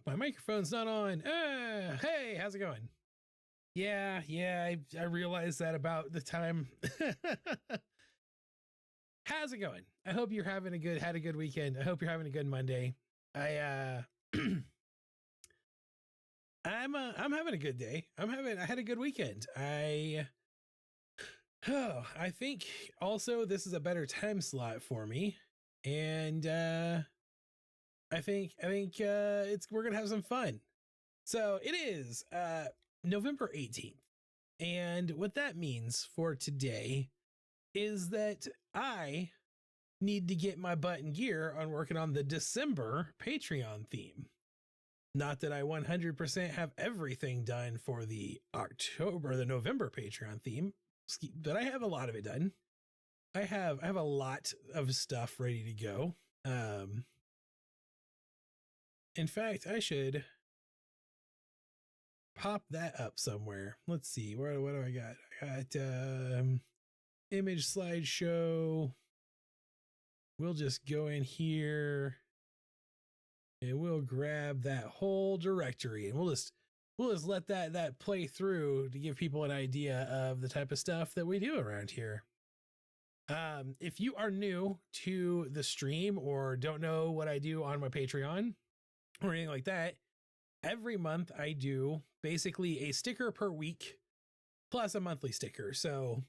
my microphone's not on. Hey, how's it going? Yeah, I realized that about the time. How's it going? I hope you're having had a good weekend. I hope you're having a good Monday. I'm having a good day. I had a good weekend. I think also this is a better time slot for me. And I think we're gonna have some fun. So it is November 18th. And what that means for today is that I need to get my butt in gear on working on the December Patreon theme. Not that I 100% have everything done for the November Patreon theme, but I have a lot of it done. I have a lot of stuff ready to go. In fact, I should pop that up somewhere. Let's see. What do I got? I got image slideshow. We'll just go in here and we'll grab that whole directory and we'll just let that play through to give people an idea of the type of stuff that we do around here. If you are new to the stream or don't know what I do on my Patreon or anything like that, every month I do basically a sticker per week plus a monthly sticker. So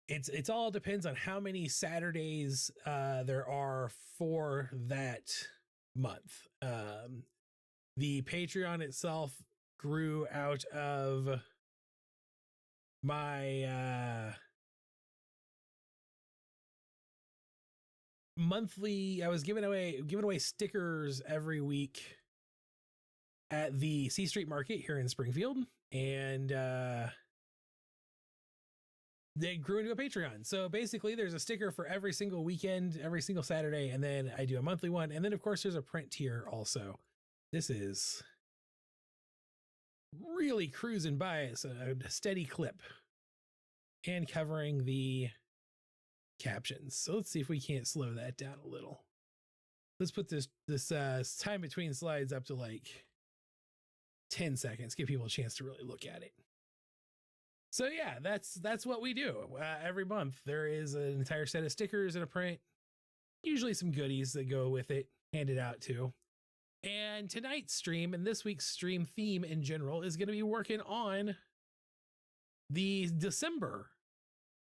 it's all depends on how many Saturdays there are for that month. The Patreon itself grew out of my monthly. I was giving away stickers every week at the C Street Market here in Springfield, and they grew into a Patreon. So basically there's a sticker for every single weekend, every single Saturday, and then I do a monthly one. And then of course there's a print tier also. This is really cruising by. It's a steady clip and covering the captions. So let's see if we can't slow that down a little. Let's put this time between slides up to like 10 seconds, give people a chance to really look at it. So yeah, that's what we do. Every month there is an entire set of stickers and a print, usually some goodies that go with it, handed out too. And tonight's stream and this week's stream theme in general is going to be working on the December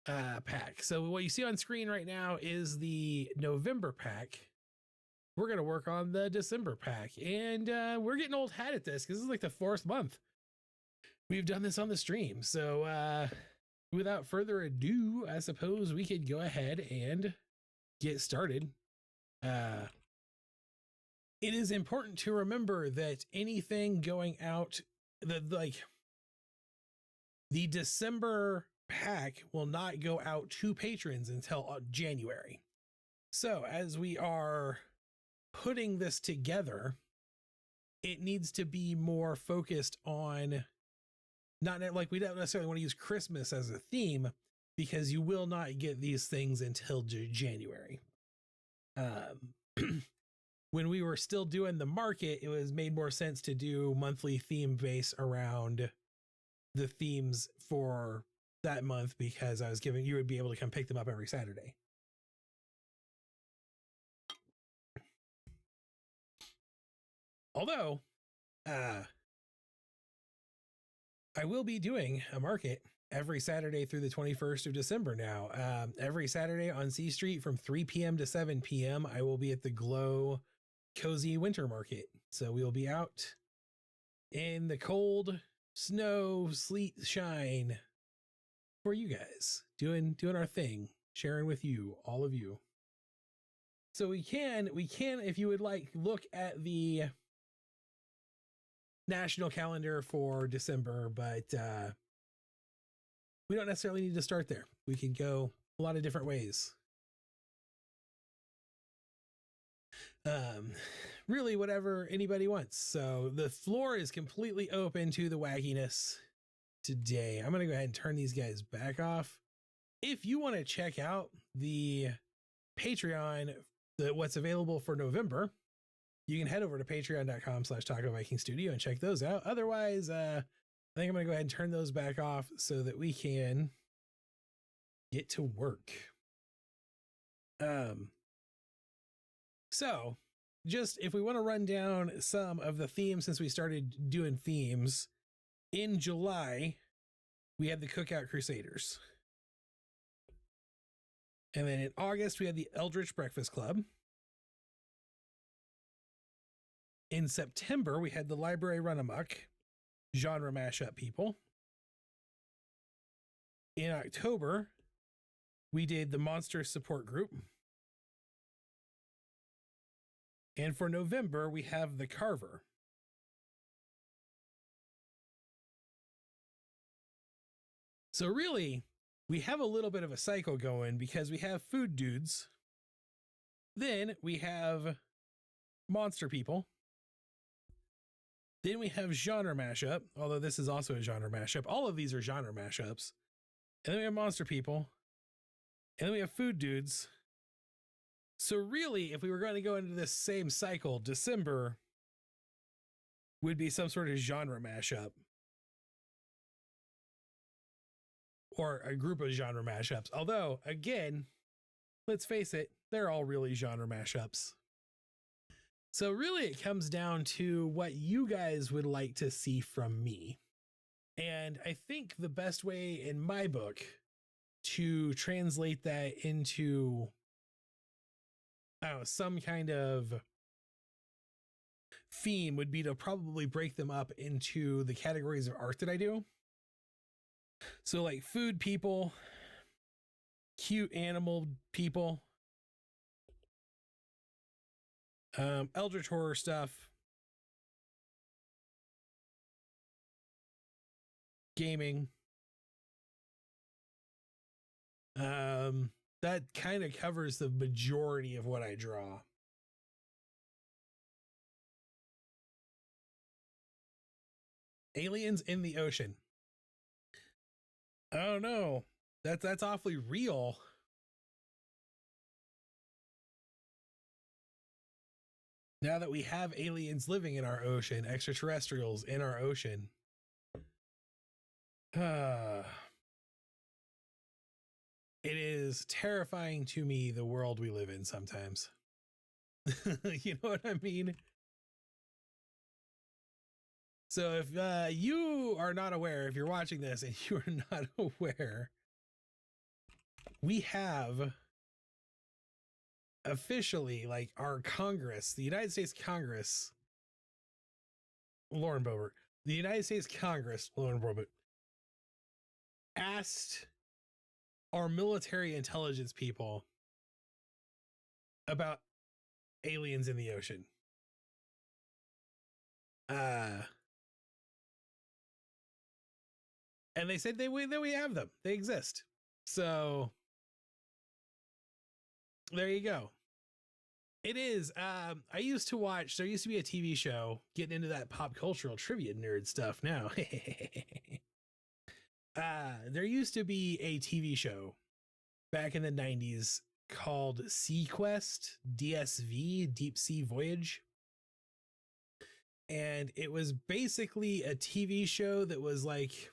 pack. So what you see on screen right now is the November pack. We're going to work on the December pack, and we're getting old hat at this because this is like the 4th month we've done this on the stream. So without further ado, I suppose we could go ahead and get started. It is important to remember that anything going out, the December pack will not go out to patrons until January. So as we are putting this together, it needs to be more focused on not like we don't necessarily want to use Christmas as a theme because you will not get these things until January. When we were still doing the market, it was made more sense to do monthly theme base around the themes for that month because you would be able to come pick them up every Saturday. Although, I will be doing a market every Saturday through the 21st of December now. Every Saturday on C Street from 3 p.m. to 7 p.m. I will be at the Glow Cozy Winter Market. So we will be out in the cold, snow, sleet, shine for you guys, doing our thing, sharing with you, all of you. So we can, if you would like, look at the national calendar for December, but we don't necessarily need to start there. We can go a lot of different ways. Really whatever anybody wants. So the floor is completely open to the wackiness today. I'm going to go ahead and turn these guys back off. If you want to check out the Patreon, what's available for November, you can head over to patreon.com/Taco Viking Studio and check those out. Otherwise, I think I'm going to go ahead and turn those back off so that we can get to work. So just if we want to run down some of the themes, since we started doing themes in July, we had the Cookout Crusaders. And then in August, we had the Eldritch Breakfast Club. In September, we had the Library Run Amok, genre mashup people. In October, we did the Monster Support Group. And for November, we have the Carver. So really, we have a little bit of a cycle going because we have food dudes. Then we have monster people. Then we have genre mashup, although this is also a genre mashup. All of these are genre mashups. And then we have monster people. And then we have food dudes. So really, if we were going to go into this same cycle, December would be some sort of genre mashup. Or a group of genre mashups. Although, again, let's face it, they're all really genre mashups. So really it comes down to what you guys would like to see from me. And I think the best way in my book to translate that into, I don't know, some kind of theme would be to probably break them up into the categories of art that I do. So like food people, cute animal people, eldritch horror stuff, gaming. That kind of covers the majority of what I draw. Aliens in the ocean. Oh no, that's awfully real. Now that we have aliens living in our ocean, extraterrestrials in our ocean. It is terrifying to me, the world we live in sometimes. You know what I mean? So if you are not aware, if you're watching this and you are not aware, we have officially, like, our Congress, the United States Congress, Lauren Boebert, the United States Congress, Lauren Boebert, asked our military intelligence people about aliens in the ocean. And they said that we have them. They exist. So there you go. It is. I used to watch, there used to be a TV show, getting into that pop cultural trivia nerd stuff now. There used to be a TV show back in the 90s called SeaQuest, DSV, Deep Sea Voyage. And it was basically a TV show that was like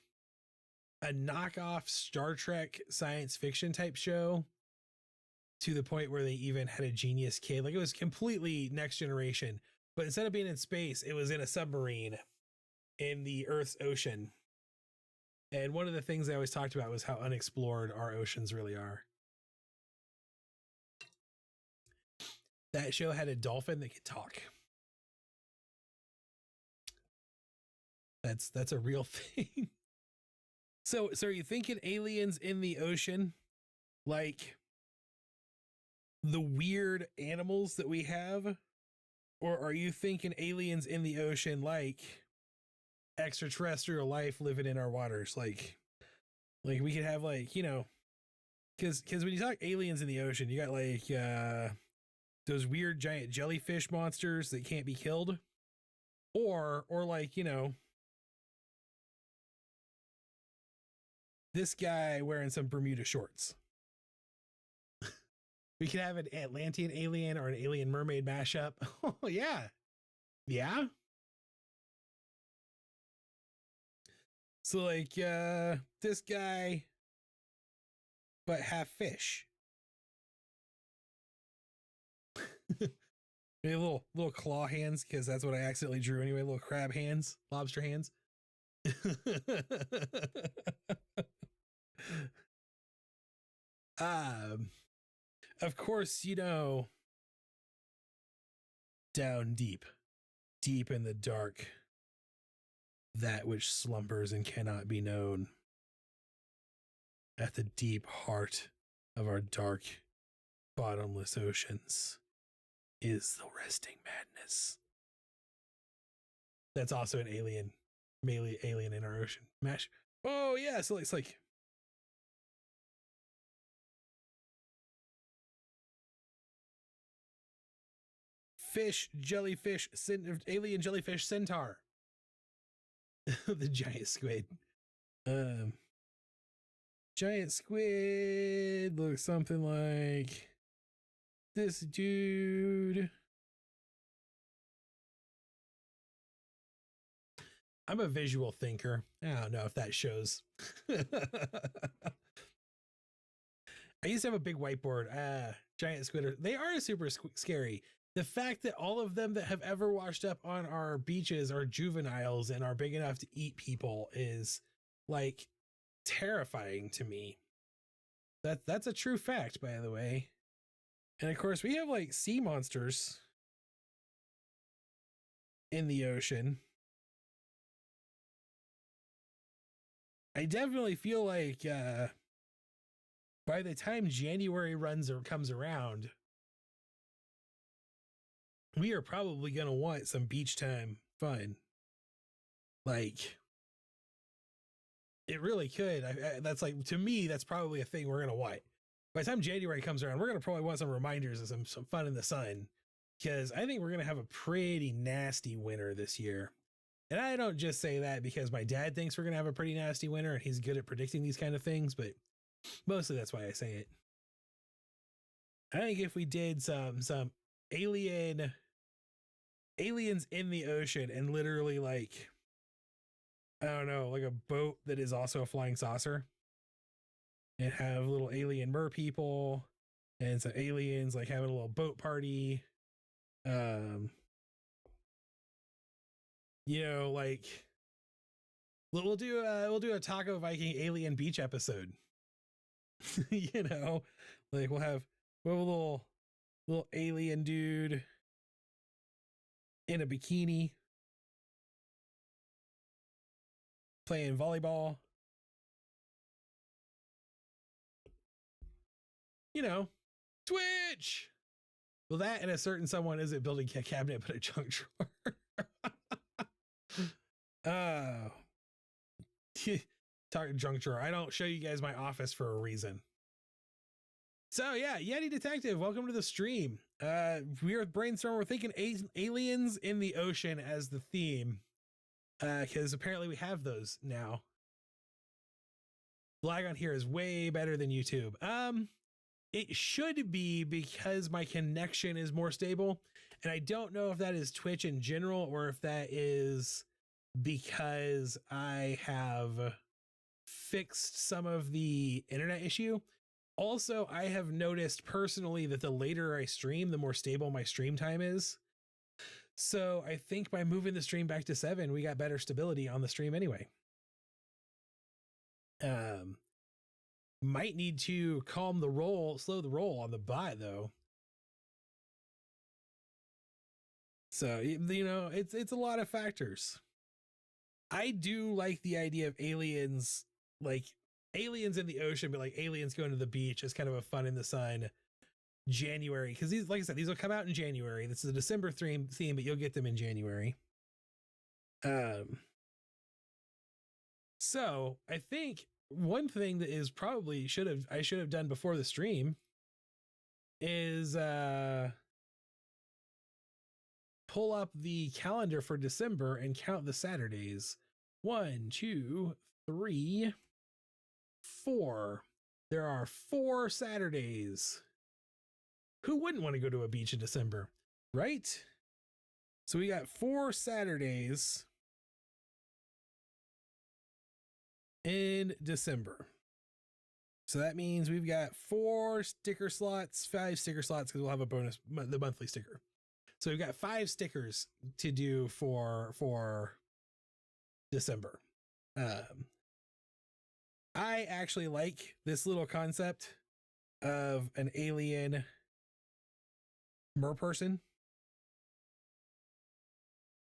a knockoff Star Trek science fiction type show, to the point where they even had a genius kid. Like, it was completely next generation, but instead of being in space, it was in a submarine in the Earth's ocean. And one of the things I always talked about was how unexplored our oceans really are. That show had a dolphin that could talk. That's a real thing. So are you thinking aliens in the ocean, like the weird animals that we have? Or are you thinking aliens in the ocean, like extraterrestrial life living in our waters? Like we could have, like, you know, because when you talk aliens in the ocean, you got like those weird giant jellyfish monsters that can't be killed, or like, you know, this guy wearing some Bermuda shorts. We could have an Atlantean alien or an alien mermaid mashup. Oh yeah, Yeah. So like this guy, but half fish. Maybe little claw hands, because that's what I accidentally drew anyway. Little crab hands, lobster hands. um, of course, you know, down deep, deep in the dark, that which slumbers and cannot be known. At the deep heart of our dark, bottomless oceans is the resting madness. That's also an alien in our ocean. Mash. Oh yeah, so it's like fish, jellyfish, alien jellyfish centaur. The giant squid. Giant squid looks something like this dude. I'm a visual thinker. I don't know if that shows. I used to have a big whiteboard. Giant squid. They are super scary. The fact that all of them that have ever washed up on our beaches are juveniles and are big enough to eat people is like terrifying to me. That's a true fact, by the way. And of course, we have like sea monsters in the ocean. I definitely feel like by the time January comes around, we are probably going to want some beach time fun. Like, it really could. That's like, to me, that's probably a thing we're going to want. By the time January comes around, we're going to probably want some reminders of some fun in the sun, because I think we're going to have a pretty nasty winter this year. And I don't just say that because my dad thinks we're going to have a pretty nasty winter and he's good at predicting these kind of things, but mostly that's why I say it. I think if we did some aliens in the ocean and literally like, I don't know, like a boat that is also a flying saucer, and have little alien mer people and some aliens like having a little boat party. You know, like we'll do a Taco Viking alien beach episode. You know, like we'll have a little alien dude in a bikini playing volleyball. You know, Twitch. Well, that and a certain someone isn't building a cabinet but a junk drawer. Talking junk drawer. I don't show you guys my office for a reason. So yeah, Yeti Detective, welcome to the stream. We are Brainstorming. We're thinking aliens in the ocean as the theme, because apparently we have those now. Lag on here is way better than YouTube. It should be, because my connection is more stable, and I don't know if that is Twitch in general or if that is because I have fixed some of the internet issue. Also, I have noticed personally that the later I stream, the more stable my stream time is. So I think by moving the stream back to 7, we got better stability on the stream anyway. Might need to slow the roll on the bot though. So, you know, it's a lot of factors. I do like the idea of aliens, like aliens in the ocean, but like aliens going to the beach is kind of a fun in the sun January. Because these, like I said, these will come out in January. This is a December theme, but you'll get them in January. So I think one thing that is probably I should have done before the stream is pull up the calendar for December and count the Saturdays. 1, 2, 3, 4. There are 4 Saturdays. Who wouldn't want to go to a beach in December, right? So we got 4 Saturdays in December. So that means we've got 4 sticker slots, 5 sticker slots, because we'll have a bonus, the monthly sticker. So we've got 5 stickers to do for December. I actually like this little concept of an alien merperson.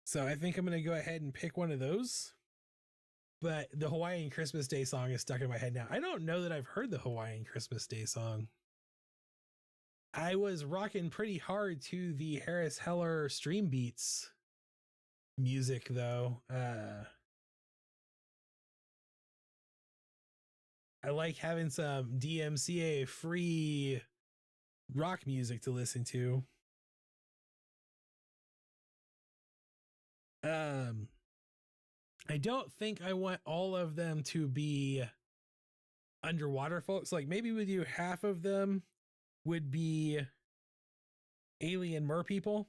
So I think I'm going to go ahead and pick one of those. But the Hawaiian Christmas Day song is stuck in my head now. I don't know that I've heard the Hawaiian Christmas Day song. I was rocking pretty hard to the Harris Heller Stream Beats music, though. I like having some DMCA free rock music to listen to. I don't think I want all of them to be underwater folks. Like maybe with you, half of them would be alien mer people.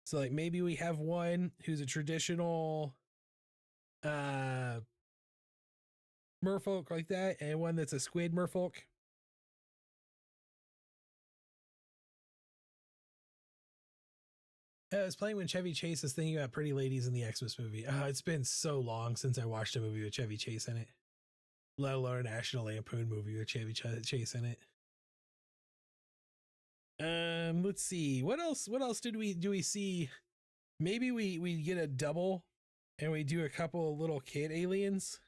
So like maybe we have one who's a traditional merfolk like that, and one that's a squid merfolk. I was playing when Chevy Chase is thinking about Pretty Ladies in the Xmas movie. It's been so long since I watched a movie with Chevy Chase in it, let alone a National Lampoon movie with Chevy Chase in it. Let's see. What else do we see? Maybe we get a double and we do a couple of little kid aliens.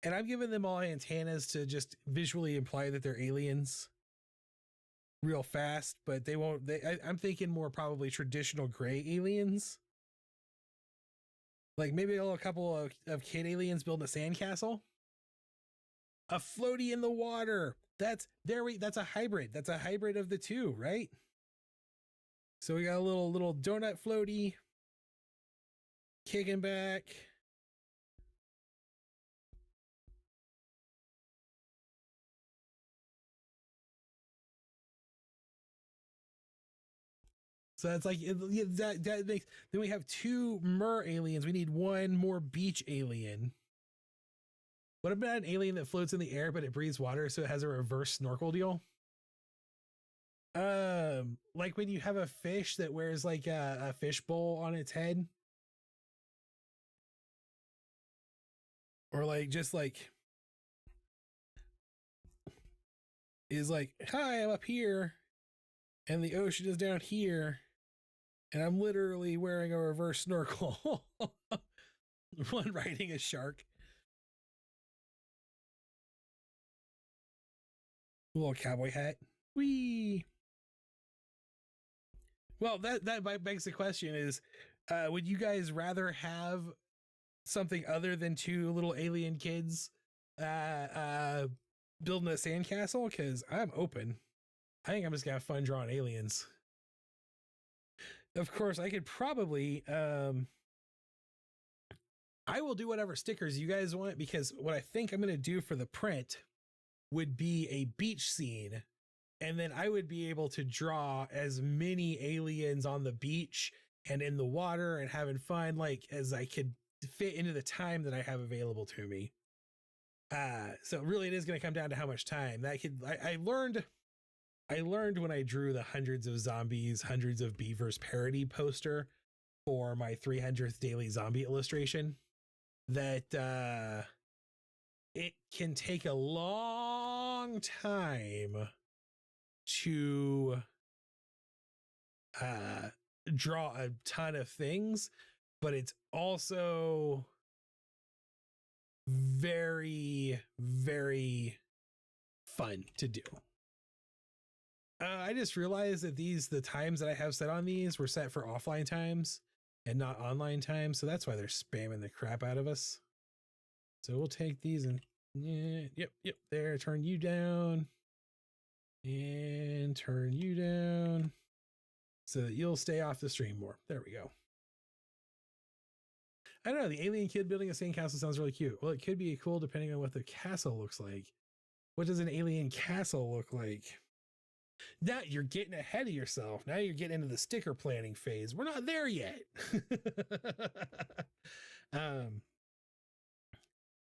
And I'm giving them all antennas to just visually imply that they're aliens real fast, but they won't. I'm thinking more probably traditional gray aliens. Like maybe a couple of kid aliens building a sandcastle. A floaty in the water. That's a hybrid. That's a hybrid of the two, right? So we got a little donut floaty kicking back. So that's like that makes. Then we have 2 mer aliens. We need 1 more beach alien. What about an alien that floats in the air but it breathes water, so it has a reverse snorkel deal? Like when you have a fish that wears like a fish bowl on its head, or like just like is like, hi, I'm up here, and the ocean is down here. And I'm literally wearing a reverse snorkel. One riding a shark. A little cowboy hat. Whee! Well, that begs the question is, would you guys rather have something other than 2 little alien kids building a sandcastle? Because I'm open. I think I'm just gonna have fun drawing aliens. Of course, I could probably I will do whatever stickers you guys want, because what I think I'm going to do for the print would be a beach scene. And then I would be able to draw as many aliens on the beach and in the water and having fun, like as I could fit into the time that I have available to me. So really it is going to come down to how much time that I learned when I drew the Hundreds of Zombies, Hundreds of Beavers parody poster for my 300th daily zombie illustration, that it can take a long time to draw a ton of things, but it's also very, very fun to do. I just realized that the times that I have set on these were set for offline times and not online times. So that's why they're spamming the crap out of us. So we'll take these and yep. There, turn you down and turn you down so that you'll stay off the stream more. There we go. I don't know. The alien kid building a sandcastle sounds really cute. Well, it could be cool depending on what the castle looks like. What does an alien castle look like? Now you're getting ahead of yourself. Now you're getting into the sticker planning phase. We're not there yet. um,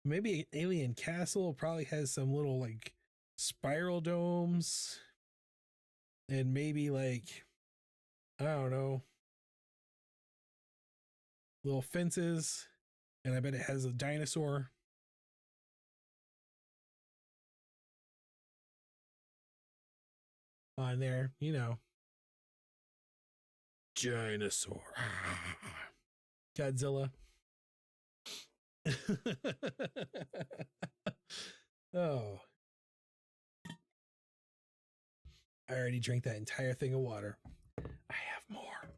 maybe Alien Castle probably has some little like spiral domes, and maybe like, I don't know, little fences, and I bet it has a dinosaur. On there, you know. Dinosaur. Godzilla. Oh. I already drank that entire thing of water. I have more.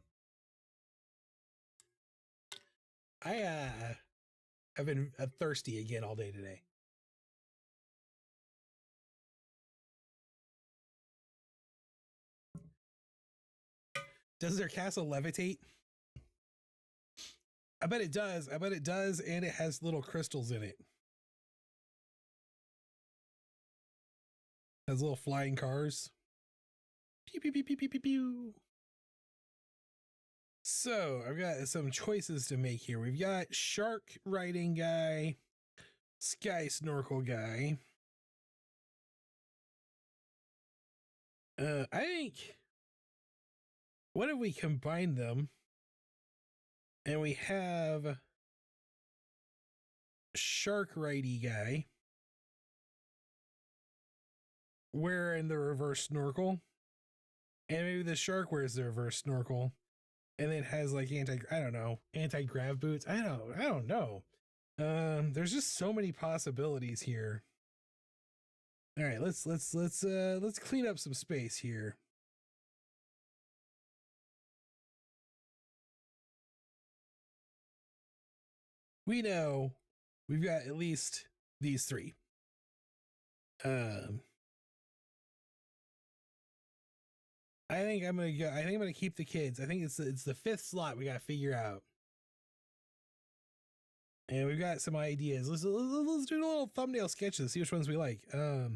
I've been thirsty again all day today. Does their castle levitate? I bet it does. I bet it does, and it has little crystals in it. Has little flying cars. Pew, pew, pew, pew, pew, pew, pew. So I've got some choices to make here. We've got shark riding guy, sky snorkel guy. I think, what if we combine them and we have shark ridey guy wearing the reverse snorkel, and maybe the shark wears the reverse snorkel, and then has like anti-grav boots. I don't know. There's just so many possibilities here. All right, let's clean up some space here. We know we've got at least these three. I think I'm gonna keep the kids. I think it's the fifth slot we gotta figure out. And we've got some ideas. Let's do a little thumbnail sketches, see which ones we like. So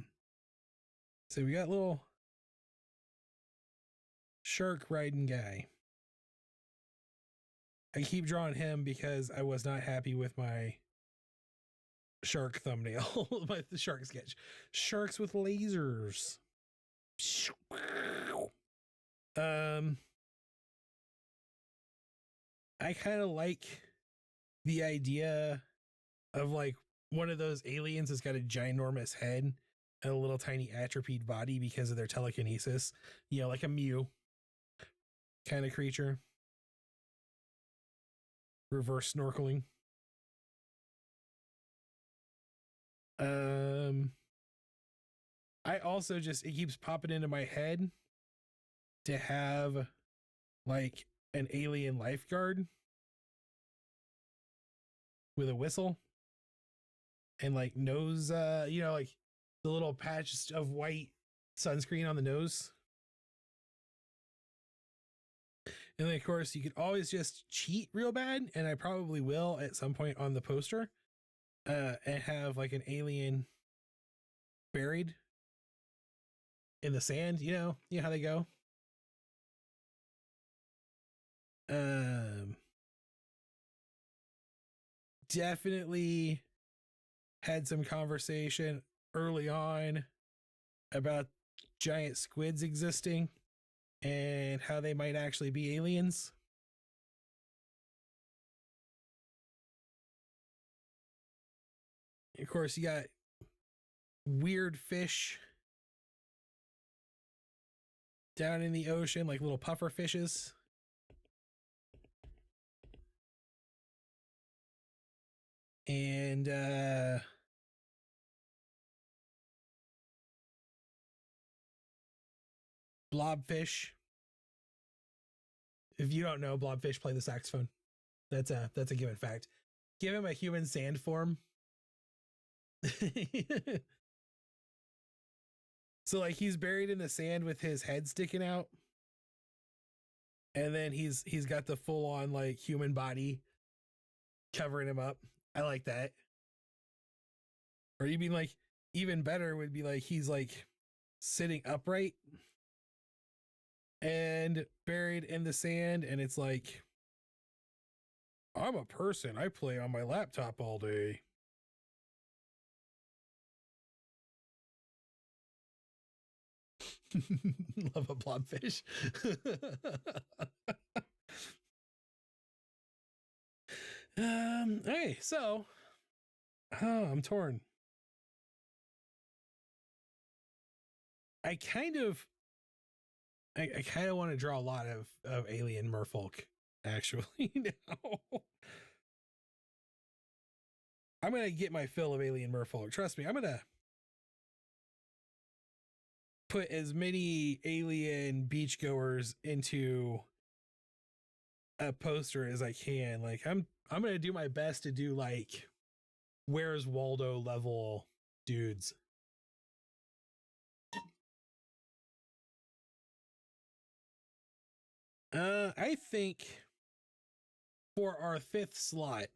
we got little shark riding guy. I keep drawing him because I was not happy with my shark thumbnail, the shark sketch. Sharks with lasers. I kind of like the idea of like one of those aliens that's got a ginormous head and a little tiny atrophied body because of their telekinesis. You know, like a Mew kind of creature. Reverse snorkeling. I also it keeps popping into my head to have like an alien lifeguard with a whistle and like nose, like the little patch of white sunscreen on the nose. And then of course you could always just cheat real bad, and I probably will at some point on the poster, and have like an alien buried in the sand, you know how they go. Definitely had some conversation early on about giant squids existing and how they might actually be aliens. Of course, you got weird fish down in the ocean, like little puffer fishes. And blobfish. If you don't know, blobfish play the saxophone. That's a given fact. Give him a human sand form. So like he's buried in the sand with his head sticking out, and then he's got the full on like human body covering him up. I like that. Or you mean like even better would be like he's like sitting upright and buried in the sand. And it's like, I'm a person. I play on my laptop all day. Love a blobfish. Okay, so I'm torn. I kind of want to draw a lot of alien merfolk, actually. Now I'm gonna get my fill of alien merfolk. Trust me, I'm gonna put as many alien beachgoers into a poster as I can. Like I'm gonna do my best to do like Where's Waldo level dudes. I think for our 5th slot,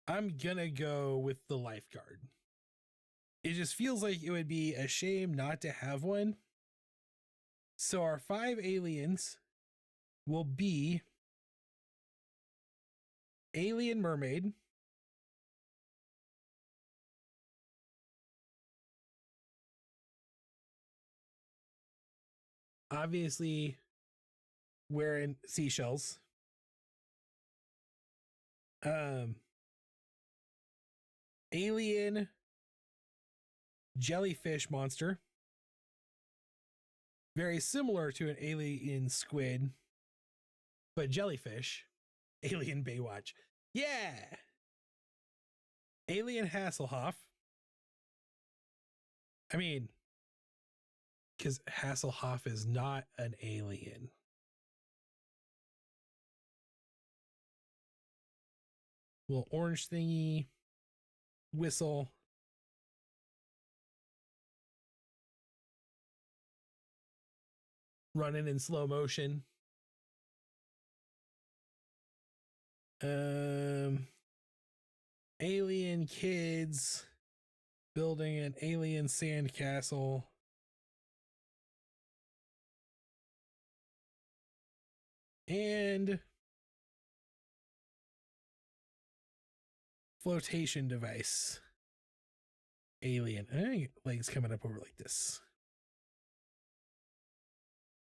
I'm gonna go with the lifeguard. It just feels like it would be a shame not to have one. So our 5 aliens will be Alien Mermaid, obviously wearing seashells. Alien jellyfish monster, very similar to an alien squid, but jellyfish. Alien Baywatch. Yeah. Alien Hasselhoff. I mean, because Hasselhoff is not an alien. Little orange thingy, whistle. Running in slow motion. Alien kids building an alien sandcastle. And flotation device. Alien. I think legs coming up over like this.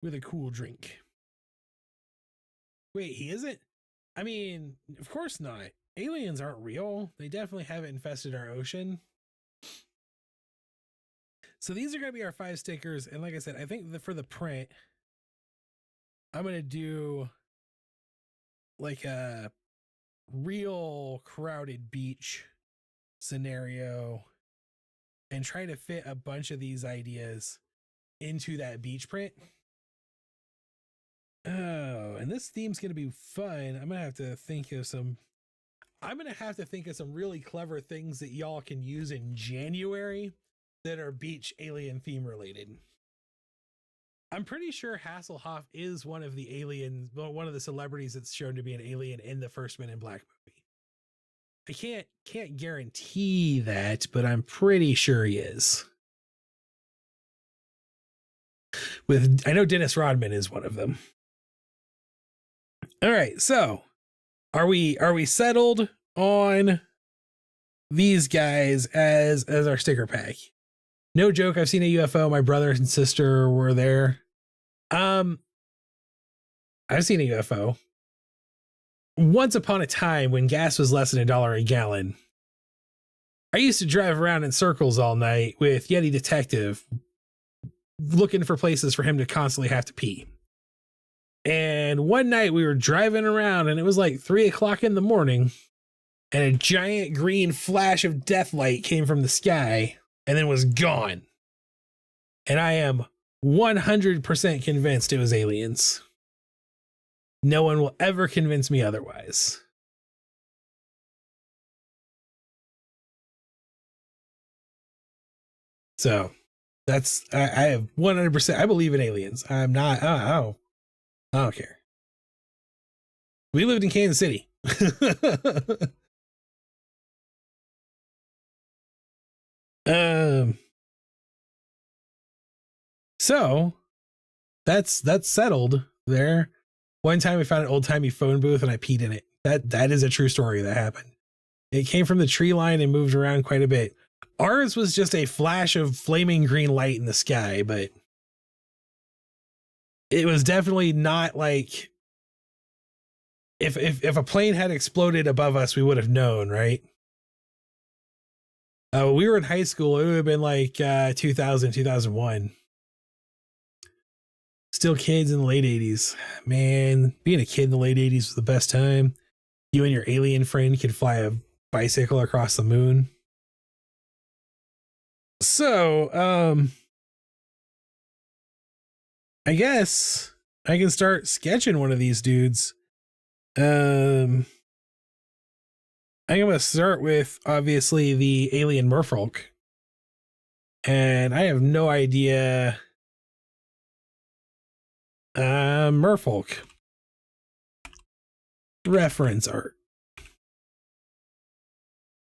With a cool drink. Wait, he isn't? I mean, of course not. Aliens aren't real. They definitely haven't infested our ocean. So these are going to be our 5 stickers. And like I said, I think for the print, I'm going to do like a real crowded beach scenario and try to fit a bunch of these ideas into that beach print. Oh, and this theme's going to be fun. I'm going to have to think of some really clever things that y'all can use in January that are beach alien theme related. I'm pretty sure Hasselhoff is one of the aliens, one of the celebrities that's shown to be an alien in the first Men in Black movie. I can't guarantee that, but I'm pretty sure he is. I know Dennis Rodman is one of them. All right, so are we settled on these guys as our sticker pack? No joke, I've seen a UFO. My brother and sister were there. I've seen a UFO. Once upon a time when gas was less than $1 a gallon, I used to drive around in circles all night with Yeti Detective looking for places for him to constantly have to pee. And one night we were driving around and it was like 3 o'clock in the morning and a giant green flash of death light came from the sky and then was gone. And I am 100% convinced it was aliens. No one will ever convince me otherwise. So that's, I have 100%, I believe in aliens. I'm not, I don't care. We lived in Kansas City. So that's settled there. One time we found an old timey phone booth and I peed in it. That is a true story that happened. It came from the tree line and moved around quite a bit. Ours was just a flash of flaming green light in the sky, but it was definitely not like if a plane had exploded above us, we would have known, right? We were in high school. It would have been like 2000, 2001. Still kids in the late 80s. Man, being a kid in the late 80s was the best time. You and your alien friend could fly a bicycle across the moon. So, I guess I can start sketching one of these dudes. I'm going to start with, obviously, the alien merfolk. And I have no idea. Merfolk. Reference art.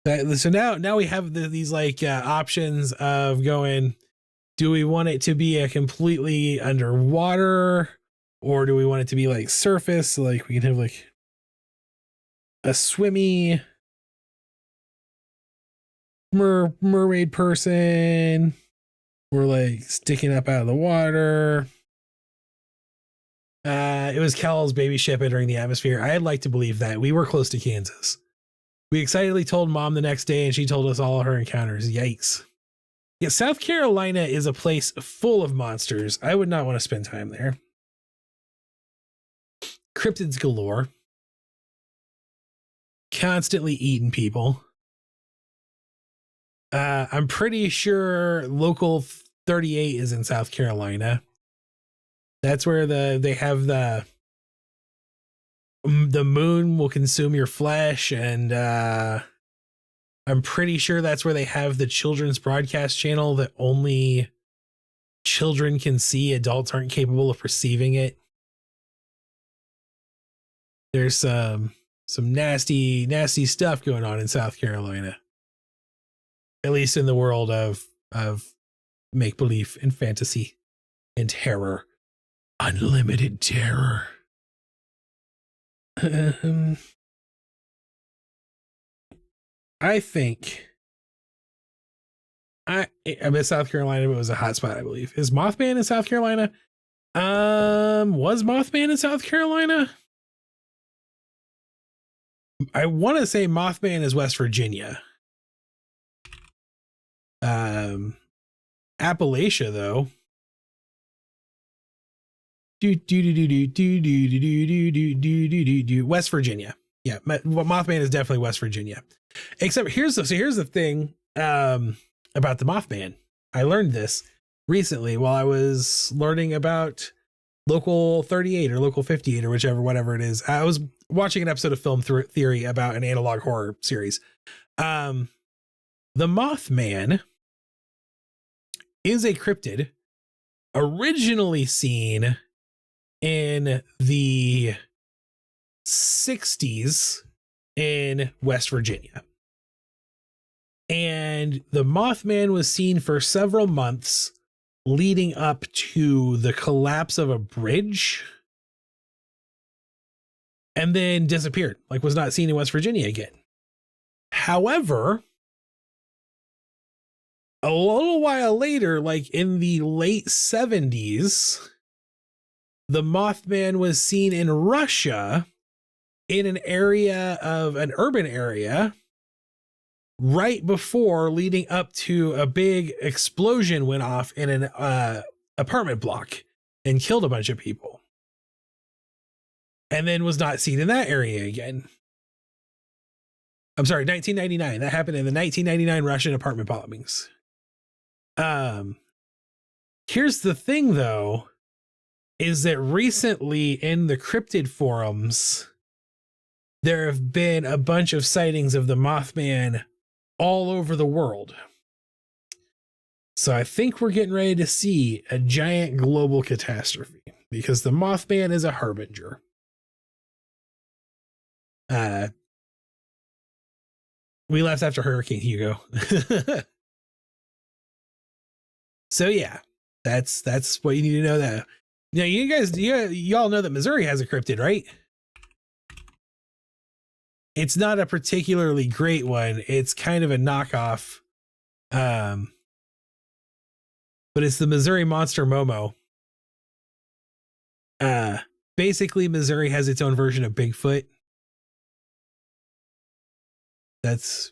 So now we have these like options of going, do we want it to be a completely underwater, or do we want it to be like surface? So like we can have like a swimmy mermaid person, or like sticking up out of the water. It was Cal's baby ship entering the atmosphere. I'd like to believe that. We were close to Kansas. We excitedly told Mom the next day, and she told us all her encounters. Yikes. Yeah, South Carolina is a place full of monsters. I would not want to spend time there. Cryptids galore. Constantly eating people. I'm pretty sure Local 38 is in South Carolina. That's where they have the moon will consume your flesh, and I'm pretty sure that's where they have the children's broadcast channel that only children can see. Adults aren't capable of perceiving it. There's some nasty stuff going on in South Carolina, at least in the world of make-believe and fantasy and terror. Unlimited terror. I think I'm in South Carolina, but it was a hot spot, I believe. Is Mothman in South Carolina? Was Mothman in South Carolina? I want to say Mothman is West Virginia. Appalachia, though. West Virginia. Yeah, Mothman is definitely West Virginia. Except here's the thing about the Mothman. I learned this recently while I was learning about Local 38 or Local 58 or whatever it is. I was watching an episode of Film Theory about an analog horror series. The Mothman is a cryptid originally seen in the 60s in West Virginia. And the Mothman was seen for several months leading up to the collapse of a bridge, and then disappeared, like was not seen in West Virginia again. However, a little while later, like in the late 70s, the Mothman was seen in Russia in an urban area right before leading up to a big explosion went off in an apartment block and killed a bunch of people. And then was not seen in that area again. I'm sorry, 1999. That happened in the 1999 Russian apartment bombings. Here's the thing, though, is that recently in the cryptid forums, there have been a bunch of sightings of the Mothman all over the world. So I think we're getting ready to see a giant global catastrophe because the Mothman is a harbinger. We left after Hurricane Hugo. So yeah, that's what you need to know. That Now, you guys, y'all know that Missouri has a cryptid, right? It's not a particularly great one. It's kind of a knockoff. But it's the Missouri Monster Momo. Basically, Missouri has its own version of Bigfoot. That's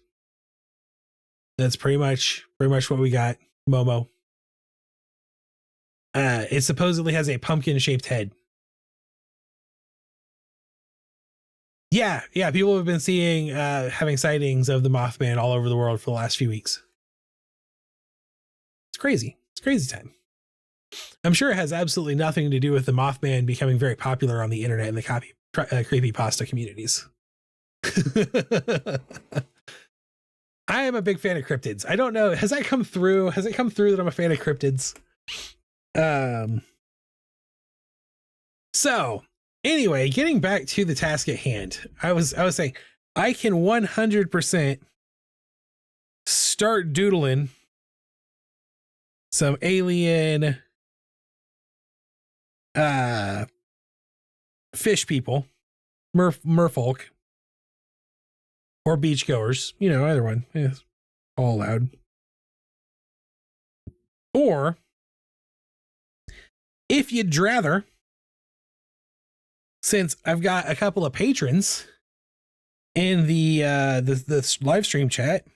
pretty much what we got. Momo. It supposedly has a pumpkin-shaped head. Yeah. People have been seeing, having sightings of the Mothman all over the world for the last few weeks. It's crazy. It's crazy time. I'm sure it has absolutely nothing to do with the Mothman becoming very popular on the internet and the creepypasta communities. I am a big fan of cryptids. I don't know. Has that come through? Has it come through that I'm a fan of cryptids? So anyway, getting back to the task at hand, I was saying I can 100% start doodling some alien fish people, merfolk, or beachgoers, either one. Yeah, all allowed. Or if you'd rather, since I've got a couple of patrons in the live stream chat,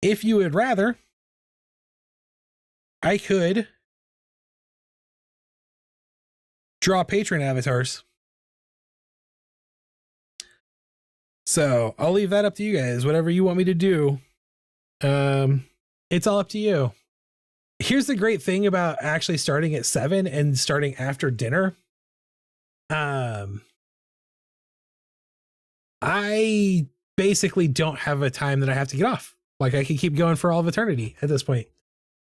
if you would rather, I could draw patron avatars. So I'll leave that up to you guys. Whatever you want me to do, it's all up to you. Here's the great thing about actually starting at 7 and starting after dinner. I basically don't have a time that I have to get off. Like, I could keep going for all of eternity at this point.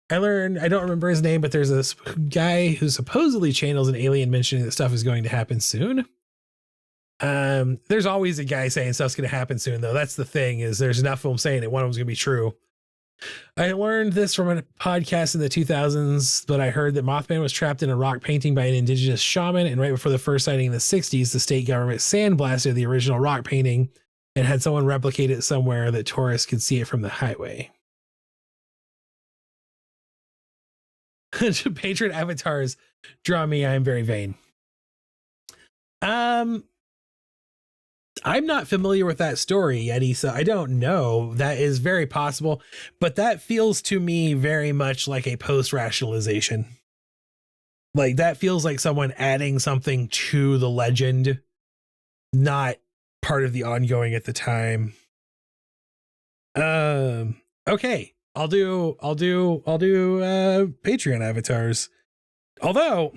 I don't remember his name, but there's this guy who supposedly channels an alien mentioning that stuff is going to happen soon. There's always a guy saying stuff's going to happen soon, though. That's the thing, is there's enough of them saying that one of them's going to be true. I learned this from a podcast in the 2000s, but I heard that Mothman was trapped in a rock painting by an indigenous shaman, and right before the first sighting in the 60s, the state government sandblasted the original rock painting and had someone replicate it somewhere that tourists could see it from the highway. Patron avatars draw me. I am very vain. I'm not familiar with that story, Yeti, so I don't know. That is very possible, but that feels to me very much like a post-rationalization. Like, that feels like someone adding something to the legend, not part of the ongoing at the time. Okay. I'll do Patreon avatars. Although,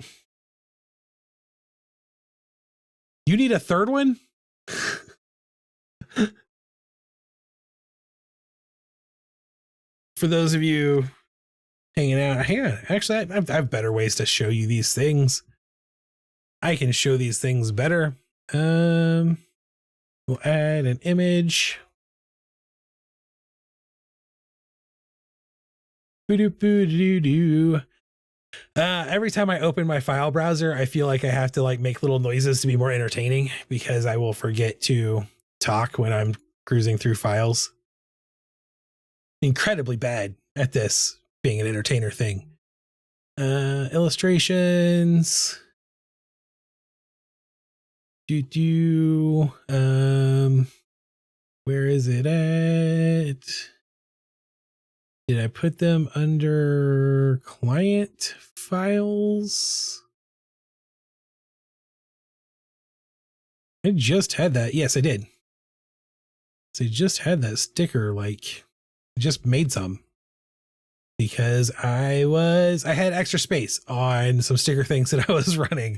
you need a third one? For those of you hanging out, hang on. Actually, I have better ways to show you these things. I can show these things better. We'll add an image. Every time I open my file browser, I feel like I have to like make little noises to be more entertaining, because I will forget to talk when I'm cruising through files. Incredibly bad at this being an entertainer thing. Illustrations. Where is it at? Did I put them under client files? I just had that. Yes, I did. So I just had that sticker, like, just made some. Because I had extra space on some sticker things that I was running.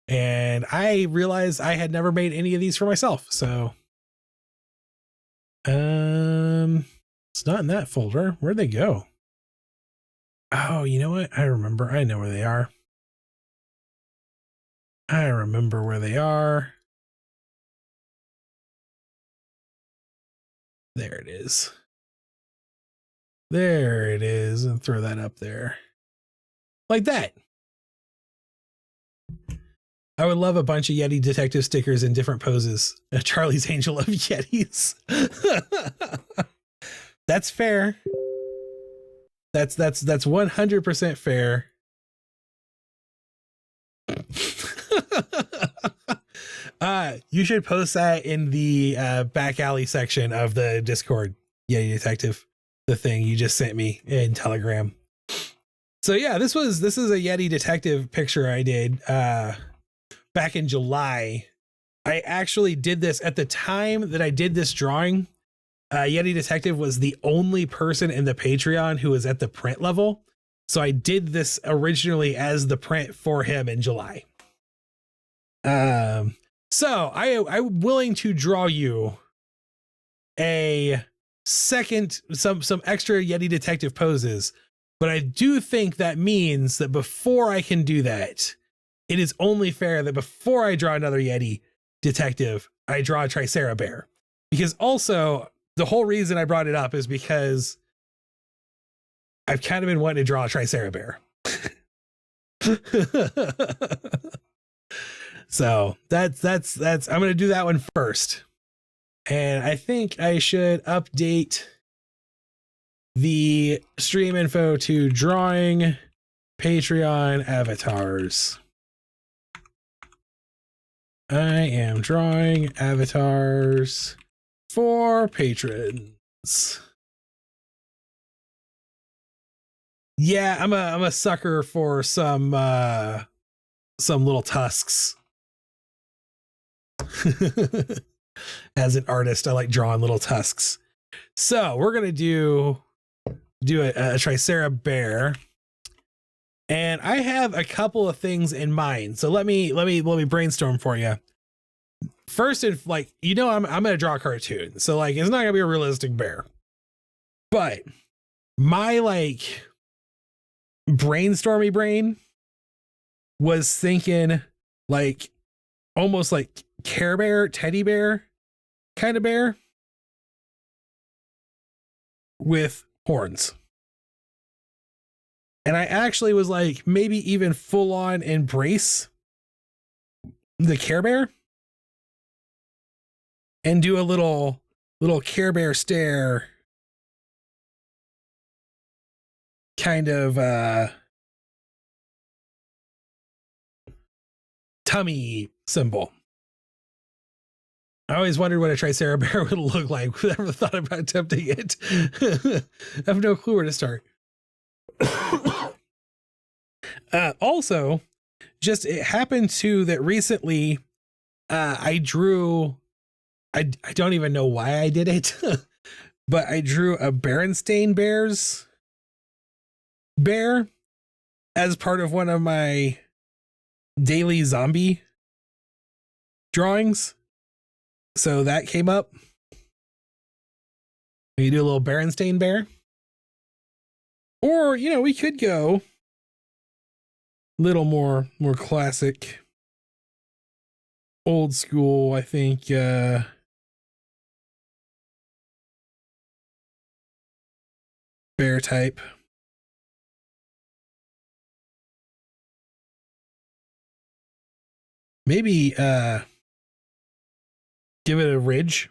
And I realized I had never made any of these for myself. So, it's not in that folder. Where'd they go? Oh, you know what? I remember. I know where they are. I remember where they are. There it is. There it is. And throw that up there. Like that. I would love a bunch of Yeti detective stickers in different poses. Charlie's Angel of Yetis. That's fair. That's 100% fair. You should post that in the back alley section of the Discord. Yeti detective, the thing you just sent me in Telegram. So yeah, this is a Yeti detective picture I did back in July. I actually did this at the time that I did this drawing. Yeti detective was the only person in the Patreon who was at the print level. So I did this originally as the print for him in July. So I'm willing to draw you a second, some extra Yeti detective poses, but I do think that means that before I can do that, it is only fair that before I draw another Yeti detective, I draw a Tricerabear. Because also, the whole reason I brought it up is because I've kind of been wanting to draw a Tricerabear. So that's I'm going to do that one first. And I think I should update the stream info to drawing Patreon avatars. I am drawing avatars for patrons. Yeah, I'm a sucker for some little tusks. As an artist, I like drawing little tusks. So we're gonna do a Tricerabear, and I have a couple of things in mind. So let me brainstorm for you. First, if like I'm gonna draw a cartoon, so like it's not gonna be a realistic bear, but my like brainstormy brain was thinking like almost like Care Bear, teddy bear kind of bear with horns. And I actually was like, maybe even full on embrace the Care Bear and do a little Care Bear stare kind of tummy symbol. I always wondered what a Tricerabear would look like. Never thought about attempting it. I have no clue where to start. Also, just it happened to that recently I drew, I don't even know why I did it, but I drew a Berenstain Bears bear as part of one of my daily zombie drawings. So that came up. We do a little Berenstain Bear. Or, we could go a little more classic, old school, I think, bear type. Maybe give it a ridge.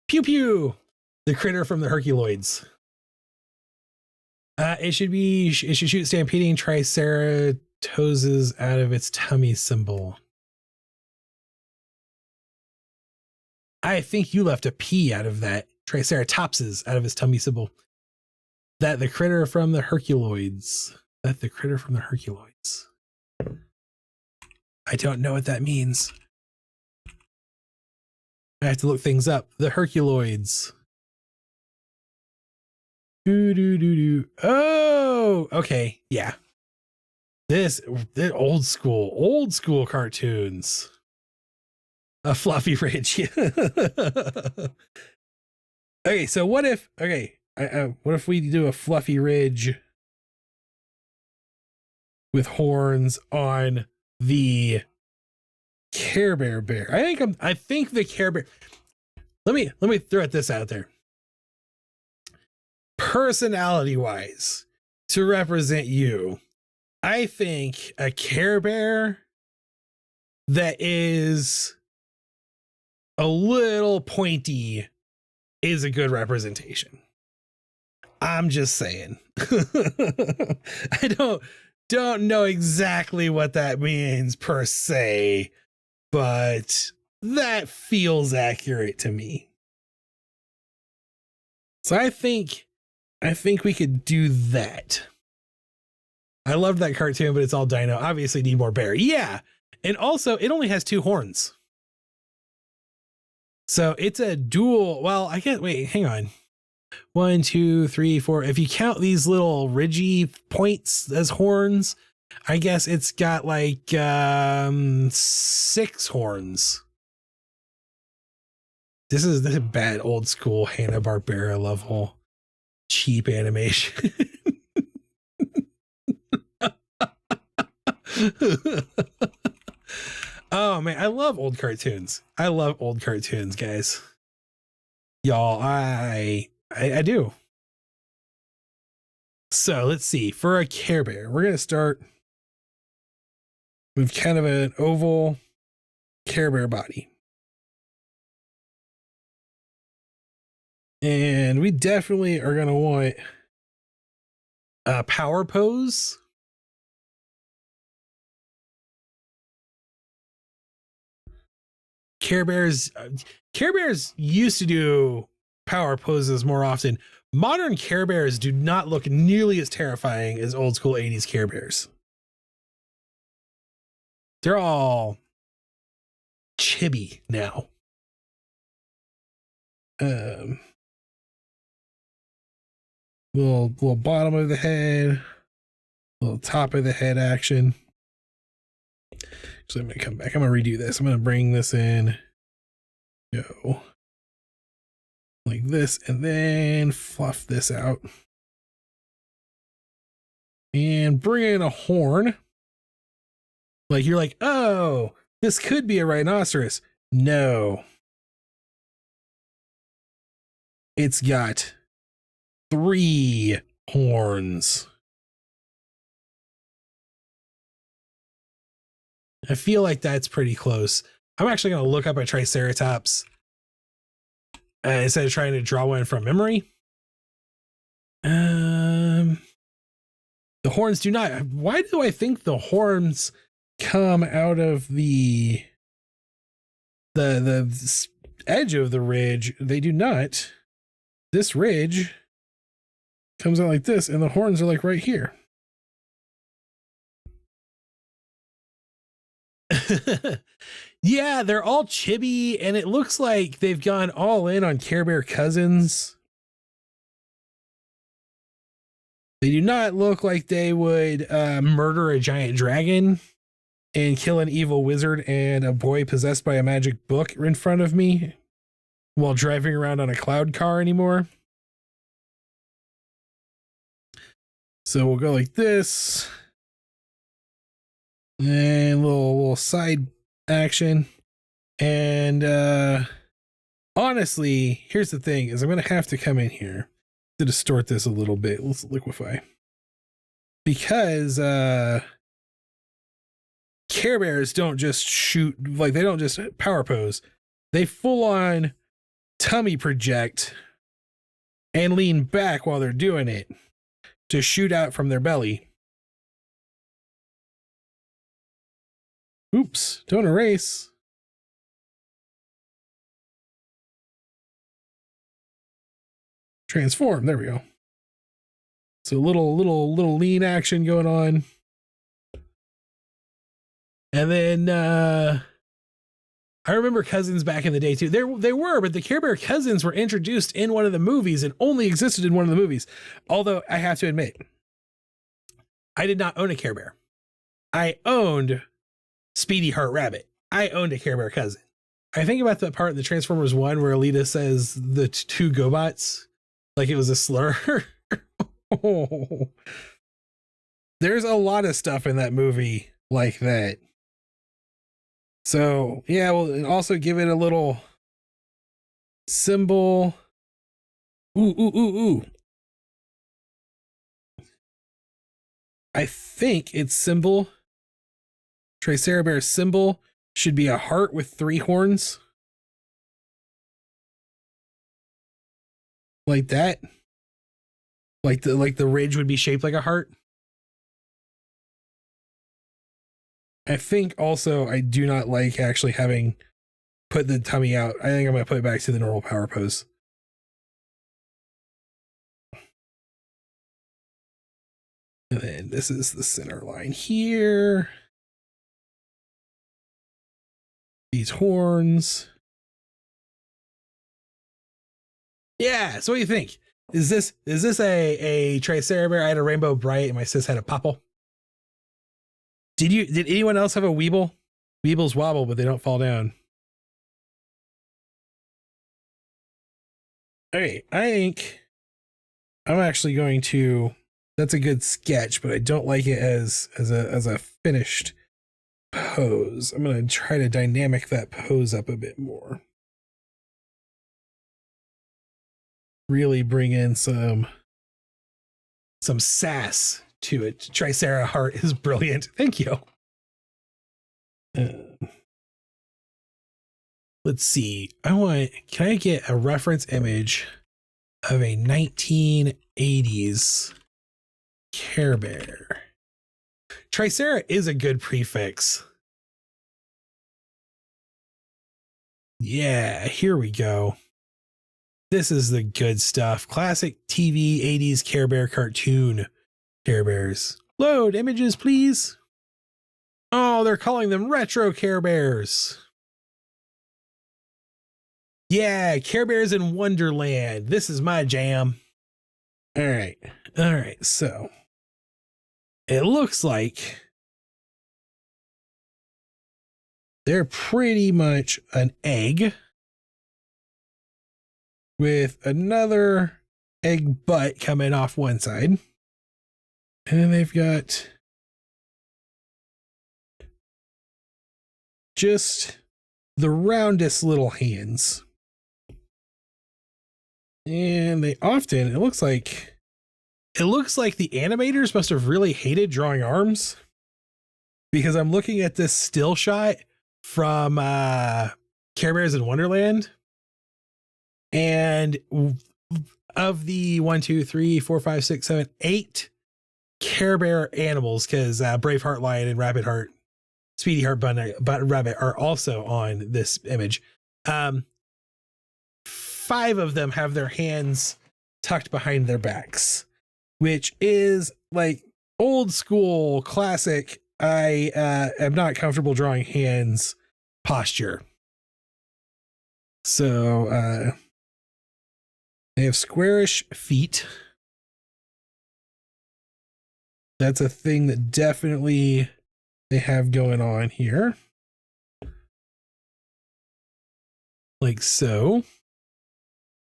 Pew pew. The critter from the Herculoids. It should shoot stampeding triceratoses out of its tummy symbol. I think you left a P out of that. Triceratopses out of his tummy symbol. That the critter from the Herculoids. That the critter from the Herculoids. I don't know what that means. I have to look things up. The Herculoids. Oh, okay. Yeah. This old school cartoons. A fluffy ridge. Okay, so what if we do a fluffy ridge with horns on the Care Bear bear? I think the Care Bear. Let me throw this out there. personality wise, to represent you, I think a Care Bear that is a little pointy is a good representation. I'm just saying. I don't know exactly what that means per se, but that feels accurate to me. So I think we could do that. I loved that cartoon, but it's all dino. Obviously need more bear. Yeah. And also it only has 2 horns. So it's a dual. Well, I guess, wait, hang on. 1, 2, 3, 4. If you count these little ridgy points as horns, I guess it's got like 6 horns. This is the bad old school Hanna-Barbera level cheap animation. Oh man, I love old cartoons. I love old cartoons, guys. Y'all, I do. So let's see. For a Care Bear, we're gonna start with kind of an oval Care Bear body. And we definitely are gonna want a power pose. Care Bears used to do power poses more often. Modern Care Bears do not look nearly as terrifying as old school 80s Care Bears. They're all chibi now. Little bottom of the head, little top of the head action. So I'm gonna come back. I'm gonna redo this. I'm gonna bring this in. Go like this, and then fluff this out. And bring in a horn. Like you're like, oh, this could be a rhinoceros. No. It's got 3 horns. I feel like that's pretty close. I'm actually going to look up a Triceratops instead of trying to draw one from memory. The horns do not. Why do I think the horns come out of the edge of the ridge? They do not. This ridge comes out like this, and the horns are like right here. Yeah, they're all chibi, and it looks like they've gone all in on Care Bear Cousins. They do not look like they would murder a giant dragon and kill an evil wizard and a boy possessed by a magic book in front of me while driving around on a cloud car anymore. So we'll go like this. And little side action. And honestly, here's the thing is I'm going to have to come in here to distort this a little bit. Let's liquefy. Because Care Bears don't just shoot, like they don't just power pose. They full on tummy project and lean back while they're doing it to shoot out from their belly. Oops, don't erase. Transform, there we go. So little lean action going on. And then I remember Cousins back in the day too. They were, but the Care Bear Cousins were introduced in one of the movies and only existed in one of the movies. Although I have to admit, I did not own a Care Bear. I owned Speedy Heart Rabbit. I owned a Care Bear cousin. I think about that part in the Transformers 1 where Alita says the 2 GoBots like it was a slur. Oh. There's a lot of stuff in that movie like that. So yeah, we'll also give it a little symbol. Ooh. I think its symbol, Tricerabear's symbol, should be a heart with 3 horns. Like that. Like the ridge would be shaped like a heart. I think also I do not like actually having put the tummy out. I think I'm going to put it back to the normal power pose. And then this is the center line here. These horns. Yeah, so what do you think? Is this a Tricerabear? I had a rainbow bright and my sis had a popple. Did anyone else have a Weeble? Weebles wobble, but they don't fall down. Okay, I think I'm actually going to, that's a good sketch, but I don't like it as a finished pose. I'm going to try to dynamic that pose up a bit more. Really bring in some sass to it. Tricera heart is brilliant. Thank you. Let's see. Can I get a reference image of a 1980s Care Bear? Tricera is a good prefix. Yeah, here we go. This is the good stuff. Classic TV 80s Care Bear cartoon Care Bears. Load images, please. Oh, they're calling them retro Care Bears. Yeah, Care Bears in Wonderland. This is my jam. All right. So it looks like they're pretty much an egg with another egg butt coming off one side. And then they've got just the roundest little hands. And they often, it looks like the animators must have really hated drawing arms, because I'm looking at this still shot from Care Bears in Wonderland. And of the 1, 2, 3, 4, 5, 6, 7, 8 Care Bear animals, because Braveheart Lion and Rabbit Heart, Speedy Heart Rabbit are also on this image. 5 of them have their hands tucked behind their backs, which is like old school classic. I am not comfortable drawing hands posture. So they have squarish feet. That's a thing that definitely they have going on here. Like so.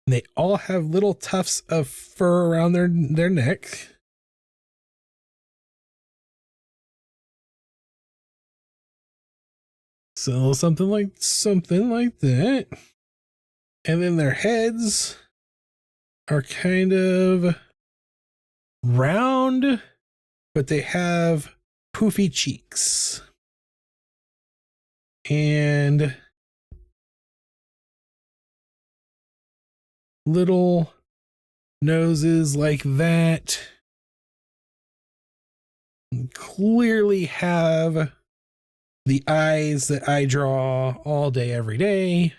And they all have little tufts of fur around their neck. So something like that. And then their heads are kind of round, but they have poofy cheeks. And little noses like that. And clearly have the eyes that I draw all day, every day.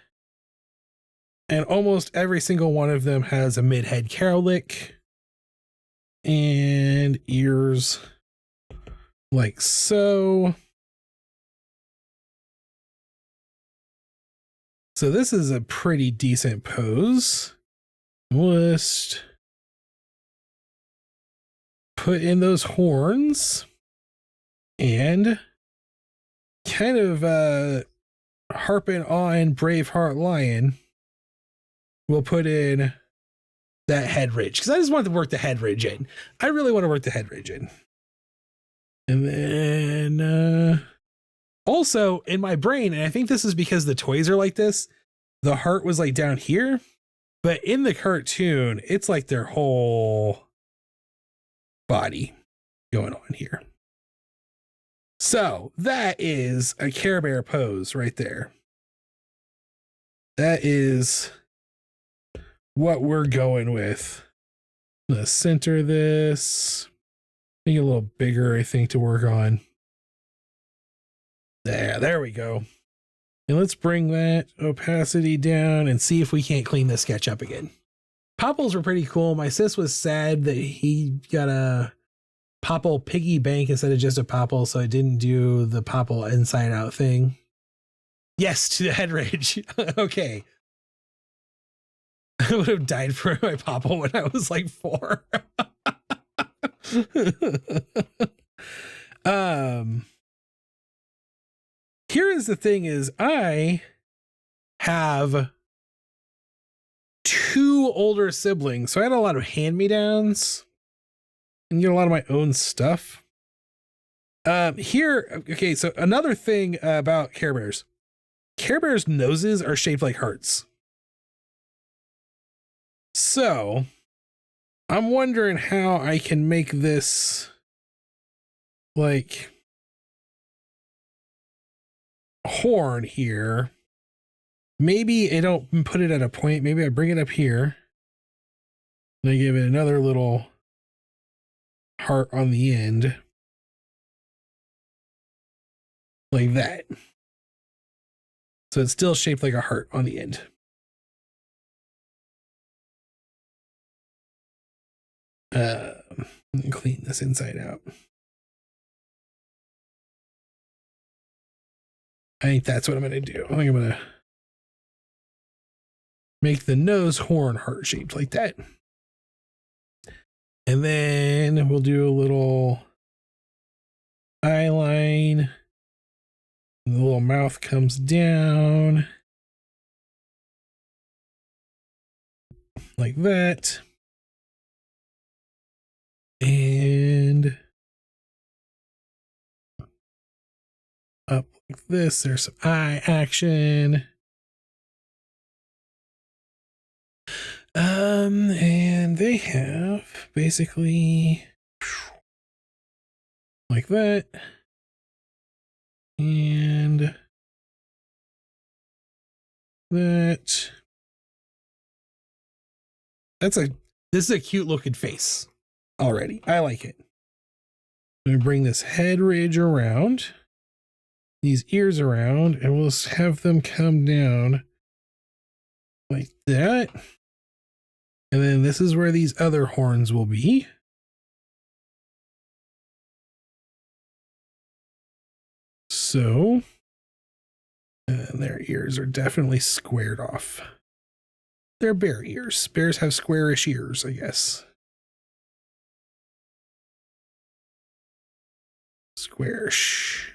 And almost every single one of them has a mid-head cowlick and ears like so. So this is a pretty decent pose. Just put in those horns and kind of harping on Braveheart Lion. We'll put in that head ridge, because I just want to work the head ridge in. I really want to work the head ridge in. And then also in my brain, and I think this is because the toys are like this, the heart was like down here, but in the cartoon, it's like their whole body. going on here. So that is a Care Bear pose right there. That is what we're going with. Let's center this. Make it a little bigger, I think, to work on. There we go. And let's bring that opacity down and see if we can't clean this sketch up again. Popples were pretty cool. My sis was sad that he got a Popple piggy bank instead of just a Popple, so I didn't do the Popple inside out thing. Yes, to the head ridge. Okay. I would have died for my Popple when I was like 4. Here is the thing is I have 2 older siblings, so I had a lot of hand-me-downs and a lot of my own stuff. Okay, so another thing about Care Bears. Care Bears' noses are shaped like hearts. So I'm wondering how I can make this like horn here. Maybe I don't put it at a point. Maybe I bring it up here and I give it another little heart on the end like that. So it's still shaped like a heart on the end. Clean this inside out. I think that's what I'm going to do. I think I'm going to make the nose horn heart shaped like that. And then we'll do a little eye line. And the little mouth comes down like that. And up like this. There's some eye action. And they have basically like that. And that. This is a cute looking face already. I like it. I'm going to bring this head ridge around, these ears around, and we'll have them come down like that. And then this is where these other horns will be. So, and their ears are definitely squared off. They're bear ears. Bears have squarish ears, I guess. Squarish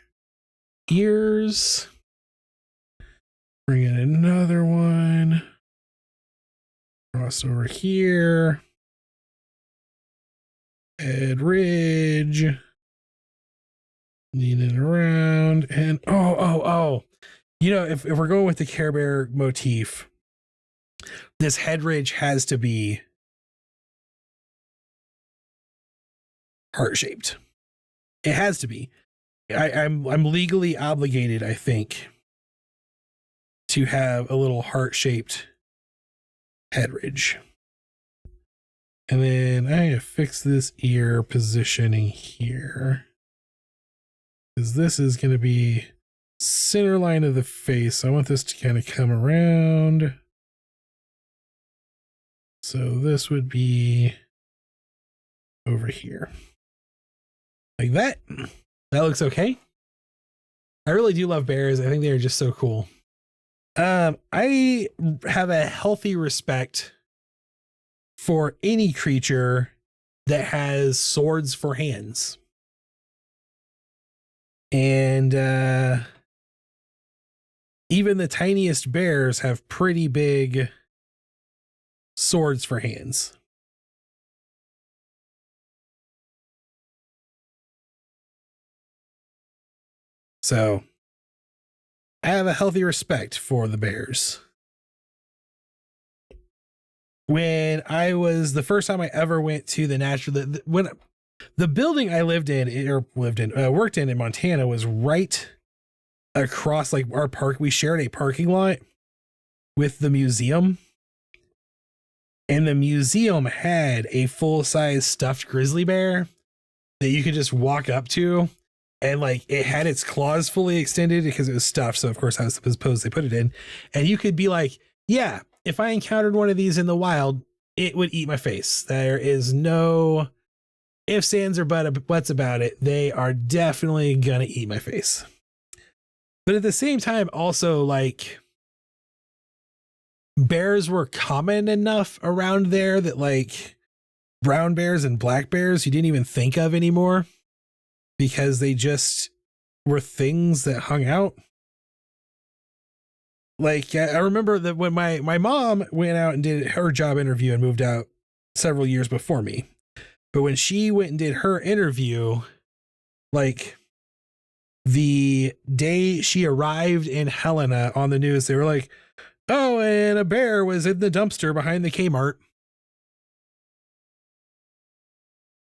ears. Bring in another one. Cross over here. Head ridge. Lean it around. And oh. You know, if we're going with the Care Bear motif, this head ridge has to be heart-shaped. It has to be. I'm legally obligated, I think, to have a little heart-shaped head ridge. And then I have fixed this ear positioning here, because this is going to be center line of the face. I want this to kind of come around. So this would be over here. Like that. That looks okay. I really do love bears. I think they are just so cool. I have a healthy respect for any creature that has swords for hands. And even the tiniest bears have pretty big swords for hands. So I have a healthy respect for the bears. When I was, the first time I ever went to the natural, The building I worked in Montana was right across like our park. We shared a parking lot with the museum, and the museum had a full-size stuffed grizzly bear that you could just walk up to, and like it had its claws fully extended because it was stuffed. So of course I was supposed they put it in, and you could be like, yeah, if I encountered one of these in the wild, it would eat my face. There is no ifs, ands, or buts about it. They are definitely gonna eat my face. But at the same time, also like bears were common enough around there that like brown bears and black bears you didn't even think of anymore because they just were things that hung out. Like I remember that when my mom went out and did her job interview and moved out several years before me. But when she went and did her interview, like the day she arrived in Helena on the news, they were like, oh, and a bear was in the dumpster behind the Kmart.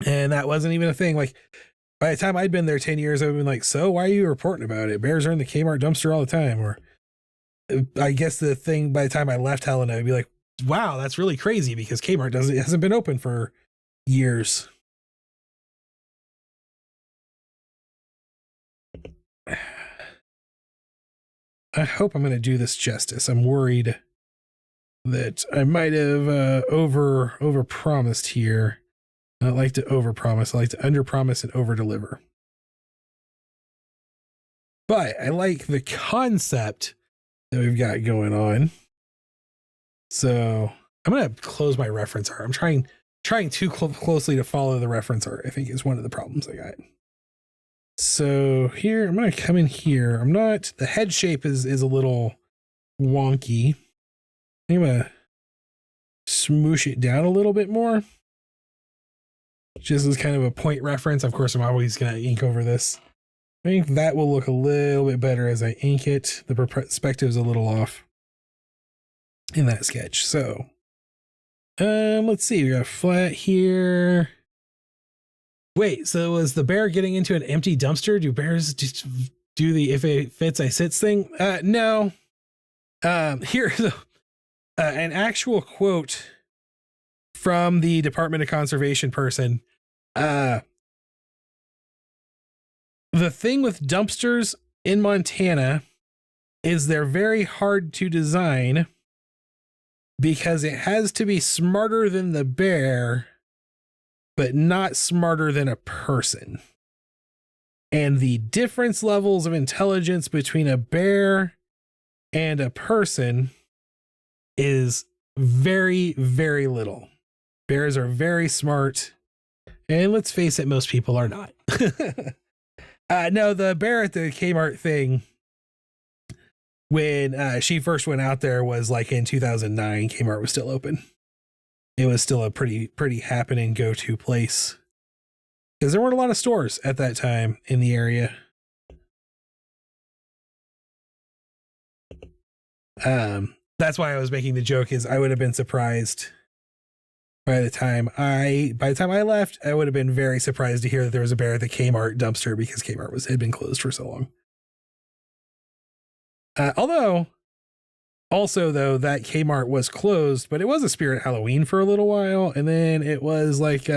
And that wasn't even a thing. Like by the time I'd been there 10 years, I'd been like, so why are you reporting about it? Bears are in the Kmart dumpster all the time. Or I guess the thing by the time I left Helena, I'd be like, wow, that's really crazy because Kmart hasn't been open for years. I hope I'm going to do this justice. I'm worried that I might have over promised here. I don't like to over promise. I like to under promise and over deliver. But I like the concept that we've got going on. So I'm going to close my reference art. I'm trying too closely to follow the reference art, I think is one of the problems I got. So here, I'm going to come in here. The head shape is a little wonky. I'm going to smoosh it down a little bit more. Just as kind of a point reference. Of course, I'm always going to ink over this. I think that will look a little bit better as I ink it. The perspective is a little off in that sketch. So, let's see. We got a flat here. Wait, so was the bear getting into an empty dumpster? Do bears just do the if it fits I sits thing? No. Here's an actual quote from the Department of Conservation person. The thing with dumpsters in Montana is they're very hard to design because it has to be smarter than the bear, but not smarter than a person. And the difference levels of intelligence between a bear and a person is very, very little. Bears are very smart. And let's face it, most people are not. No, the bear at the Kmart thing, when she first went out there was like in 2009, Kmart was still open. It was still a pretty happening go-to place because there weren't a lot of stores at that time in the area. That's why I was making the joke is I would have been surprised by the time I left, I would have been very surprised to hear that there was a bear at the Kmart dumpster because Kmart had been closed for so long. Although also though that Kmart was closed, but it was a Spirit Halloween for a little while. And then it was like,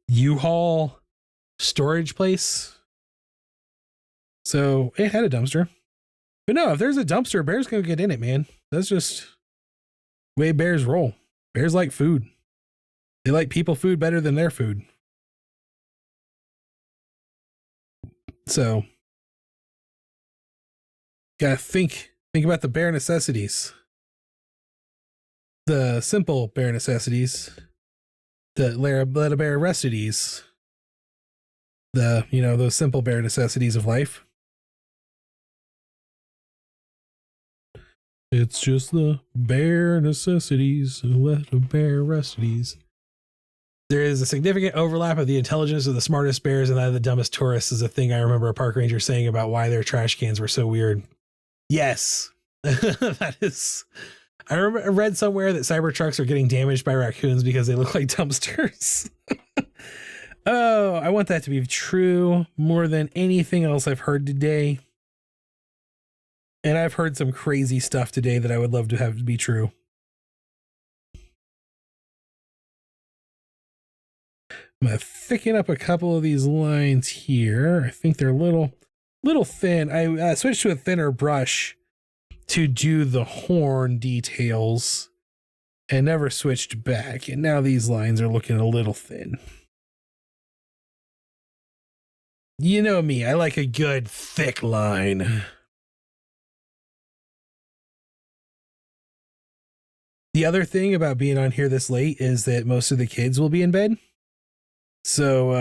U-Haul storage place. So it had a dumpster. But no, if there's a dumpster, bears gonna get in it, man. That's just the way bears roll. Bears like food. They like people food better than their food. So gotta think about the bare necessities. The simple bare necessities. The let a bear rest at ease. Those simple bare necessities of life. It's just the bare necessities. Let a bear rest at ease. There is a significant overlap of the intelligence of the smartest bears and that of the dumbest tourists is a thing I remember a park ranger saying about why their trash cans were so weird. Yes, that is. I read somewhere that Cybertrucks are getting damaged by raccoons because they look like dumpsters. Oh, I want that to be true more than anything else I've heard today. And I've heard some crazy stuff today that I would love to have to be true. I'm going to thicken up a couple of these lines here. I think they're a little thin. I switched to a thinner brush to do the horn details and never switched back. And now these lines are looking a little thin. You know me, I like a good thick line. The other thing about being on here this late is that most of the kids will be in bed. So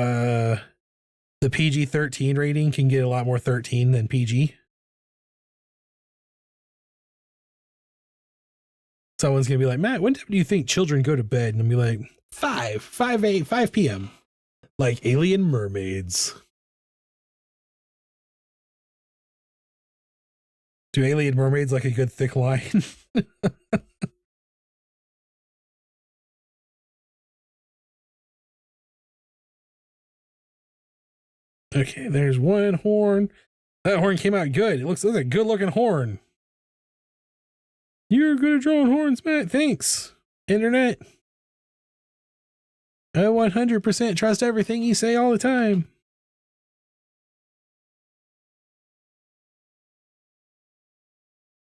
the PG-13 rating can get a lot more 13 than PG. Someone's going to be like, Matt, when do you think children go to bed? And I'll be like, 5 p.m. Like alien mermaids. Do alien mermaids like a good thick line? Okay, there's one horn. That horn came out good. It looks like a good looking horn. You're good at drawing horns, Matt. Thanks, internet. I 100% trust everything you say all the time.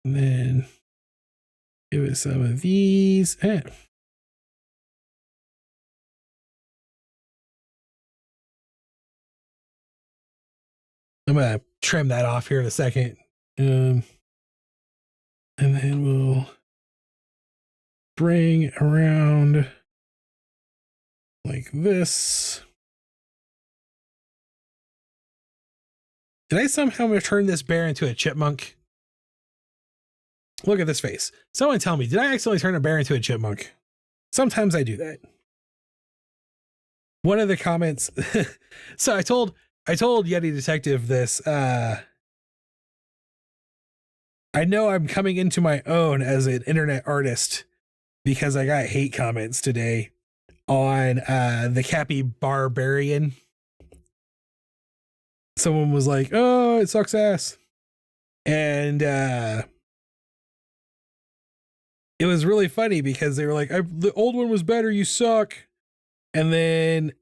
And then give it some of these. I'm going to trim that off here in a second. And then we'll bring around like this. Did I somehow turn this bear into a chipmunk? Look at this face. Someone tell me, did I accidentally turn a bear into a chipmunk? Sometimes I do that. One of the comments. So I told Yeti Detective this. I know I'm coming into my own as an internet artist because I got hate comments today on the Cappy Barbarian. Someone was like, oh, it sucks ass. And it was really funny because they were like, the old one was better, you suck. And then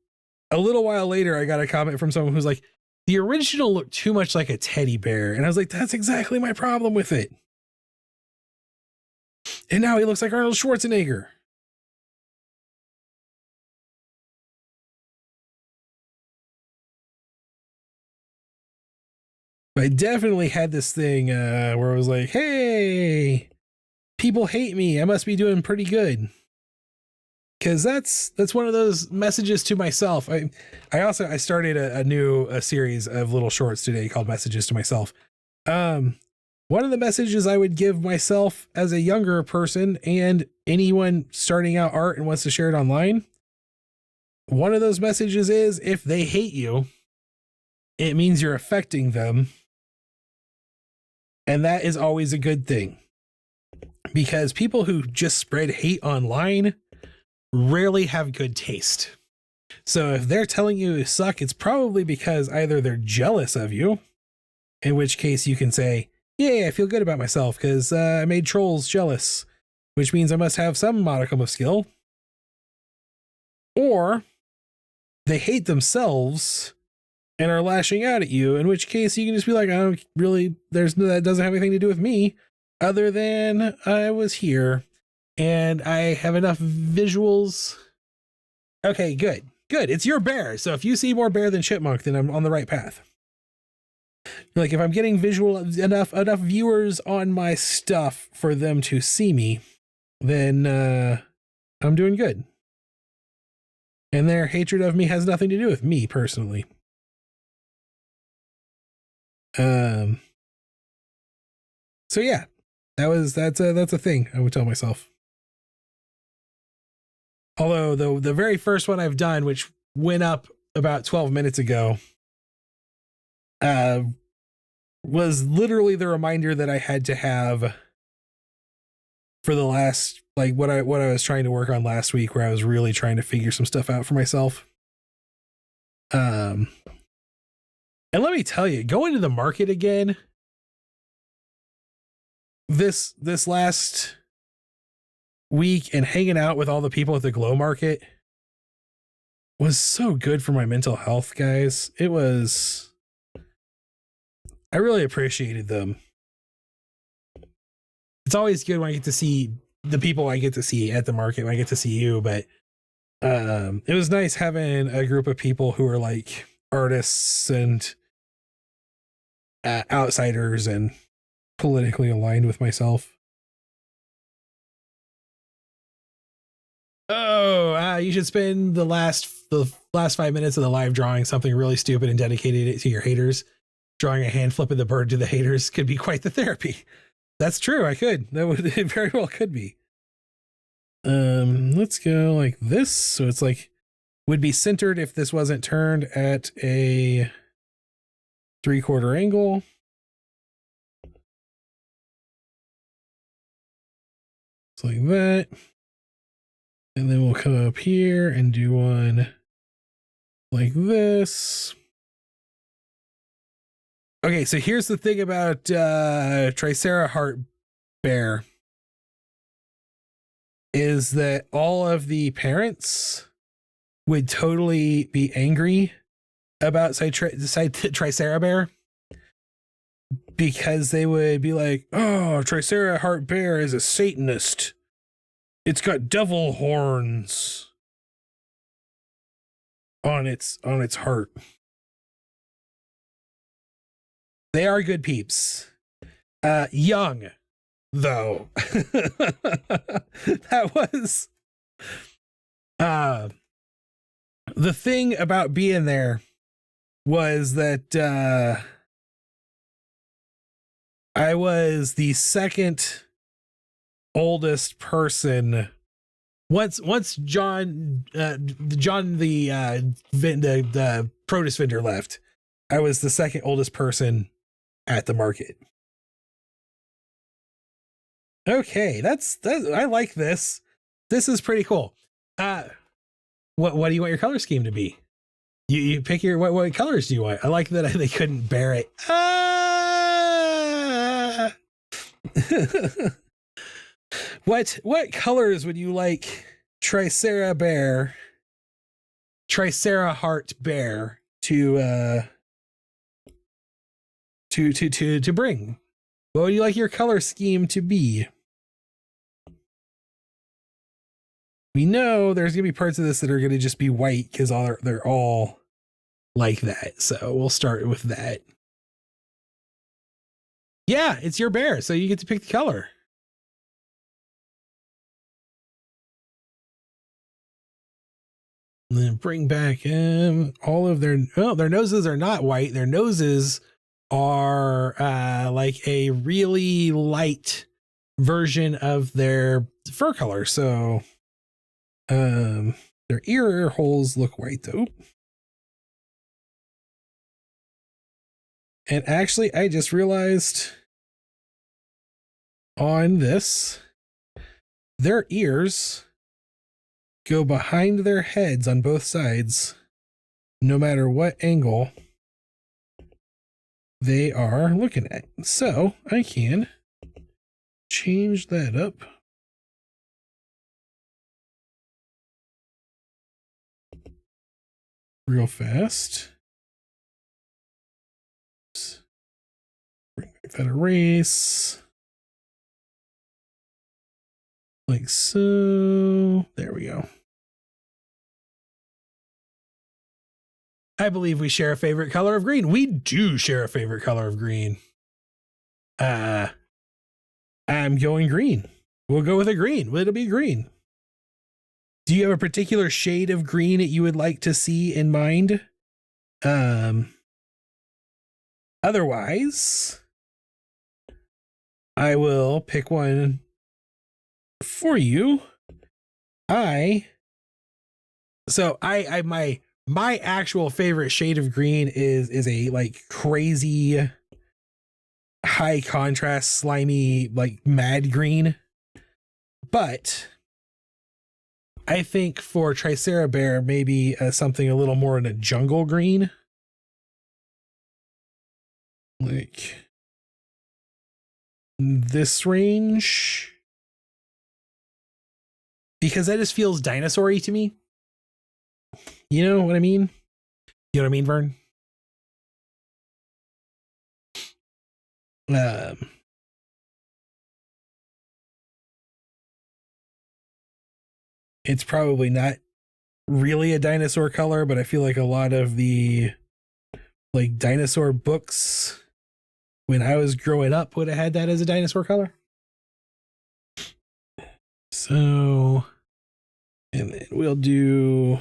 a little while later, I got a comment from someone who's like, the original looked too much like a teddy bear. And I was like, that's exactly my problem with it. And now he looks like Arnold Schwarzenegger. I definitely had this thing where I was like, hey, people hate me. I must be doing pretty good. Because that's one of those messages to myself. I started a new series of little shorts today called Messages to Myself. One of the messages I would give myself as a younger person and anyone starting out art and wants to share it online, one of those messages is, if they hate you, it means you're affecting them. And that is always a good thing. Because people who just spread hate online rarely have good taste. So if they're telling you you suck, it's probably because either they're jealous of you, in which case you can say, yeah, I feel good about myself because I made trolls jealous, which means I must have some modicum of skill. Or they hate themselves and are lashing out at you, in which case you can just be like, I don't really, that doesn't have anything to do with me other than I was here and I have enough visuals. Okay, good. It's your bear. So if you see more bear than chipmunk, then I'm on the right path. Like if I'm getting visual enough viewers on my stuff for them to see me, then I'm doing good. And their hatred of me has nothing to do with me personally. So yeah, that's a thing I would tell myself. Although the very first one I've done, which went up about 12 minutes ago, was literally the reminder that I had to have for the last, like what I was trying to work on last week, where I was really trying to figure some stuff out for myself. And let me tell you, going to the market again this last week and hanging out with all the people at the Glow Market was so good for my mental health, guys. It was, I really appreciated them. It's always good when I get to see the people I get to see at the market, when I get to see you, but it was nice having a group of people who are like artists and outsiders and politically aligned with myself. Oh, you should spend the last 5 minutes of the live drawing something really stupid and dedicated it to your haters. Drawing a hand flip of the bird to the haters could be quite the therapy. That's true. I could. That would, it very well could be. Let's go like this. So it's like, would be centered if this wasn't turned at a 3/4 angle. It's like that. And then we'll come up here and do one like this. Okay, so here's the thing about Tricerabear is that all of the parents would totally be angry about Tricerabear, because they would be like, oh, Tricerabear is a Satanist. It's got devil horns on its heart. They are good peeps. Young, though. That was the thing about being there was that I was the second oldest person. Once John the produce vendor left, I was the second oldest person at the market. Okay, that's I like this. This is pretty cool. What do you want your color scheme to be? You pick your what colors do you want? I like that they couldn't bear it. What colors would you like Tricerabear to bring? What would you like your color scheme to be? We know there's gonna be parts of this that are gonna just be white because they're all like that. So we'll start with that. Yeah, it's your bear, so you get to pick the color. And then bring back all of their noses are not white. Their noses are like a really light version of their fur color. So their ear holes look white though. And actually, I just realized on this, their ears go behind their heads on both sides, no matter what angle they are looking at. So I can change that up. Real fast. Oops. Bring back that erase. Like so. There we go. I believe we share a favorite color of green. We do share a favorite color of green. I'm going green. We'll go with a green. It'll be green. Do you have a particular shade of green that you would like to see in mind? Otherwise, I will pick one for you. My actual favorite shade of green is a like crazy high contrast slimy like mad green. But I think for Tricerabear, maybe something a little more in a jungle green. Like this range. Because that just feels dinosaur-y to me. You know what I mean? You know what I mean, Vern? It's probably not really a dinosaur color, but I feel like a lot of the like dinosaur books when I was growing up would have had that as a dinosaur color. So, and then we'll do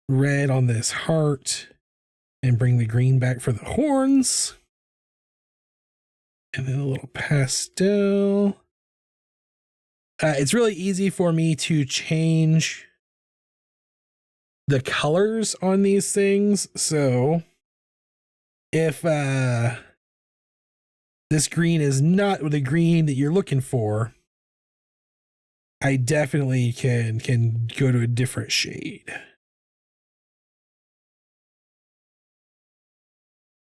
red on this heart and bring the green back for the horns. And then a little pastel. It's really easy for me to change the colors on these things. So if this green is not the green that you're looking for, I definitely can go to a different shade.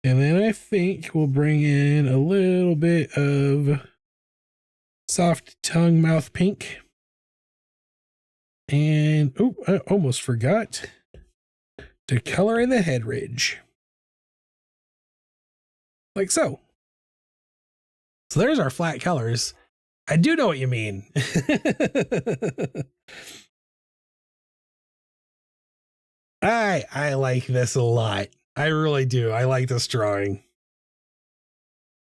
And then I think we'll bring in a little bit of soft tongue mouth pink. And, oh, I almost forgot to color in the head ridge. Like so. So there's our flat colors. I do know what you mean. I like this a lot. I really do. I like this drawing.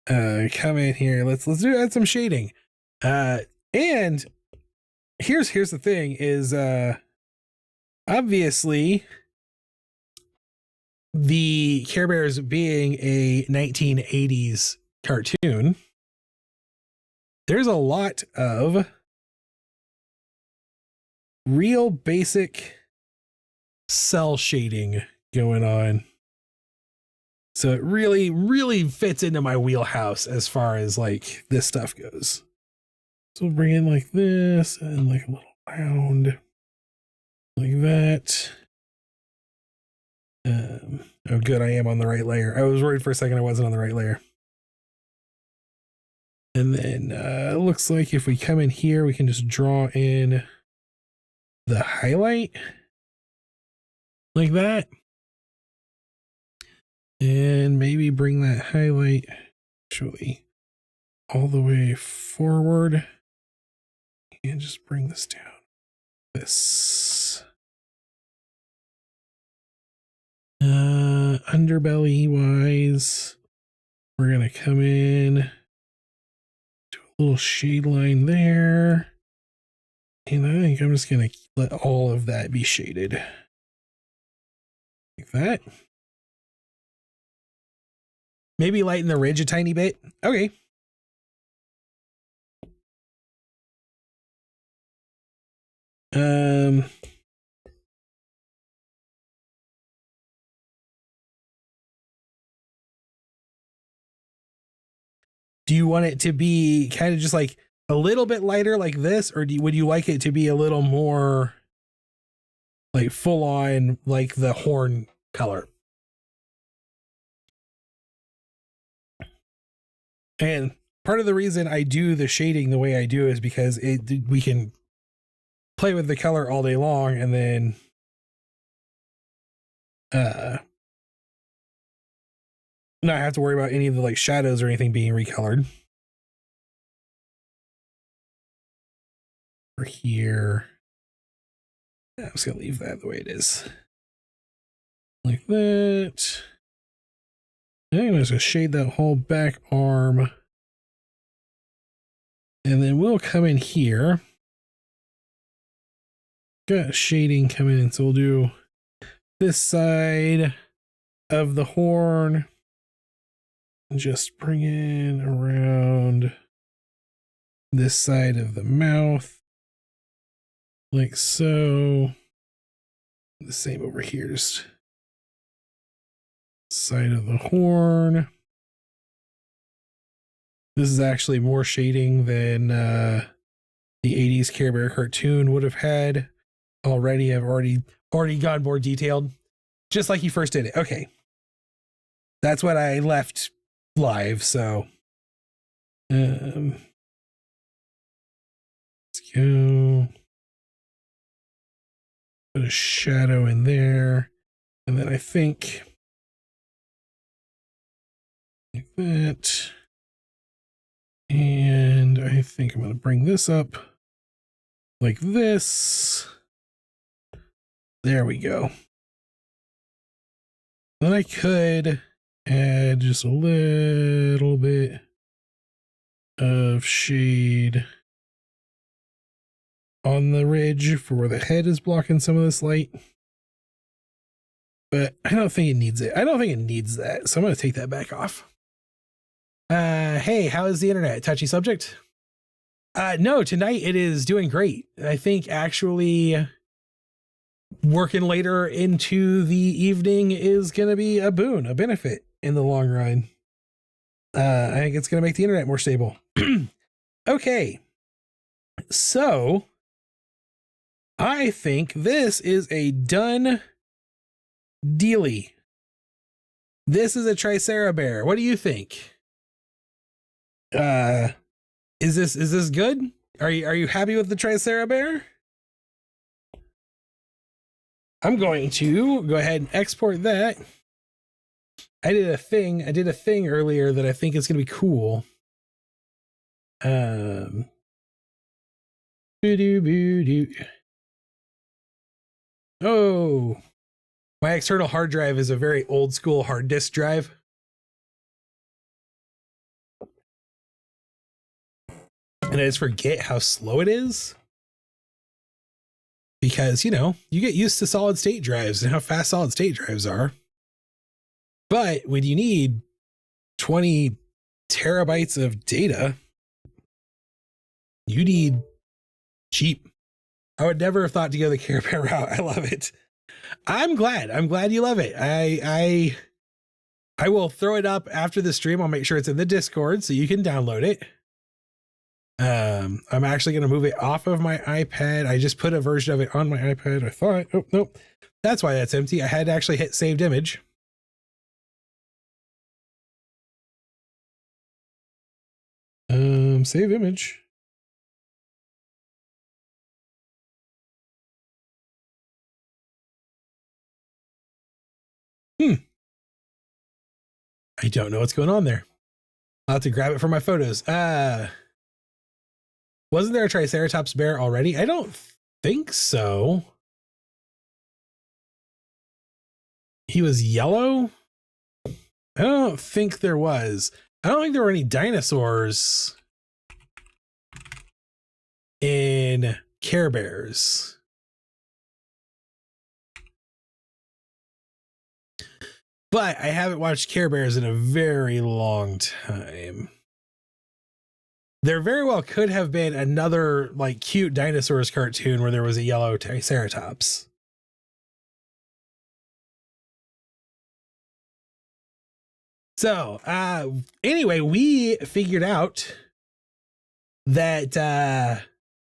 Come in here. Let's add some shading. And here's the thing is obviously the Care Bears being a 1980s cartoon, there's a lot of real basic cell shading going on. So it really, really fits into my wheelhouse as far as like this stuff goes. So we'll bring in like this and like a little round like that. Oh, good. I am on the right layer. I was worried for a second I wasn't on the right layer. And then it looks like if we come in here, we can just draw in the highlight like that. And maybe bring that highlight actually all the way forward. And just bring this down. This. Underbelly wise, we're going to come in, do a little shade line there. And I think I'm just going to let all of that be shaded. Like that. Maybe lighten the ridge a tiny bit. Okay. Do you want it to be kind of just like a little bit lighter like this, or would you like it to be a little more like full on like the horn color? And part of the reason I do the shading the way I do is because we can play with the color all day long and then not have to worry about any of the like shadows or anything being recolored. Over here, I'm just gonna leave that the way it is, like that. And I'm just gonna shade that whole back arm, and then we'll come in here. Got shading coming in, so we'll do this side of the horn. Just bring in around this side of the mouth, like so. The same over here, just side of the horn. This is actually more shading than the 80s Care Bear cartoon would have had already. I've already gone more detailed, just like you first did it. Okay. That's what I left live. So, let's go. Put a shadow in there. And then I think like that. And I think I'm going to bring this up like this. There we go. Then I could add just a little bit of shade on the ridge for where the head is blocking some of this light. But I don't think it needs it. I don't think it needs that. So I'm going to take that back off. Hey, how is the internet? Touchy subject? No, tonight it is doing great. I think actually working later into the evening is going to be a boon, a benefit in the long run. I think it's going to make the internet more stable. Okay. So I think this is a done dealy. This is a Tricerabear. What do you think? Is this good? Are you happy with the Tricerabear? I'm going to go ahead and export that. I did a thing earlier that I think is going to be cool. Oh, my external hard drive is a very old school hard disk drive. And I just forget how slow it is. Because, you know, you get used to solid state drives and how fast solid state drives are. But when you need 20 terabytes of data, you need cheap. I would never have thought to go the Care Bear route. I love it. I'm glad you love it. I will throw it up after the stream. I'll make sure it's in the Discord so you can download it. I'm actually going to move it off of my iPad. I just put a version of it on my iPad. I thought, oh, nope. That's why that's empty. I had to actually hit saved image. Save image. I don't know what's going on there. I'll have to grab it for my photos. Wasn't there a Triceratops bear already? I don't think so. He was yellow? I don't think there was. I don't think there were any dinosaurs in Care Bears. But I haven't watched Care Bears in a very long time. There very well could have been another like cute dinosaurs cartoon where there was a yellow Triceratops. So anyway, we figured out that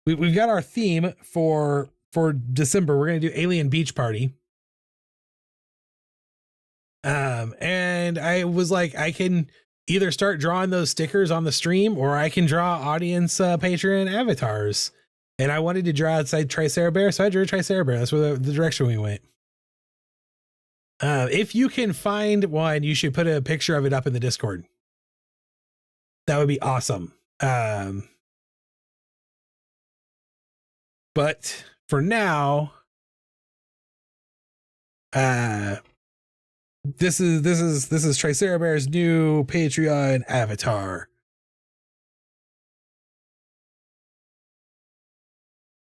we've got our theme for December. We're going to do Alien Beach Party. And I was like, I can either start drawing those stickers on the stream or I can draw audience Patron avatars. And I wanted to draw outside Tricerabear, so I drew a Tricerabear. That's where the direction we went. If you can find one, you should put a picture of it up in the Discord. That would be awesome. But for now, this is Tricerabear's new Patreon avatar.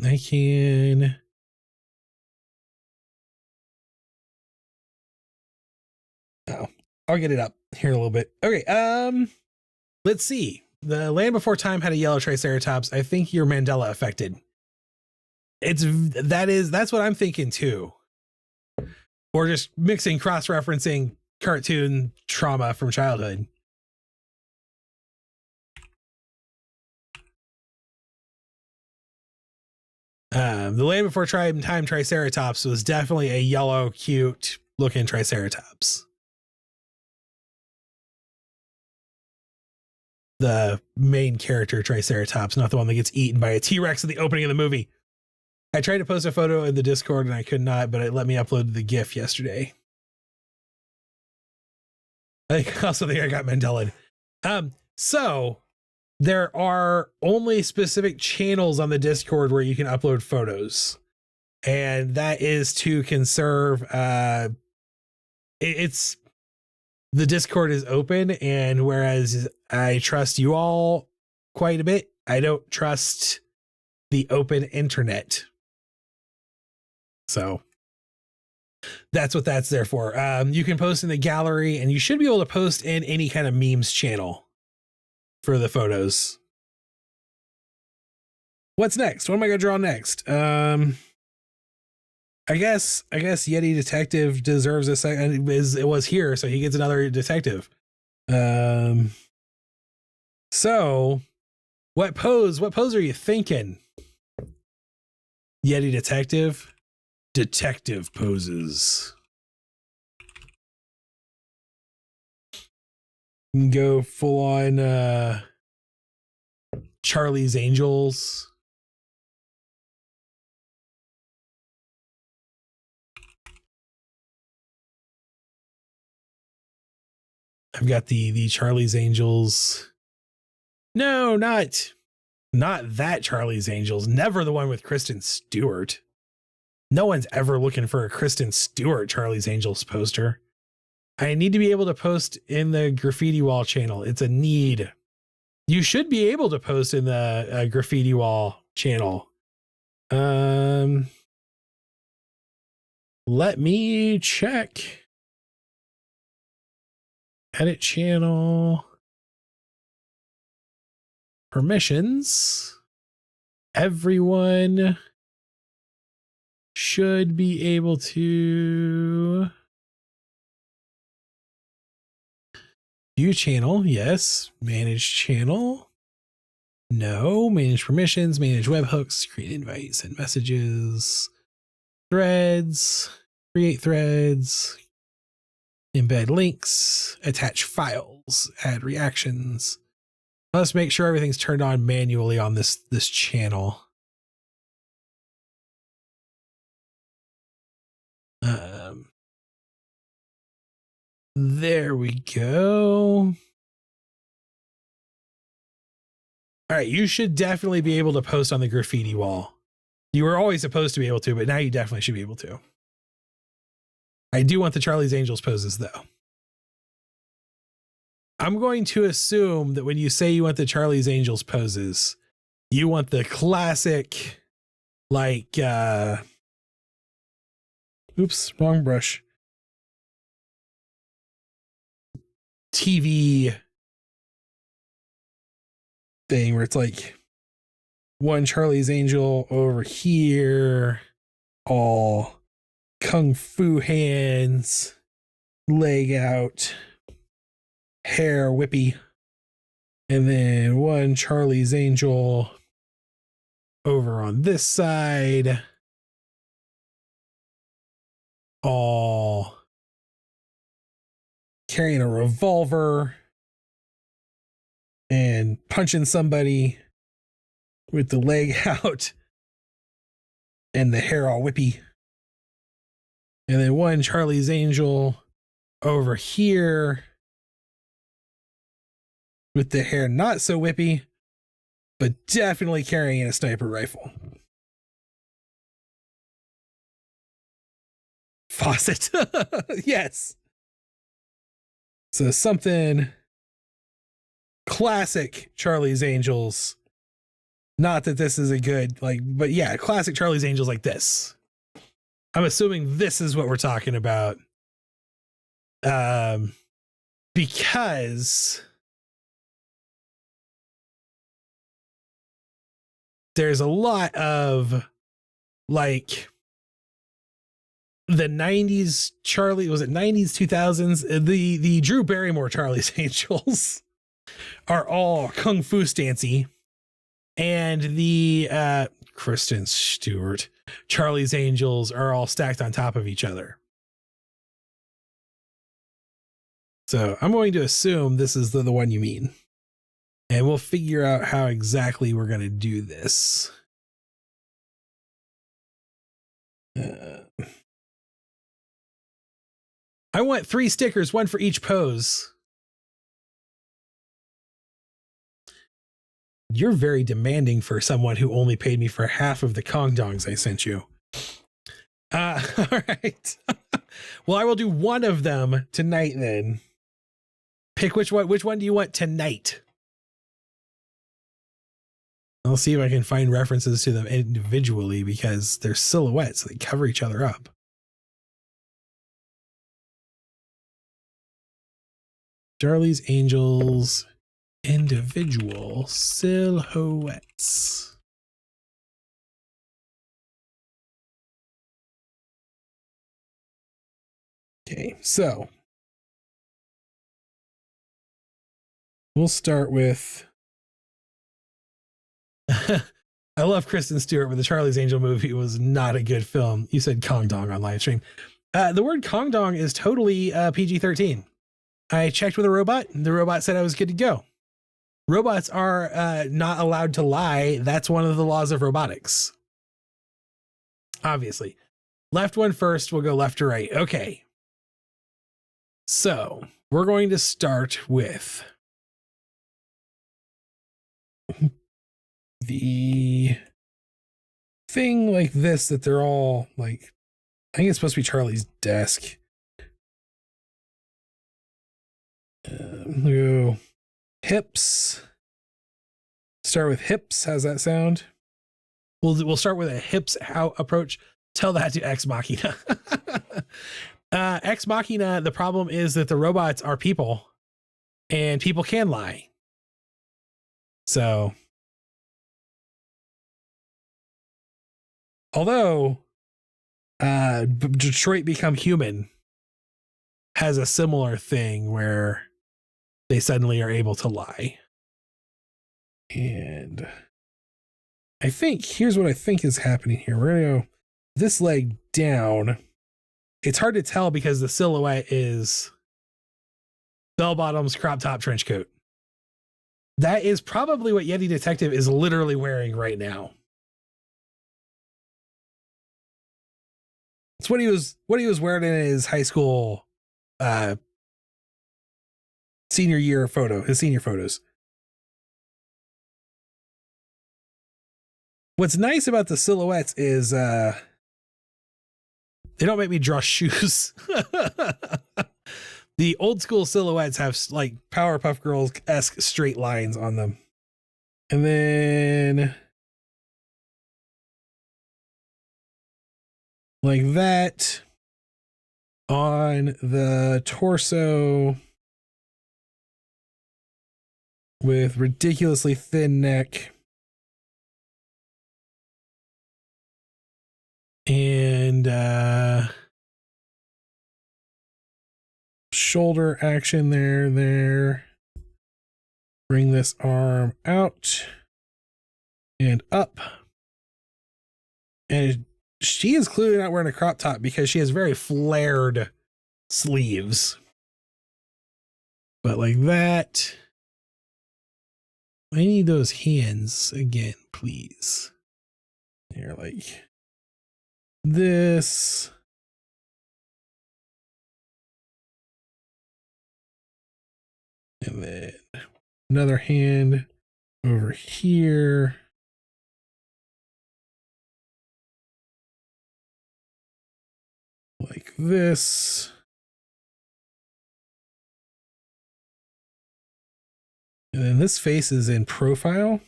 I can. Oh, I'll get it up here in a little bit. Okay. Let's see. The Land Before Time had a yellow Triceratops. I think you're Mandela affected. That's what I'm thinking too. Or just mixing, cross-referencing cartoon trauma from childhood. The Land Before Time Triceratops was definitely a yellow, cute looking Triceratops. The main character Triceratops, not the one that gets eaten by a T-Rex at the opening of the movie. I tried to post a photo in the Discord and I could not, but it let me upload the GIF yesterday. I also think I got Mandela. So there are only specific channels on the Discord where you can upload photos, and that is to conserve. It's the Discord is open, and whereas I trust you all quite a bit, I don't trust the open internet. So that's what that's there for. You can post in the gallery, and you should be able to post in any kind of memes channel for the photos. What's next? What am I gonna draw next? I guess Yeti Detective deserves a second. It was here, so he gets another detective. So what pose are you thinking? Yeti Detective poses. You can go full on Charlie's Angels. I've got the Charlie's Angels. No, not that Charlie's Angels. Never the one with Kristen Stewart. No one's ever looking for a Kristen Stewart Charlie's Angels poster. I need to be able to post in the graffiti wall channel. It's a need. You should be able to post in the graffiti wall channel. Let me check. Edit channel. Permissions. Everyone should be able to view channel. Yes. Manage channel. No. Manage permissions. Manage webhooks. Create invites and messages. Threads. Create threads. Embed links. Attach files. Add reactions. Let's make sure everything's turned on manually on this channel. There we go. All right, you should definitely be able to post on the graffiti wall. You were always supposed to be able to, but now you definitely should be able to. I do want the Charlie's Angels poses though. I'm going to assume that when you say you want the Charlie's Angels poses, you want the classic, like, oops, wrong brush. TV thing where it's like one Charlie's Angel over here, all kung fu hands, leg out, hair whippy, and then one Charlie's Angel over on this side, all carrying a revolver and punching somebody with the leg out and the hair all whippy. And then one Charlie's Angel over here with the hair not so whippy, but definitely carrying a sniper rifle. Faucet. Yes. So something classic Charlie's Angels. Not that this is a good, like, but yeah, classic Charlie's Angels like this. I'm assuming this is what we're talking about. Because there's a lot of like the 90s Charlie, was it 90s, 2000s? The Drew Barrymore Charlie's Angels are all kung fu stancy. And the Kristen Stewart. Charlie's Angels are all stacked on top of each other. So I'm going to assume this is the one you mean. And we'll figure out how exactly we're going to do this. I want 3 stickers, 1 for each pose. You're very demanding for someone who only paid me for half of the Kong dongs I sent you. All right. Well, I will do 1 of them tonight then. Pick which one. Which one do you want tonight? I'll see if I can find references to them individually because they're silhouettes. They cover each other up. Charlie's Angels individual silhouettes. Okay, so we'll start with I love Kristen Stewart, but the Charlie's Angel movie was not a good film. You said Kong Dong on live stream. The word Kong Dong is totally PG-13. I checked with a robot. The robot said I was good to go. Robots are not allowed to lie. That's one of the laws of robotics. Obviously. Left one first. We'll go left to right. Okay. So we're going to start with the thing like this that they're all like, I think it's supposed to be Charlie's desk. Go hips. Start with hips. How's that sound? We'll start with a hips out approach. Tell that to Ex Machina. Ex Machina, the problem is that the robots are people and people can lie. So, although Detroit Become Human has a similar thing where they suddenly are able to lie. And I think here's what I think is happening here. We're going to go this leg down. It's hard to tell because the silhouette is bell bottoms, crop top, trench coat. That is probably what Yeti Detective is literally wearing right now. It's what he was wearing in his high school senior year photo, his senior photos. What's nice about the silhouettes is they don't make me draw shoes. The old school silhouettes have like Powerpuff Girls-esque straight lines on them. And then like that on the torso with ridiculously thin neck. And shoulder action there. Bring this arm out and up. And she is clearly not wearing a crop top because she has very flared sleeves. But like that. I need those hands again, please. They're like this. And then another hand over here. Like this. And then this face is in profile.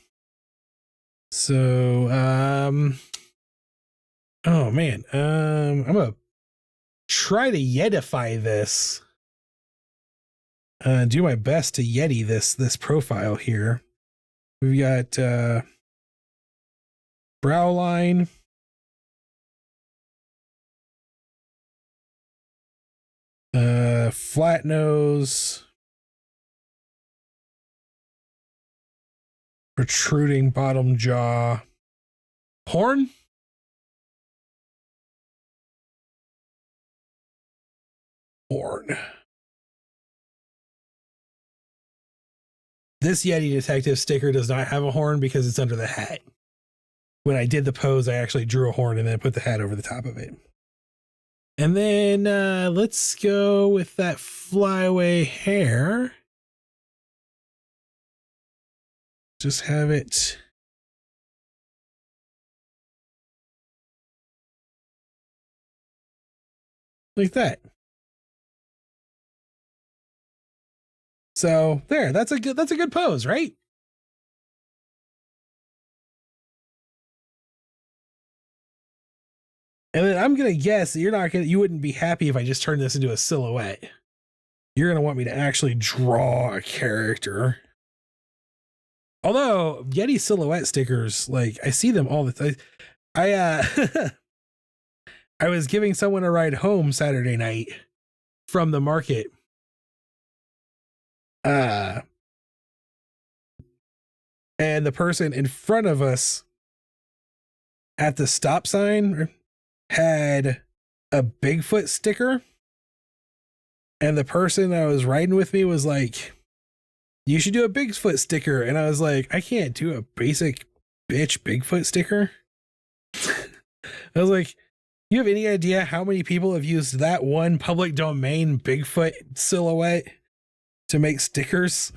So, oh man, I'm gonna try to Yetify this. Do my best to Yeti this profile here. We've got brow line. Flat nose. Protruding bottom jaw. Horn? Horn. This Yeti detective sticker does not have a horn because it's under the hat. When I did the pose, I actually drew a horn and then put the hat over the top of it. And then let's go with that flyaway hair. Just have it like that. So there, that's a good pose, right? And then I'm gonna guess that you wouldn't be happy if I just turned this into a silhouette. You're gonna want me to actually draw a character. Although Yeti silhouette stickers, like I see them all the time. I I was giving someone a ride home Saturday night from the market. And the person in front of us at the stop sign had a Bigfoot sticker. And the person that was riding with me was like, you should do a Bigfoot sticker. And I was like, I can't do a basic bitch Bigfoot sticker. I was like, you have any idea how many people have used that one public domain Bigfoot silhouette to make stickers?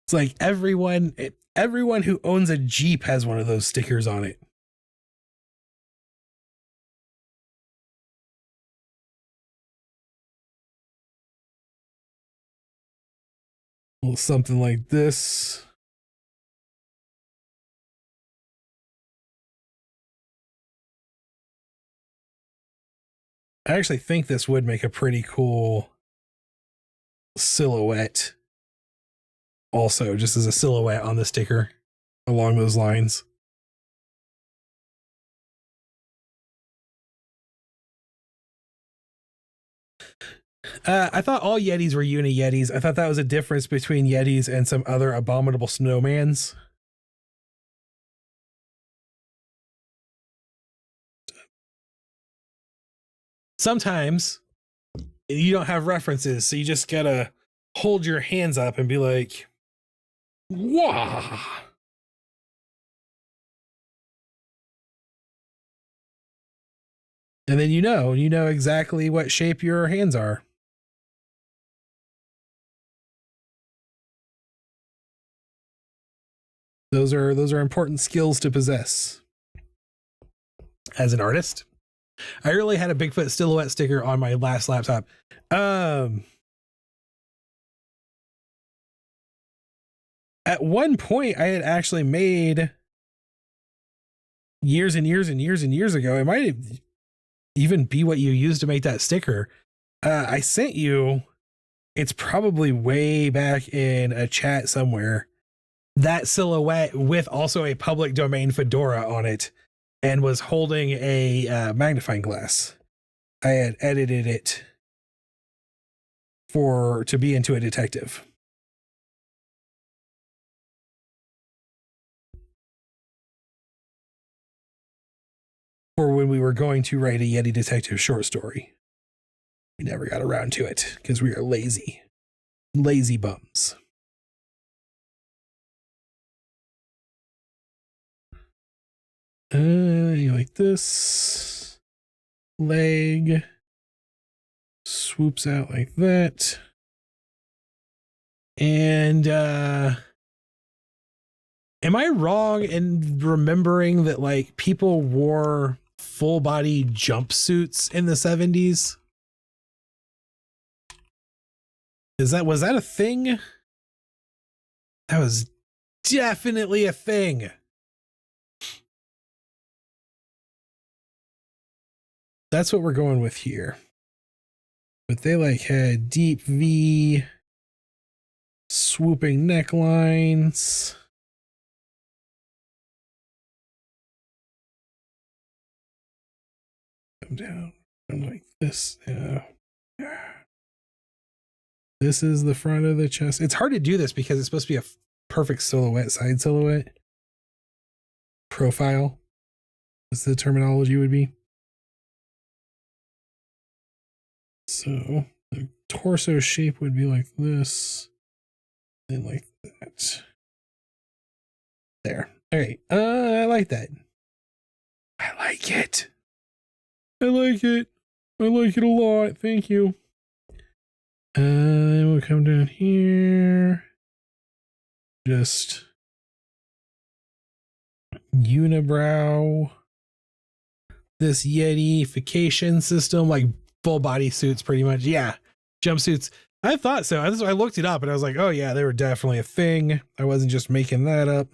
It's like everyone who owns a Jeep has one of those stickers on it. Well, something like this. I actually think this would make a pretty cool silhouette. Also, just as a silhouette on the sticker along those lines. I thought all Yetis were uni Yetis. I thought that was a difference between Yetis and some other abominable snowmans. Sometimes you don't have references, so you just gotta hold your hands up and be like, "Wah!" And then you know exactly what shape your hands are. Those are important skills to possess as an artist. I really had a Bigfoot silhouette sticker on my last laptop. At one point, I had actually made years and years and years and years ago. It might even be what you used to make that sticker. I sent you. It's probably way back in a chat somewhere. That silhouette with also a public domain fedora on it, and was holding a magnifying glass. I had edited it to be into a detective. For when we were going to write a Yeti detective short story. We never got around to it because we are lazy. Lazy bums. Like this. Leg swoops out like that. And am I wrong in remembering that like people wore full body jumpsuits in the 70s? Was that a thing? That was definitely a thing. That's what we're going with here. But they like had deep V, swooping necklines. Come down like this. This is the front of the chest. It's hard to do this because it's supposed to be a perfect silhouette, side silhouette. Profile is the terminology would be. So the torso shape would be like this, and like that. There. All right. I like that. I like it. I like it. I like it a lot. Thank you. Then we'll come down here. Just unibrow. This Yetification system, like full body suits, pretty much. Yeah, jumpsuits. I thought so. I looked it up and I was like, oh yeah, they were definitely a thing. I wasn't just making that up.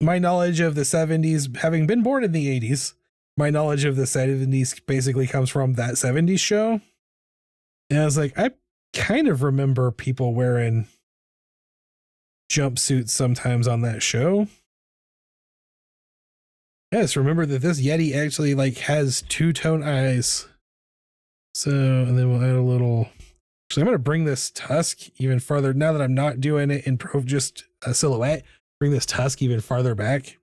My knowledge of the 70s, having been born in the 80s, my knowledge of the 70s basically comes from that 70s show. And I was like, I kind of remember people wearing jumpsuits sometimes on that show. Yes, remember that this Yeti actually like has two-tone eyes. So, and then we'll add a little. So I'm going to bring this tusk even farther. Now that I'm not doing it in just a silhouette, bring this tusk even farther back.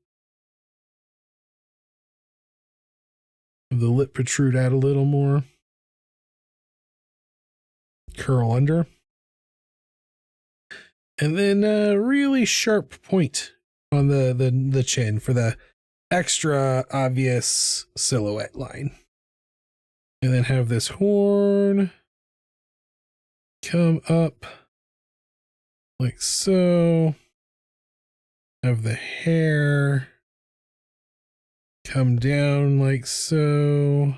The lip protrude out a little more. Curl under. And then a really sharp point on the chin for the extra obvious silhouette line. And then have this horn come up like so. Have the hair come down like so.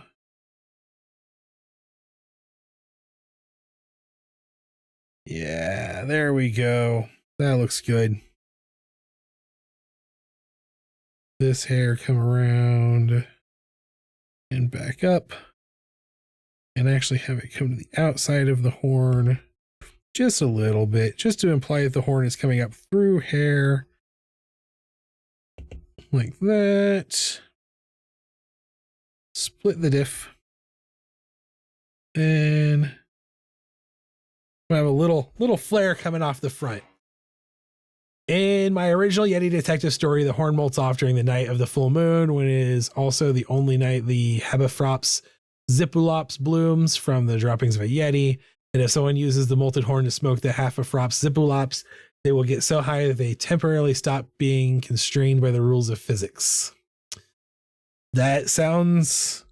Yeah, there we go. That looks good. This hair come around and back up. And actually have it come to the outside of the horn just a little bit, just to imply that the horn is coming up through hair. Like that. Split the diff. And I have a little flare coming off the front. In my original Yeti detective story, the horn molts off during the night of the full moon, when it is also the only night the Hebepharops zipulops blooms from the droppings of a Yeti. And if someone uses the molted horn to smoke the Hebepharops zipulops, they will get so high that they temporarily stop being constrained by the rules of physics. That sounds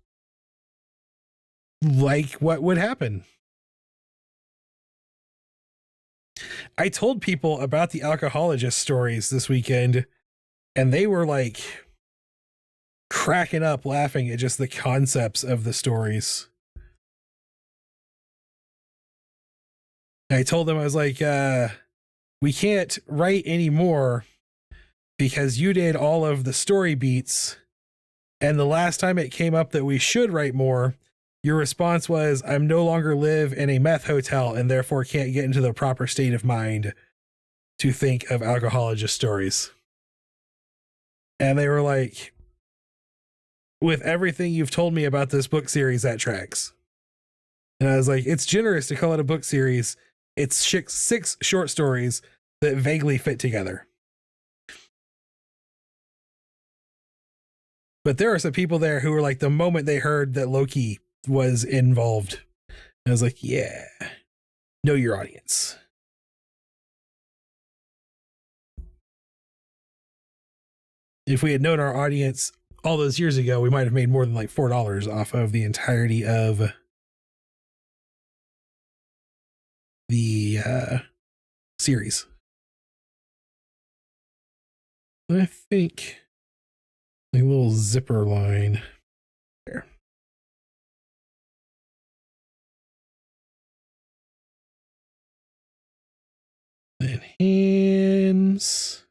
like what would happen. I told people about the alcohologist stories this weekend, and they were like cracking up laughing at just the concepts of the stories. I told them, I was like, we can't write anymore because you did all of the story beats. And the last time it came up that we should write more, your response was, I'm no longer live in a meth hotel and therefore can't get into the proper state of mind to think of alcohologist stories. And they were like, with everything you've told me about this book series, that tracks. And I was like, it's generous to call it a book series. It's 6 short stories that vaguely fit together. But there are some people there who were like, the moment they heard that Loki was involved, I was like, yeah, know your audience. If we had known our audience all those years ago, we might have made more than like $4 off of the entirety of the series. I think a little zipper line there. And hands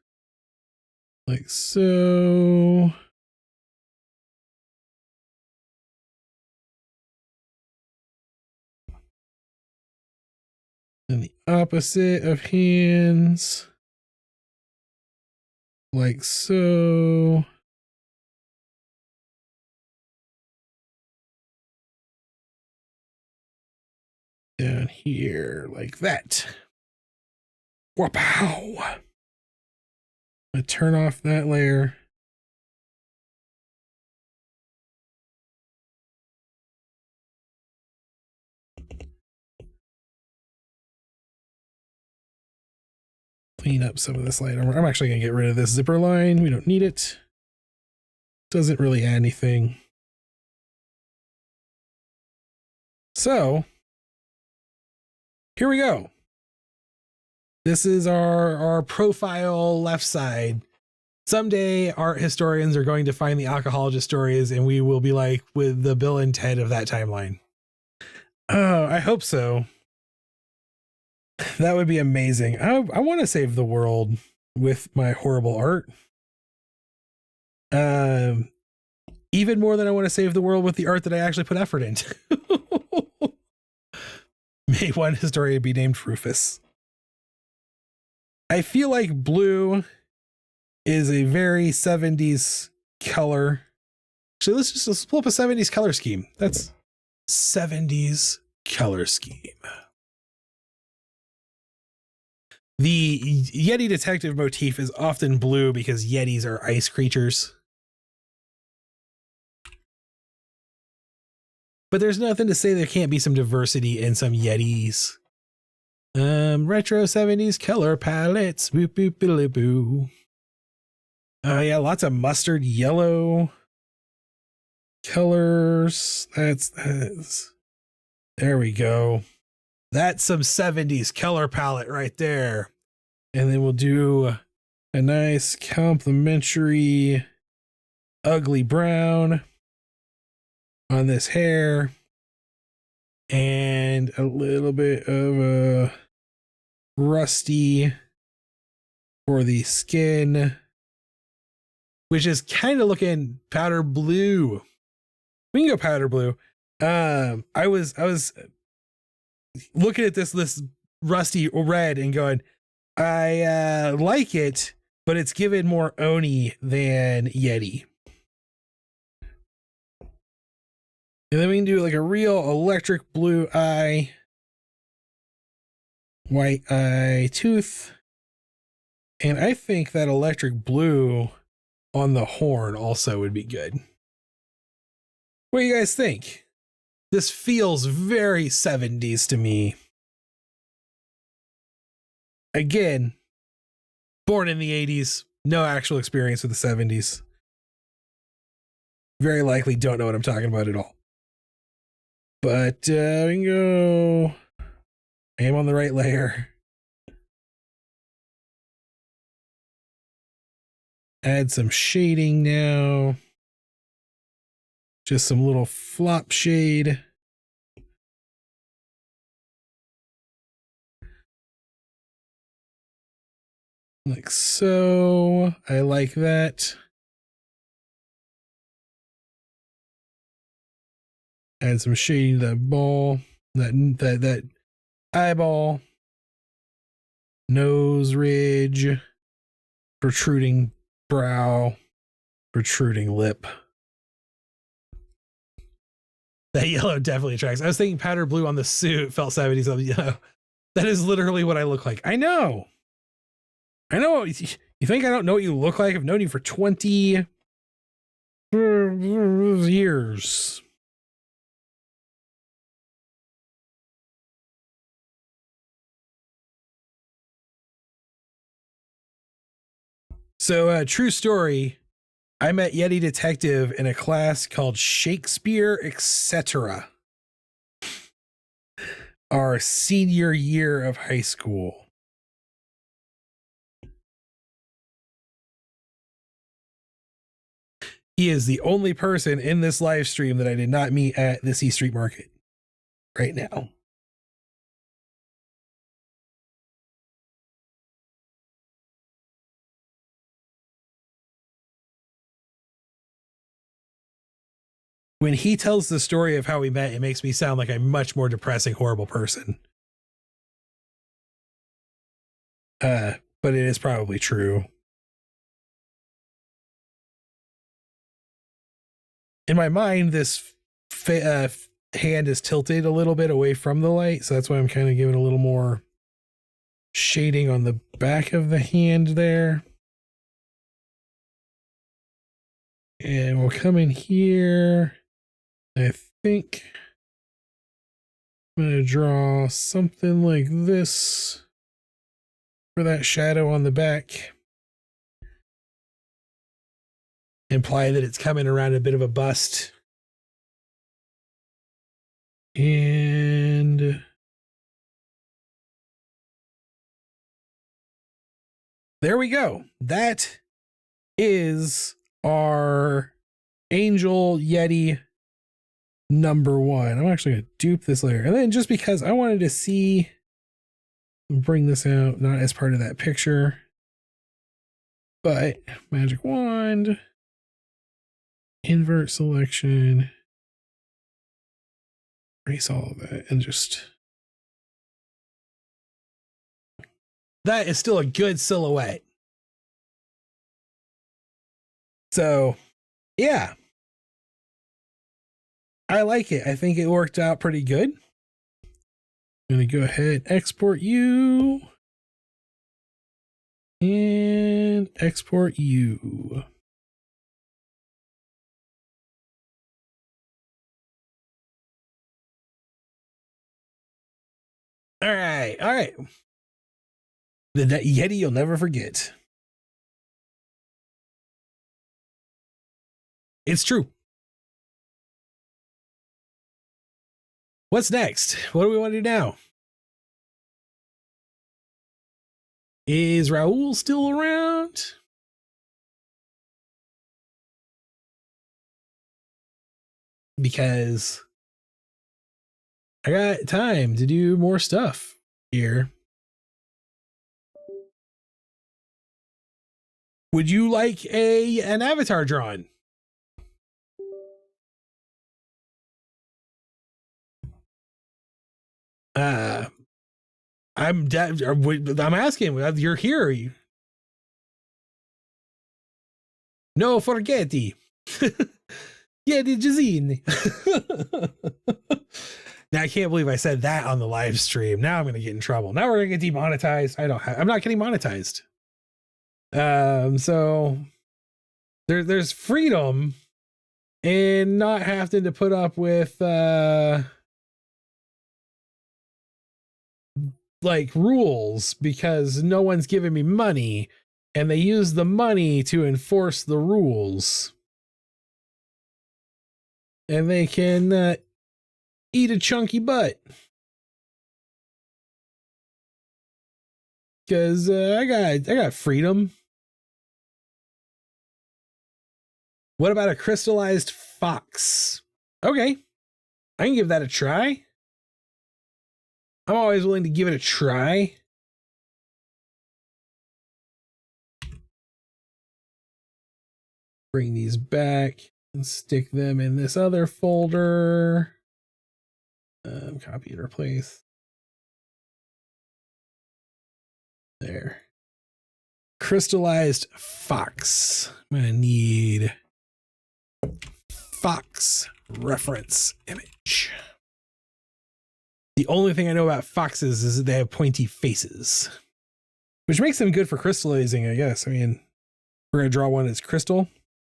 like so. And the opposite of hands like so. down here like that. Wow. I turn off that layer. Clean up some of this light. I'm actually going to get rid of this zipper line. We don't need it. Doesn't really add anything. So here we go. This is our profile left side. Someday art historians are going to find the alcohologist stories and we will be like with the Bill and Ted of that timeline. Oh, I hope so. That would be amazing. I want to save the world with my horrible art. Even more than I want to save the world with the art that I actually put effort into. May one historian be named Rufus. I feel like blue is a very 70s color. Actually, let's pull up a 70s color scheme. That's 70s color scheme. The Yeti detective motif is often blue because Yetis are ice creatures. But there's nothing to say there can't be some diversity in some Yetis. Retro 70s color palettes. Boop, boop, boop, boop. Oh yeah, lots of mustard yellow colors. That's there we go. That's some 70s color palette right there. And then we'll do a nice complementary ugly brown on this hair and a little bit of a rusty for the skin, which is kind of looking powder blue. We can go powder blue. I was looking at this rusty red and going, I like it, but it's given more Oni than Yeti. And then we can do like a real electric blue eye, white eye tooth. And I think that electric blue on the horn also would be good. What do you guys think? This feels very 70s to me. Again, born in the 80s, no actual experience with the 70s. Very likely don't know what I'm talking about at all. But we can go. I am on the right layer. Add some shading now. Just some little flop shade. Like so. I like that. Add some shading to that ball, that eyeball, nose ridge, protruding brow, protruding lip. That yellow definitely attracts. I was thinking powder blue on the suit felt 70s. You know, that is literally what I look like. I know. You think I don't know what you look like? I've known you for 20 years. So, true story. I met Yeti Detective in a class called Shakespeare, etc. Our senior year of high school. He is the only person in this live stream that I did not meet at the C Street Market right now. When he tells the story of how we met, it makes me sound like a much more depressing, horrible person. But it is probably true. In my mind, this hand is tilted a little bit away from the light. So that's why I'm kind of giving a little more shading on the back of the hand there. And we'll come in here. I think I'm going to draw something like this for that shadow on the back. Imply that it's coming around a bit of a bust. And there we go. That is our Angel Yeti #1. I'm actually going to dupe this layer. And then just because I wanted to see, bring this out, not as part of that picture, but magic wand, invert selection, erase all of that, and just, that is still a good silhouette. So yeah, I like it. I think it worked out pretty good. I'm going to go ahead, export you, and export you. All right. All right. That Yeti you'll never forget. It's true. What's next? What do we want to do now? Is Raul still around? Because I got time to do more stuff here. Would you like an avatar drawn? I'm asking. You're here. No, forgetti. Yeah, did you see? Now I can't believe I said that on the live stream. Now I'm going to get in trouble. Now we're going to get demonetized. I'm not getting monetized. So there's freedom in not having to put up with like rules because no one's giving me money and they use the money to enforce the rules. And they can eat a chunky butt. Cause I got freedom. What about a crystallized fox? Okay, I can give that a try. I'm always willing to give it a try. Bring these back and stick them in this other folder. Copy and replace. There. Crystallized fox. I'm gonna need fox reference image. The only thing I know about foxes is that they have pointy faces, which makes them good for crystallizing, I guess. I mean, we're gonna draw one that's crystal.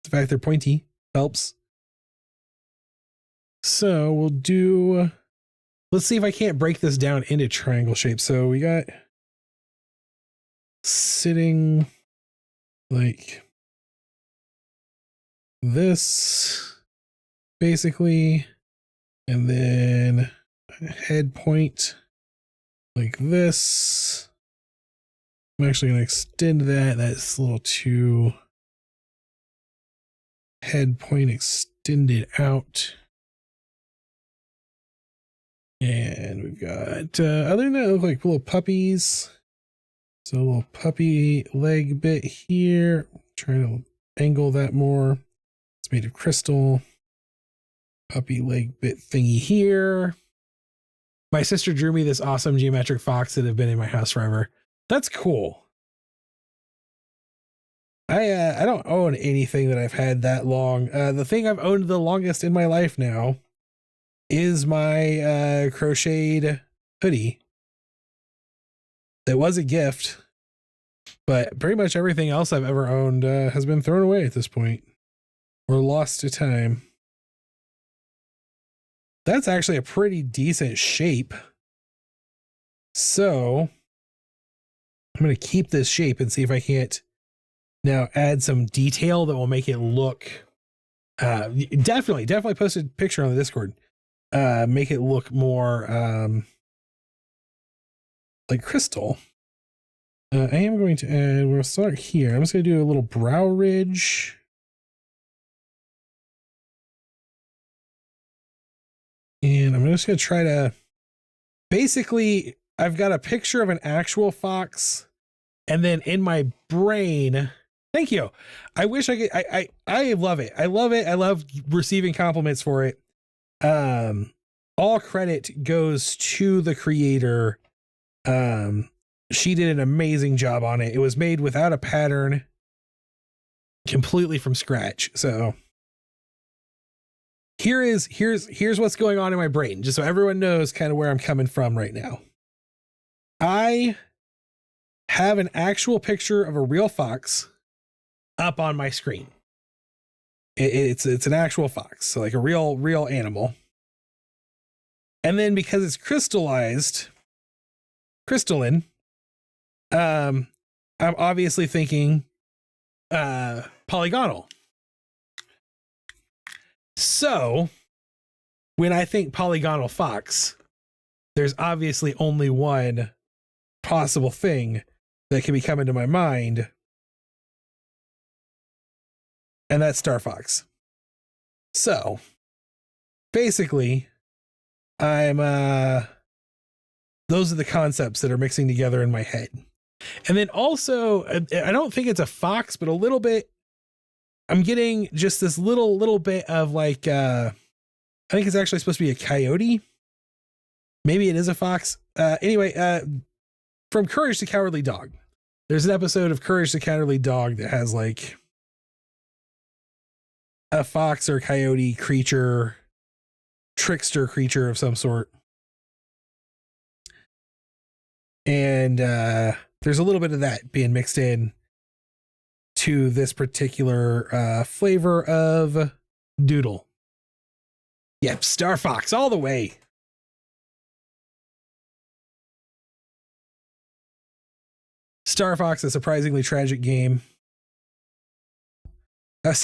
The fact they're pointy helps. So we'll do, let's see if I can't break this down into triangle shape. So we got sitting like this, basically, and then head point like this. I'm actually going to extend that. That's a little too head point extended out. And we've got, other than that, look like little puppies. So a little puppy leg bit here. Trying to angle that more. It's made of crystal. Puppy leg bit thingy here. My sister drew me this awesome geometric fox that have been in my house forever. That's cool. I don't own anything that I've had that long. The thing I've owned the longest in my life now is my crocheted hoodie. That was a gift, but pretty much everything else I've ever owned has been thrown away at this point or lost to time. That's actually a pretty decent shape. So I'm going to keep this shape and see if I can't now add some detail that will make it look definitely post a picture on the Discord. Make it look more like crystal. I am going to add, we'll start here. I'm just going to do a little brow ridge. And I'm just going to try to, basically, I've got a picture of an actual fox. And then in my brain, thank you. I wish I could, I love it. I love it. I love receiving compliments for it. All credit goes to the creator. She did an amazing job on it. It was made without a pattern, completely from scratch. So here's what's going on in my brain, just so everyone knows kind of where I'm coming from right now. I have an actual picture of a real fox up on my screen. It's an actual fox, so like a real animal. And then because it's crystalline, I'm obviously thinking polygonal. So when I think polygonal fox, there's obviously only one possible thing that can be coming to my mind, and that's Star Fox. So basically, I'm those are the concepts that are mixing together in my head. And then also, I don't think it's a fox, but a little bit, I'm getting just this little bit of like, I think it's actually supposed to be a coyote. Maybe it is a fox. Anyway, from Courage the Cowardly Dog. There's an episode of Courage the Cowardly Dog that has like a fox or coyote creature, trickster creature of some sort. And there's a little bit of that being mixed in to this particular flavor of doodle. Yep, Star Fox all the way. Star Fox, a surprisingly tragic game. I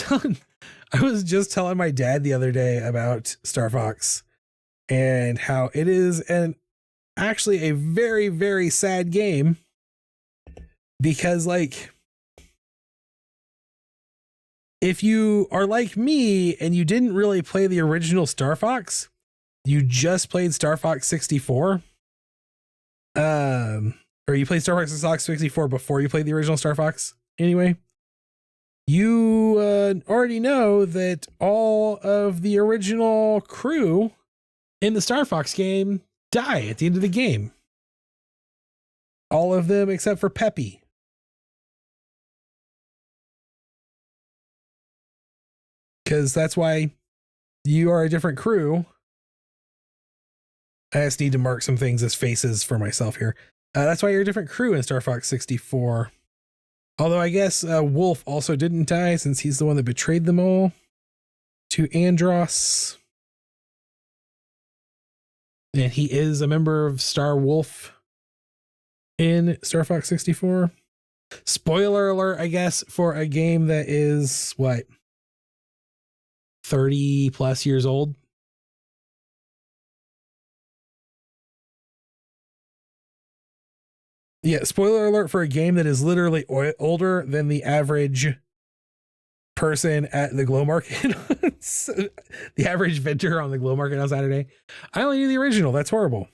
was just telling my dad the other day about Star Fox and how it is actually a very, very sad game, because like, if you are like me and you didn't really play the original Star Fox, you just played Star Fox 64, or you played Star Fox 64 before you played the original Star Fox anyway, you already know that all of the original crew in the Star Fox game die at the end of the game. All of them except for Peppy. Because that's why you are a different crew. I just need to mark some things as faces for myself here. That's why you're a different crew in Star Fox 64. Although I guess Wolf also didn't die, since he's the one that betrayed them all to Andros. And he is a member of Star Wolf in Star Fox 64. Spoiler alert, I guess, for a game that is, what, 30 plus years old? Yeah, spoiler alert for a game that is literally older than the average person at the Glow Market. The average vendor on the Glow Market on Saturday. I only knew the original. That's horrible.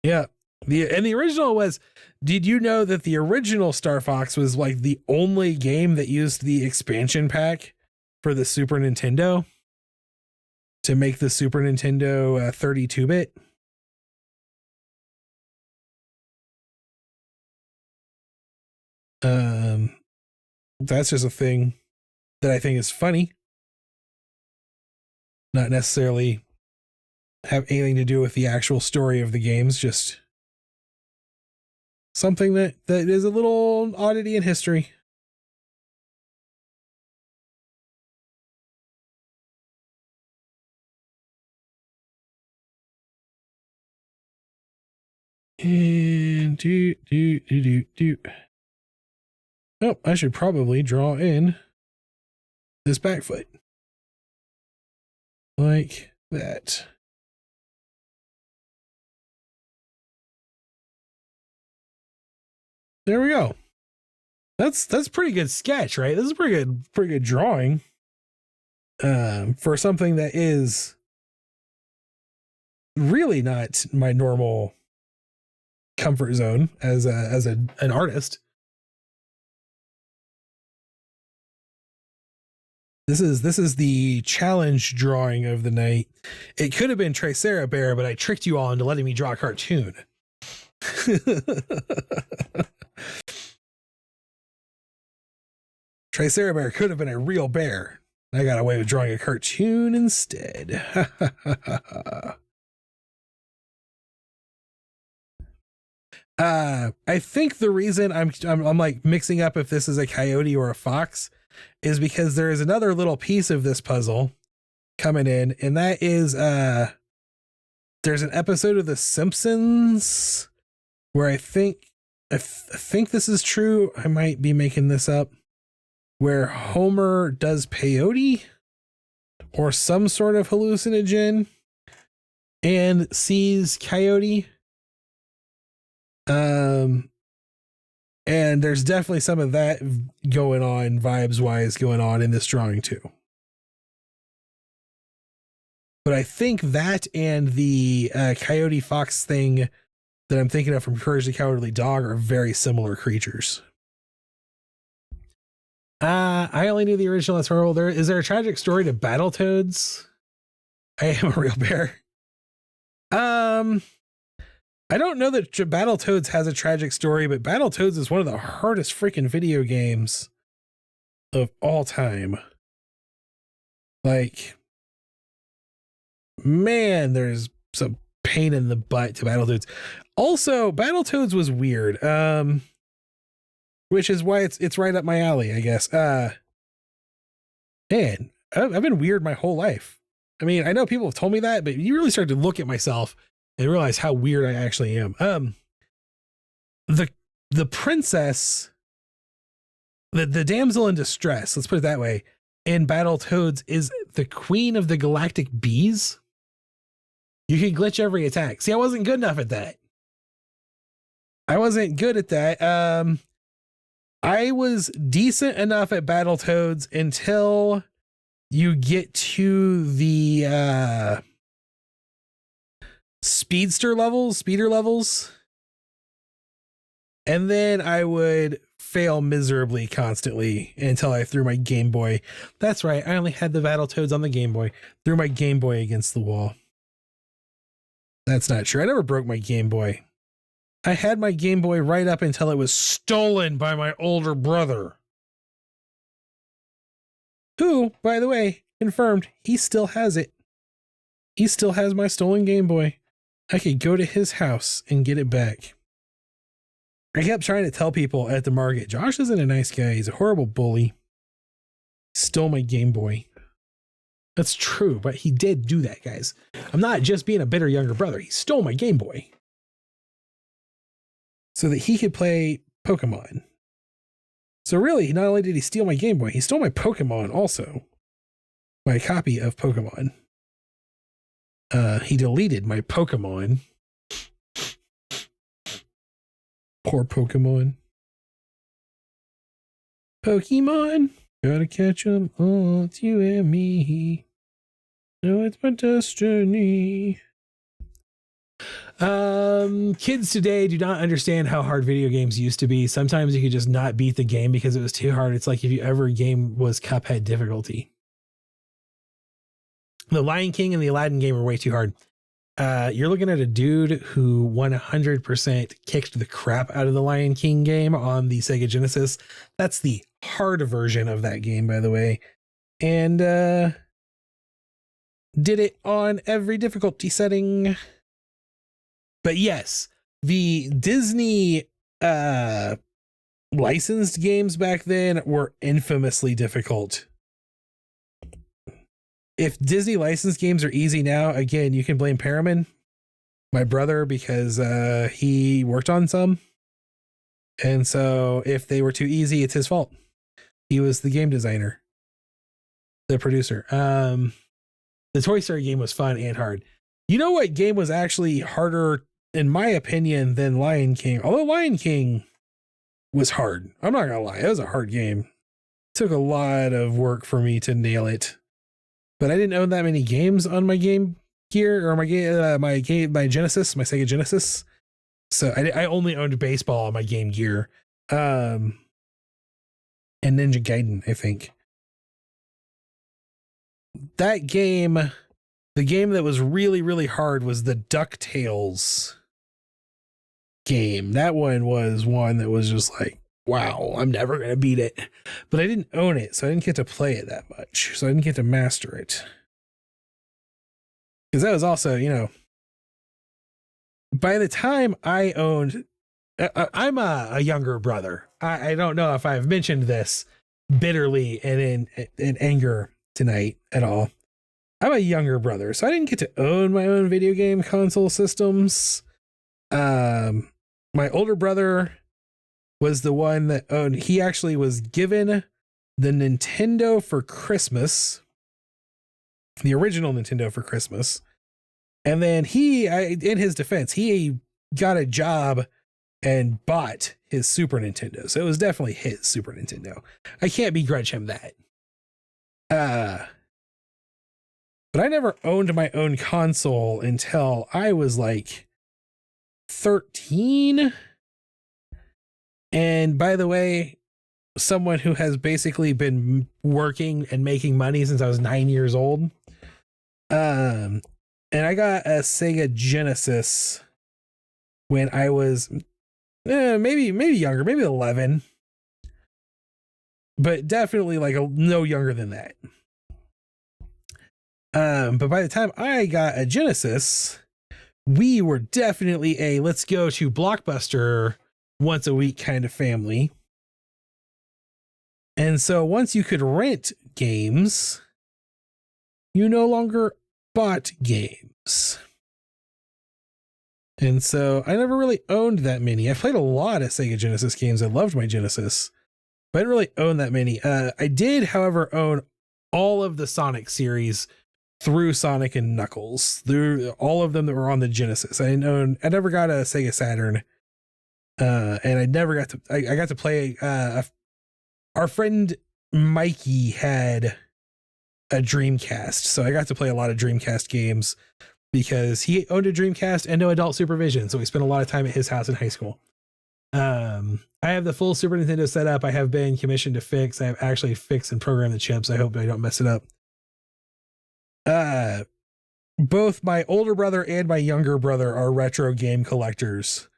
Yeah. The original was, did you know that the original Star Fox was like the only game that used the expansion pack for the Super Nintendo to make the Super Nintendo 32-bit? That's just a thing that I think is funny. not necessarily have anything to do with the actual story of the games, just something that is a little oddity in history. And oh, I should probably draw in this back foot like that. There we go. That's pretty good sketch, right? This is pretty good drawing. For something that is really not my normal comfort zone as an artist. This is the challenge drawing of the night. It could have been Tricerabear, but I tricked you all into letting me draw a cartoon. Tricerabear could have been a real bear. I got away with drawing a cartoon instead. I think the reason I'm like mixing up if this is a coyote or a fox is because there is another little piece of this puzzle coming in, and that is there's an episode of The Simpsons where I think this is true. I might be making this up, where Homer does peyote or some sort of hallucinogen and sees Coyote. And there's definitely some of that going on, vibes wise, going on in this drawing too. But I think that and the Coyote Fox thing that I'm thinking of from Courage the Cowardly Dog are very similar creatures. I only knew the original. That's horrible. Is there a tragic story to Battletoads? I am a real bear. I don't know that Battletoads has a tragic story, but Battletoads is one of the hardest freaking video games of all time. Like, man, there's some pain in the butt to Battletoads. Also, Battletoads was weird. Which is why it's right up my alley, I guess. Man, I've been weird my whole life. I mean, I know people have told me that, but you really start to look at myself and realize how weird I actually am. The princess, the damsel in distress, let's put it that way, in Battletoads is the queen of the galactic bees. You can glitch every attack. See, I wasn't good enough at that. I wasn't good at that. I was decent enough at Battletoads until you get to the speeder levels. And then I would fail miserably constantly until I threw my Game Boy. That's right. I only had the Battletoads on the Game Boy. Threw my Game Boy against the wall. That's not true. I never broke my Game Boy. I had my Game Boy right up until it was stolen by my older brother. Who, by the way, confirmed he still has it. He still has my stolen Game Boy. I could go to his house and get it back. I kept trying to tell people at the market, Josh isn't a nice guy. He's a horrible bully. He stole my Game Boy. That's true, but he did do that, guys. I'm not just being a bitter younger brother. He stole my Game Boy so that he could play Pokemon. So really, not only did he steal my Game Boy, he stole my Pokemon also. My copy of Pokemon. He deleted my Pokemon. Poor Pokemon. Pokemon, gotta catch 'em all, it's you and me. No, it's my destiny. Kids today do not understand how hard video games used to be. Sometimes you could just not beat the game because it was too hard. It's like if you ever game was Cuphead difficulty. The Lion King and the Aladdin game are way too hard. You're looking at a dude who 100% kicked the crap out of the Lion King game on the Sega Genesis. That's the hard version of that game, by the way. And did it on every difficulty setting. But yes, the Disney licensed games back then were infamously difficult. If Disney licensed games are easy now, again, you can blame Paramin, my brother, because he worked on some. And so if they were too easy, it's his fault. He was the game designer, the producer. The Toy Story game was fun and hard. You know what game was actually harder, in my opinion, than Lion King? Although Lion King was hard. I'm not gonna lie, it was a hard game. It took a lot of work for me to nail it. But I didn't own that many games on my Game Gear or my Genesis, my Sega Genesis. So I only owned baseball on my Game Gear. And Ninja Gaiden, I think. That game, the game that was really, really hard was the DuckTales game. That one was one that was just like, wow, I'm never going to beat it. But I didn't own it, so I didn't get to play it that much. So I didn't get to master it. Because that was also, you know, by the time I owned, I'm a younger brother. I don't know if I've mentioned this bitterly and in anger tonight at all. I'm a younger brother, so I didn't get to own my own video game console systems. My older brother was the one that owned, he actually was given the Nintendo for Christmas, the original Nintendo for Christmas. And then in his defense, he got a job and bought his Super Nintendo. So it was definitely his Super Nintendo. I can't begrudge him that. But I never owned my own console until I was like 13. And by the way, someone who has basically been working and making money since I was 9 years old. And I got a Sega Genesis when I was maybe younger, maybe 11. But definitely like no younger than that. But by the time I got a Genesis, we were definitely a let's go to Blockbuster once a week kind of family. And so once you could rent games, you no longer bought games. And so I never really owned that many. I played a lot of Sega Genesis games. I loved my Genesis, but I didn't really own that many. I did, however, own all of the Sonic series through Sonic and Knuckles, through all of them that were on the Genesis. I never got a Sega Saturn. And I never got to, I got to play, our friend Mikey had a Dreamcast. So I got to play a lot of Dreamcast games because he owned a Dreamcast and no adult supervision. So we spent a lot of time at his house in high school. I have the full Super Nintendo set up. I have been commissioned to fix. I have actually fixed and programmed the chips. I hope I don't mess it up. Both my older brother and my younger brother are retro game collectors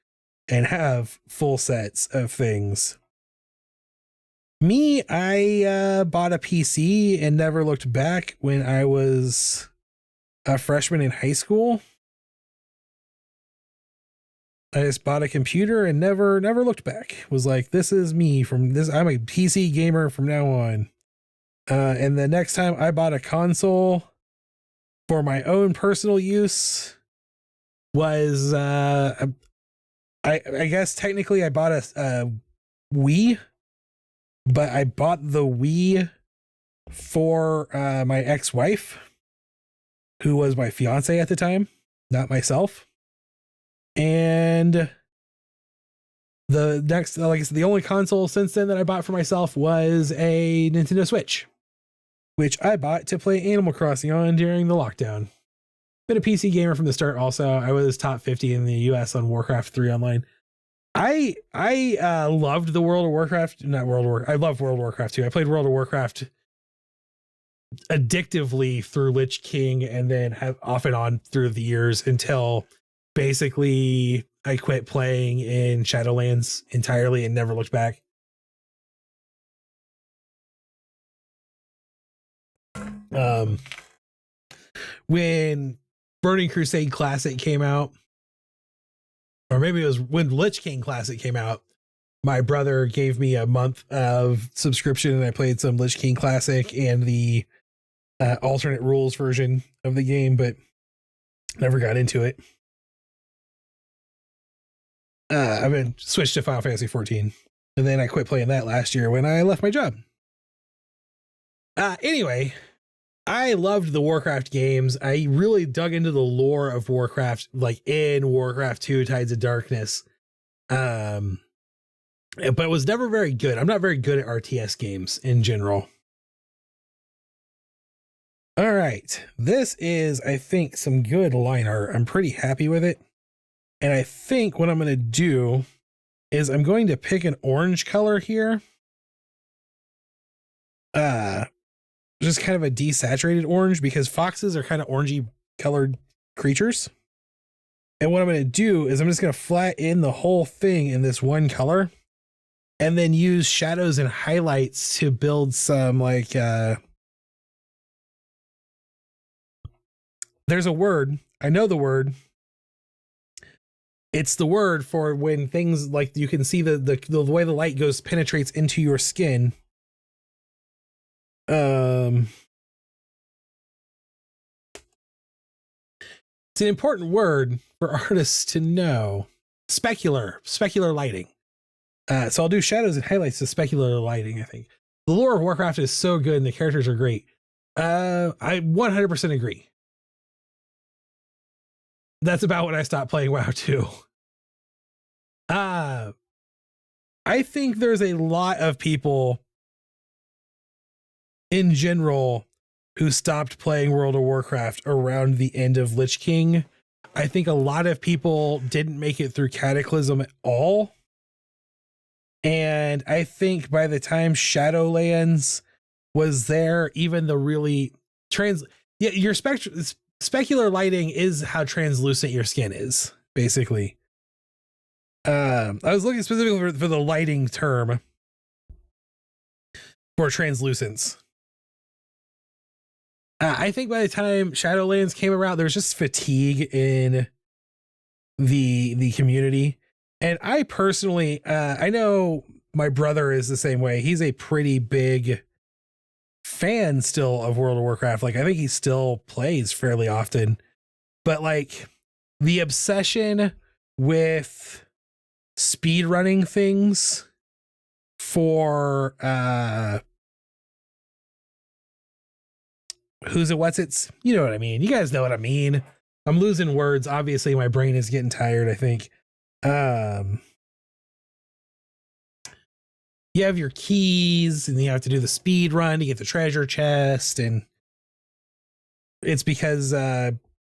and have full sets of things. Me, I bought a PC and never looked back when I was a freshman in high school. I just bought a computer and never looked back. Was like, this is me from this. I'm a PC gamer from now on. And the next time I bought a console for my own personal use was, I guess technically I bought a Wii, but I bought the Wii for my ex-wife, who was my fiance at the time, not myself. And the next, like I said, the only console since then that I bought for myself was a Nintendo Switch, which I bought to play Animal Crossing on during the lockdown. Been a PC gamer from the start also. I was top 50 in the US on Warcraft 3 online. I loved the World of Warcraft, not World of Warcraft. I loved World of Warcraft too. I played World of Warcraft addictively through Lich King and then have off and on through the years until basically I quit playing in Shadowlands entirely and never looked back. when Burning Crusade Classic came out, or maybe it was when Lich King Classic came out, my brother gave me a month of subscription and I played some Lich King Classic and the alternate rules version of the game, but never got into it. I've been switched to Final Fantasy 14, and then I quit playing that last year when I left my job. Anyway, I loved the Warcraft games. I really dug into the lore of Warcraft, like in Warcraft 2 Tides of Darkness. But it was never very good. I'm not very good at RTS games in general. All right. This is, I think, some good line art. I'm pretty happy with it. And I think what I'm going to do is I'm going to pick an orange color here. Just kind of a desaturated orange, because foxes are kind of orangey colored creatures. And what I'm going to do is I'm just going to flat in the whole thing in this one color, and then use shadows and highlights to build some like, there's a word. I know the word. It's the word for when things like you can see the way the light penetrates into your skin. It's an important word for artists to know. Specular lighting. So I'll do shadows and highlights to specular lighting. I think the lore of Warcraft is so good and the characters are great. I 100% agree. That's about when I stopped playing WoW too. I think there's a lot of people in general who stopped playing World of Warcraft around the end of Lich King. I think a lot of people didn't make it through Cataclysm at all. And I think by the time Shadowlands was there, even the really your specular lighting is how translucent your skin is, basically. I was looking specifically for the lighting term for translucence. I think by the time Shadowlands came around, there was just fatigue in the community. And I personally, I know my brother is the same way. He's a pretty big fan still of World of Warcraft. Like, I think he still plays fairly often. But like the obsession with speedrunning things for who's it, what's it's, you know what I mean? You guys know what I mean. I'm losing words. Obviously, my brain is getting tired, I think. You have your keys and you have to do the speed run to get the treasure chest, and it's because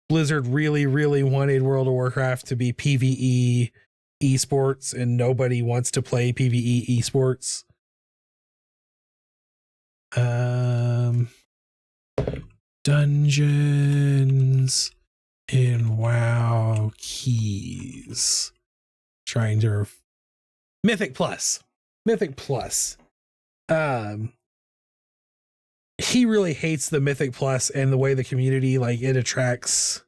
Blizzard really, really wanted World of Warcraft to be PvE esports, and nobody wants to play PvE esports. Dungeons in WoW keys. Trying to Mythic Plus. He really hates the Mythic Plus and the way the community, like, it attracts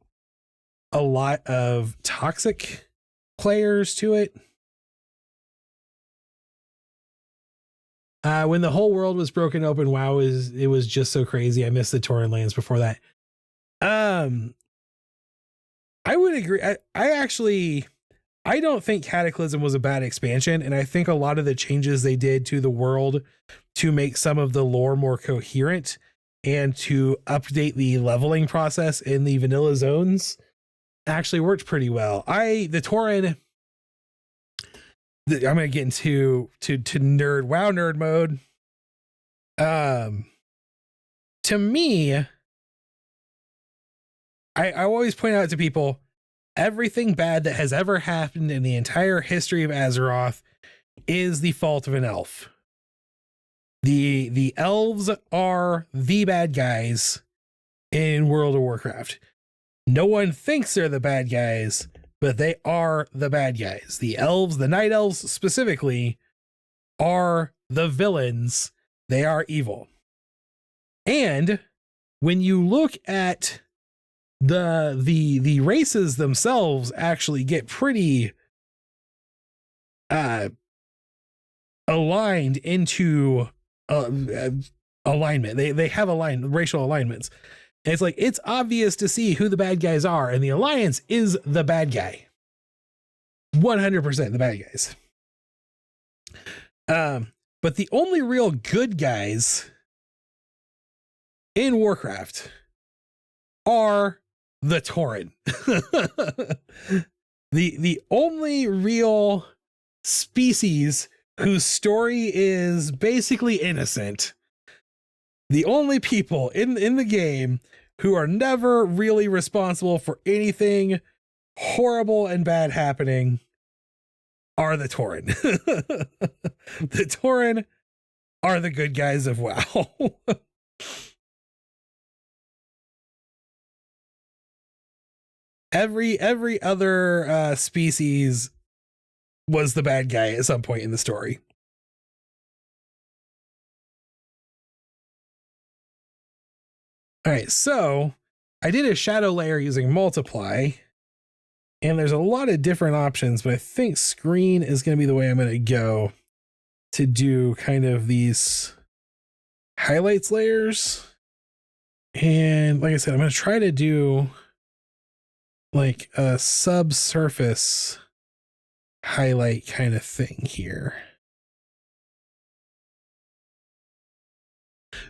a lot of toxic players to it. When the whole world was broken open, WoW it was just so crazy. I missed the Tauren lands before that. I would agree. I don't think Cataclysm was a bad expansion, and I think a lot of the changes they did to the world to make some of the lore more coherent and to update the leveling process in the vanilla zones actually worked pretty well. The Tauren, I'm going to get into WoW nerd mode. To me, I always point out to people, everything bad that has ever happened in the entire history of Azeroth is the fault of an elf. The elves are the bad guys in World of Warcraft. No one thinks they're the bad guys, but they are the bad guys. The elves, the night elves specifically, are the villains. They are evil. And when you look at the races themselves actually get pretty aligned into alignment. They have racial alignments. And it's like, it's obvious to see who the bad guys are, and the Alliance is the bad guy. 100% the bad guys. But the only real good guys in Warcraft are the Tauren. the only real species whose story is basically innocent. The only people in the game who are never really responsible for anything horrible and bad happening are the Tauren. The Tauren are the good guys of WoW. Every other species was the bad guy at some point in the story. All right, so I did a shadow layer using multiply, and there's a lot of different options, but I think screen is going to be the way I'm going to go to do kind of these highlights layers. And like I said, I'm going to try to do like a subsurface highlight kind of thing here.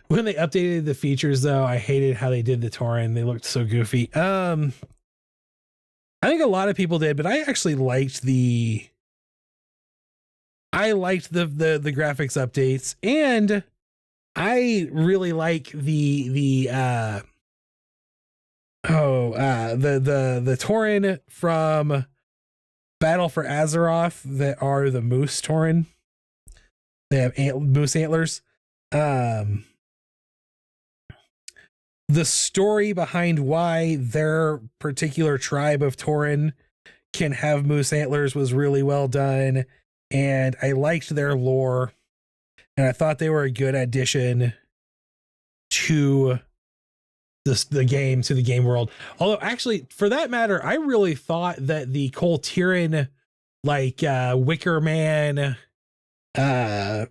When they updated the features, though, I hated how they did the Tauren. They looked so goofy. I think a lot of people did, but I actually liked the graphics updates, and I really like the Tauren from Battle for Azeroth that are the Moose Tauren. They have moose antlers. The story behind why their particular tribe of Tauren can have moose antlers was really well done, and I liked their lore, and I thought they were a good addition to the game world. Although, actually, for that matter, I really thought that the Kul Tiran, like Wicker Man, kind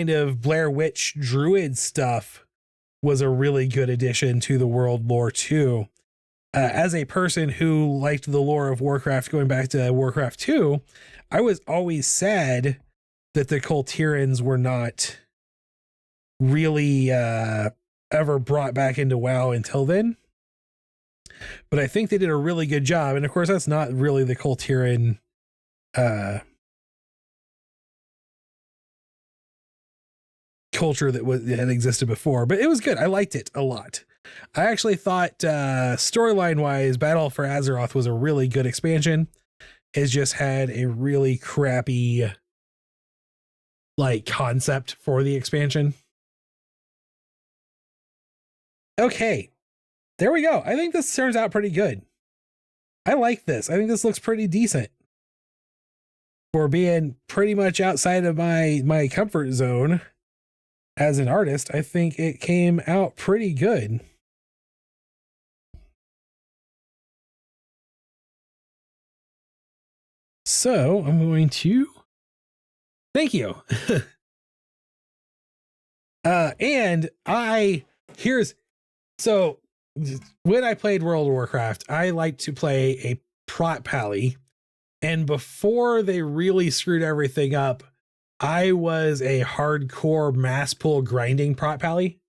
of Blair Witch Druid stuff was a really good addition to the world lore too. As a person who liked the lore of Warcraft going back to Warcraft 2, I was always sad that the Kul Tirans were not really ever brought back into WoW until then. But I think they did a really good job. And of course, that's not really the Kul Tiran culture that had existed before, but it was good. I liked it a lot. I actually thought storyline wise, Battle for Azeroth was a really good expansion. It just had a really crappy like concept for the expansion. Okay, there we go. I think this turns out pretty good. I like this. I think this looks pretty decent for being pretty much outside of my comfort zone. As an artist, I think it came out pretty good. So I'm going to thank you. So when I played World of Warcraft, I liked to play a prot pally, and before they really screwed everything up, I was a hardcore mass pull grinding prot pally.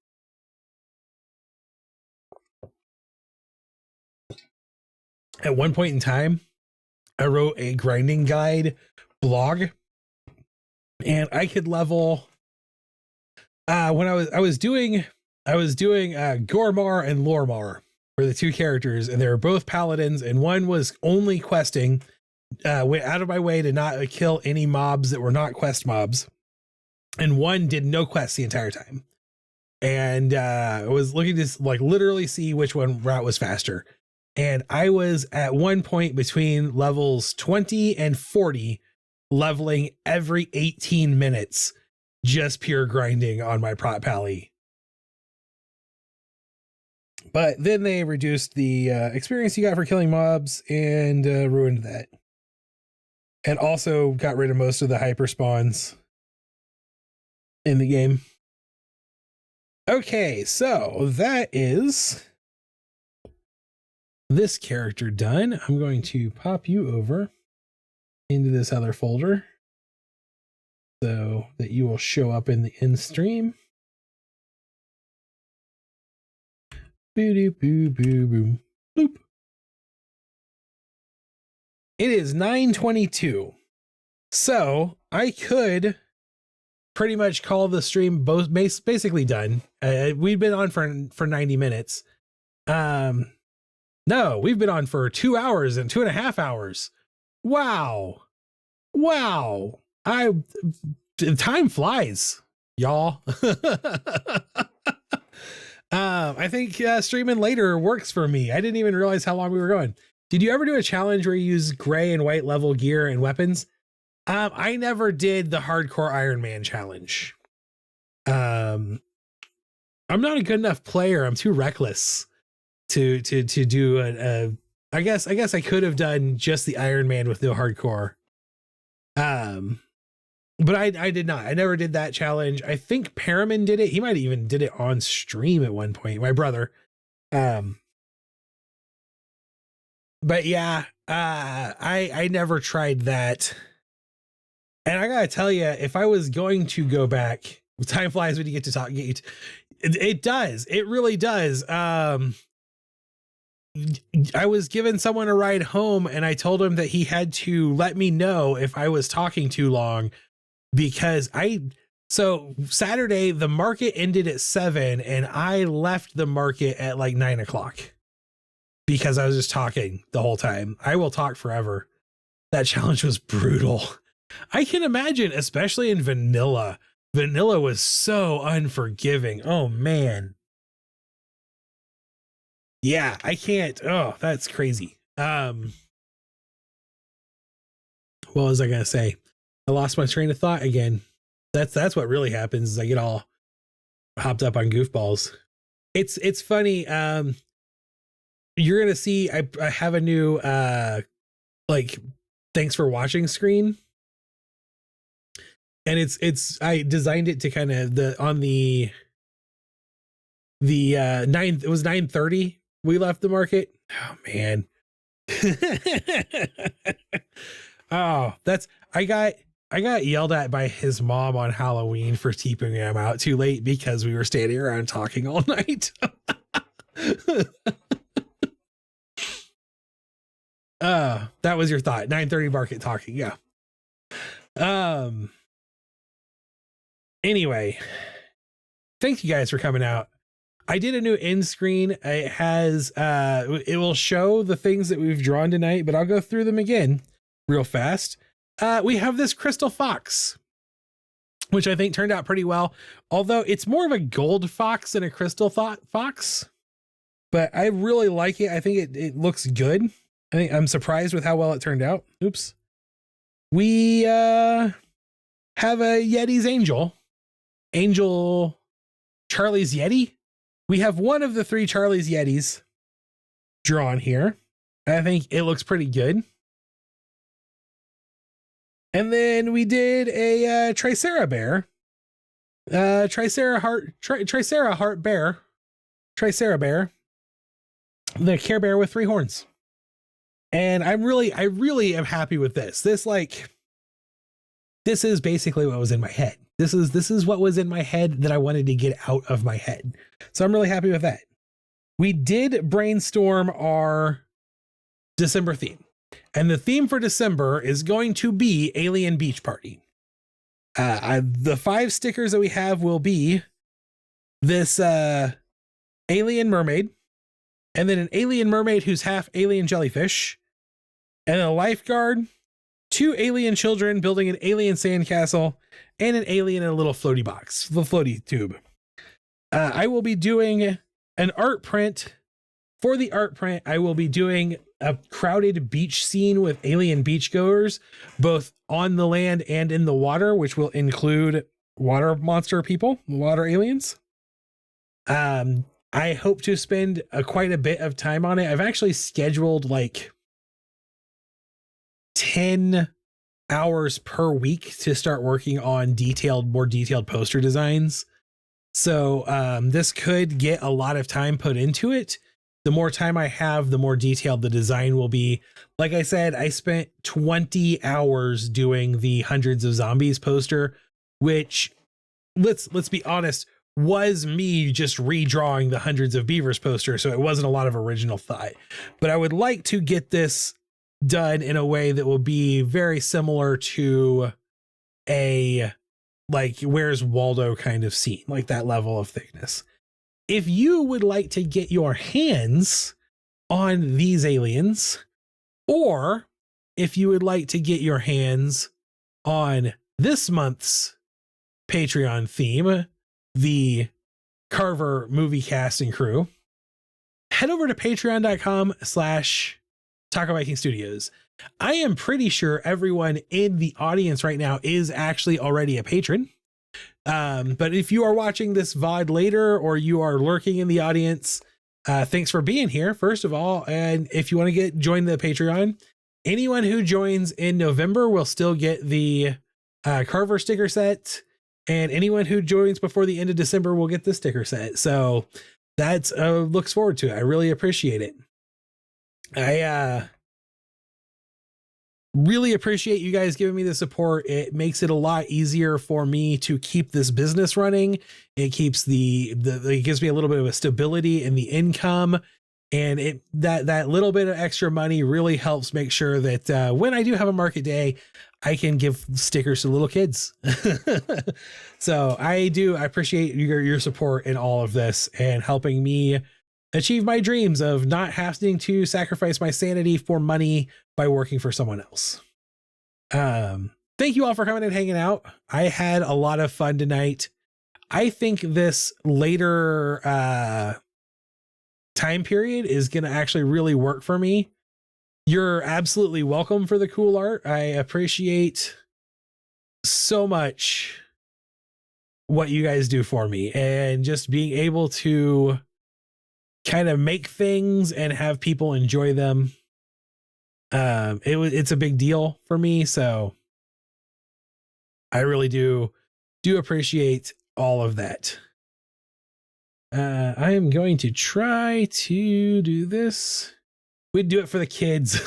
At one point in time, I wrote a grinding guide blog, and I could level when I was doing Gormar and Lormar were the two characters, and they were both paladins, and one was only questing. Went out of my way to not kill any mobs that were not quest mobs, and one did no quests the entire time. And I was looking to like literally see which one route was faster. And I was at one point between levels 20 and 40, leveling every 18 minutes, just pure grinding on my prot pally. But then they reduced the experience you got for killing mobs and ruined that. And also got rid of most of the hyper spawns in the game. Okay, so that is this character done. I'm going to pop you over into this other folder so that you will show up in the end stream. Boo boo boo boo boop. It is 9:22. So I could pretty much call the stream both basically done. We've been on for 90 minutes. No, we've been on for 2 hours and 2.5 hours. Wow. Time flies, y'all. I think streaming later works for me. I didn't even realize how long we were going. Did you ever do a challenge where you use gray and white level gear and weapons? I never did the hardcore Iron Man challenge. I'm not a good enough player. I'm too reckless to do a I guess I could have done just the Iron Man with no hardcore. But I did not. I never did that challenge. I think Paramin did it. He might even did it on stream at one point, my brother. But yeah, I never tried that. And I gotta tell you, if I was going to go back, time flies when you get to talk. It does. It really does. I was giving someone a ride home and I told him that he had to let me know if I was talking too long, because so Saturday, the market ended at 7 and I left the market at like 9 o'clock because I was just talking the whole time. I will talk forever. That challenge was brutal. I can imagine, especially in vanilla. Vanilla was so unforgiving. Oh man. Yeah, I can't. Oh, that's crazy. What was I gonna say? I lost my train of thought again. That's what really happens is I get all hopped up on goofballs. It's funny. You're gonna see I have a new like thanks for watching screen. And I designed it to kind of the 9, it was 9:30 we left the market. Oh man. Oh, I got yelled at by his mom on Halloween for keeping him out too late because we were standing around talking all night. That was your thought. 9:30 market talking. Yeah. Anyway, thank you guys for coming out. I did a new end screen. It has it will show the things that we've drawn tonight, but I'll go through them again real fast. We have this crystal fox, which I think turned out pretty well, although it's more of a gold fox than a crystal fox, but I really like it. I think it looks good. I think I'm surprised with how well it turned out. Oops. We have a Yeti's angel Charlie's Yeti. We have one of the 3 Charlie's Yetis drawn here. I think it looks pretty good. And then we did a Tricerabear, Tricerabear, the Care Bear with 3 horns. And I really am happy with this. This is basically what was in my head. This is what was in my head that I wanted to get out of my head. So I'm really happy with that. We did brainstorm our December theme. And the theme for December is going to be Alien Beach Party. The 5 stickers that we have will be this alien mermaid, and then an alien mermaid who's half alien jellyfish, and a lifeguard, 2 alien children building an alien sandcastle, and an alien in a little floaty box, the floaty tube. I will be doing an art print. For the art print, I will be doing a crowded beach scene with alien beachgoers, both on the land and in the water, which will include water monster people, water aliens. I hope to spend quite a bit of time on it. I've actually scheduled like 10 hours per week to start working on more detailed poster designs. So this could get a lot of time put into it. The more time I have, the more detailed the design will be. Like I said, I spent 20 hours doing the Hundreds of Zombies poster, which let's be honest, was me just redrawing the Hundreds of Beavers poster. So it wasn't a lot of original thought, but I would like to get this done in a way that will be very similar to a like Where's Waldo kind of scene, like that level of thickness. If you would like to get your hands on these aliens, or if you would like to get your hands on this month's Patreon theme, the Carver movie cast and crew, head over to patreon.com/Taco Viking Studios. I am pretty sure everyone in the audience right now is actually already a patron. But if you are watching this VOD later, or you are lurking in the audience, thanks for being here, first of all. And if you want to join the Patreon, anyone who joins in November will still get the Carver sticker set. And anyone who joins before the end of December will get the sticker set. So that's looks forward to it. I really appreciate it. I really appreciate you guys giving me the support. It makes it a lot easier for me to keep this business running. It keeps it gives me a little bit of a stability in the income, and that little bit of extra money really helps make sure that when I do have a market day, I can give stickers to little kids. So I appreciate your support in all of this and helping me achieve my dreams of not having to sacrifice my sanity for money by working for someone else. Thank you all for coming and hanging out. I had a lot of fun tonight. I think this later time period is going to actually really work for me. You're absolutely welcome for the cool art. I appreciate so much what you guys do for me, and just being able to kind of make things and have people enjoy them. It's a big deal for me. So I really do appreciate all of that. I am going to try to do this. We'd do it for the kids.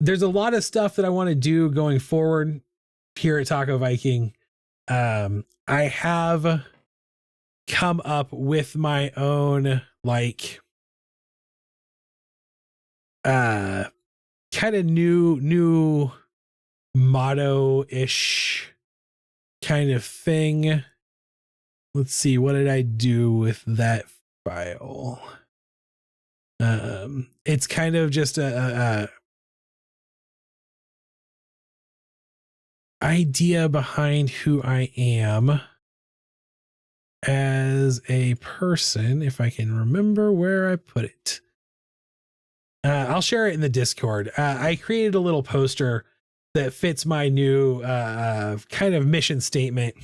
There's a lot of stuff that I want to do going forward here at Taco Viking. I have come up with my own like kind of new motto-ish kind of thing. Let's see, what did I do with that file? It's kind of just a idea behind who I am as a person, if I can remember where I put it. I'll share it in the Discord. I created a little poster that fits my new kind of mission statement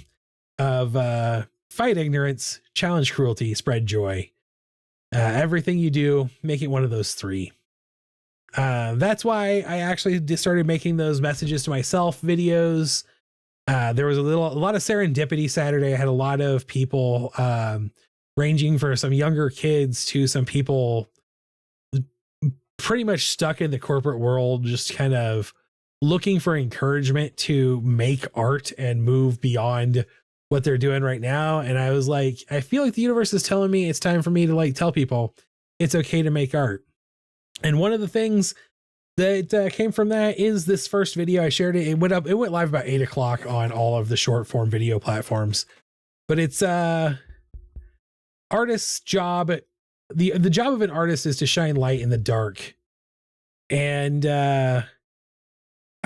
of fight ignorance, challenge cruelty, spread joy. Everything you do, make it one of those three. That's why I actually started making those messages to myself videos. There was a lot of serendipity Saturday. I had a lot of people ranging for some younger kids to some people pretty much stuck in the corporate world, just kind of looking for encouragement to make art and move beyond what they're doing right now. And I was like, I feel like the universe is telling me it's time for me to like tell people it's okay to make art. And one of the things that came from that is this first video. I shared it. It went live about 8 o'clock on all of the short form video platforms, but it's artist's job. The job of an artist is to shine light in the dark. And I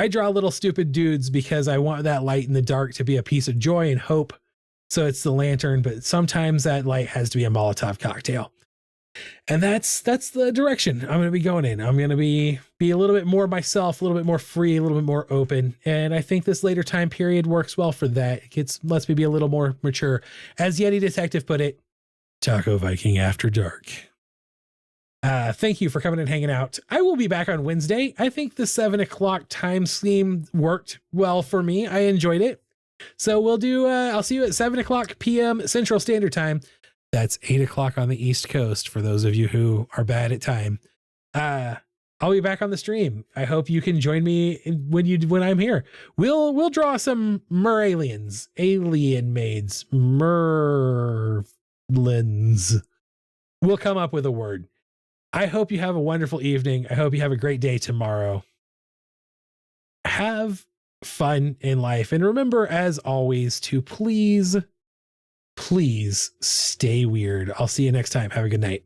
draw little stupid dudes because I want that light in the dark to be a piece of joy and hope. So it's the lantern, but sometimes that light has to be a Molotov cocktail. And that's the direction I'm going to be going in. I'm going to be a little bit more myself, a little bit more free, a little bit more open. And I think this later time period works well for that. It lets me be a little more mature. As Yeti Detective put it, Taco Viking After Dark. Thank you for coming and hanging out. I will be back on Wednesday. I think the 7 o'clock time scheme worked well for me. I enjoyed it. So we'll do, I'll see you at 7 o'clock p.m. Central Standard Time. That's 8 o'clock on the East Coast for those of you who are bad at time. I'll be back on the stream. I hope you can join me when I'm here. We'll draw some meraliens, alien maids, merlins. We'll come up with a word. I hope you have a wonderful evening. I hope you have a great day tomorrow. Have fun in life. And remember, as always, to please stay weird. I'll see you next time. Have a good night.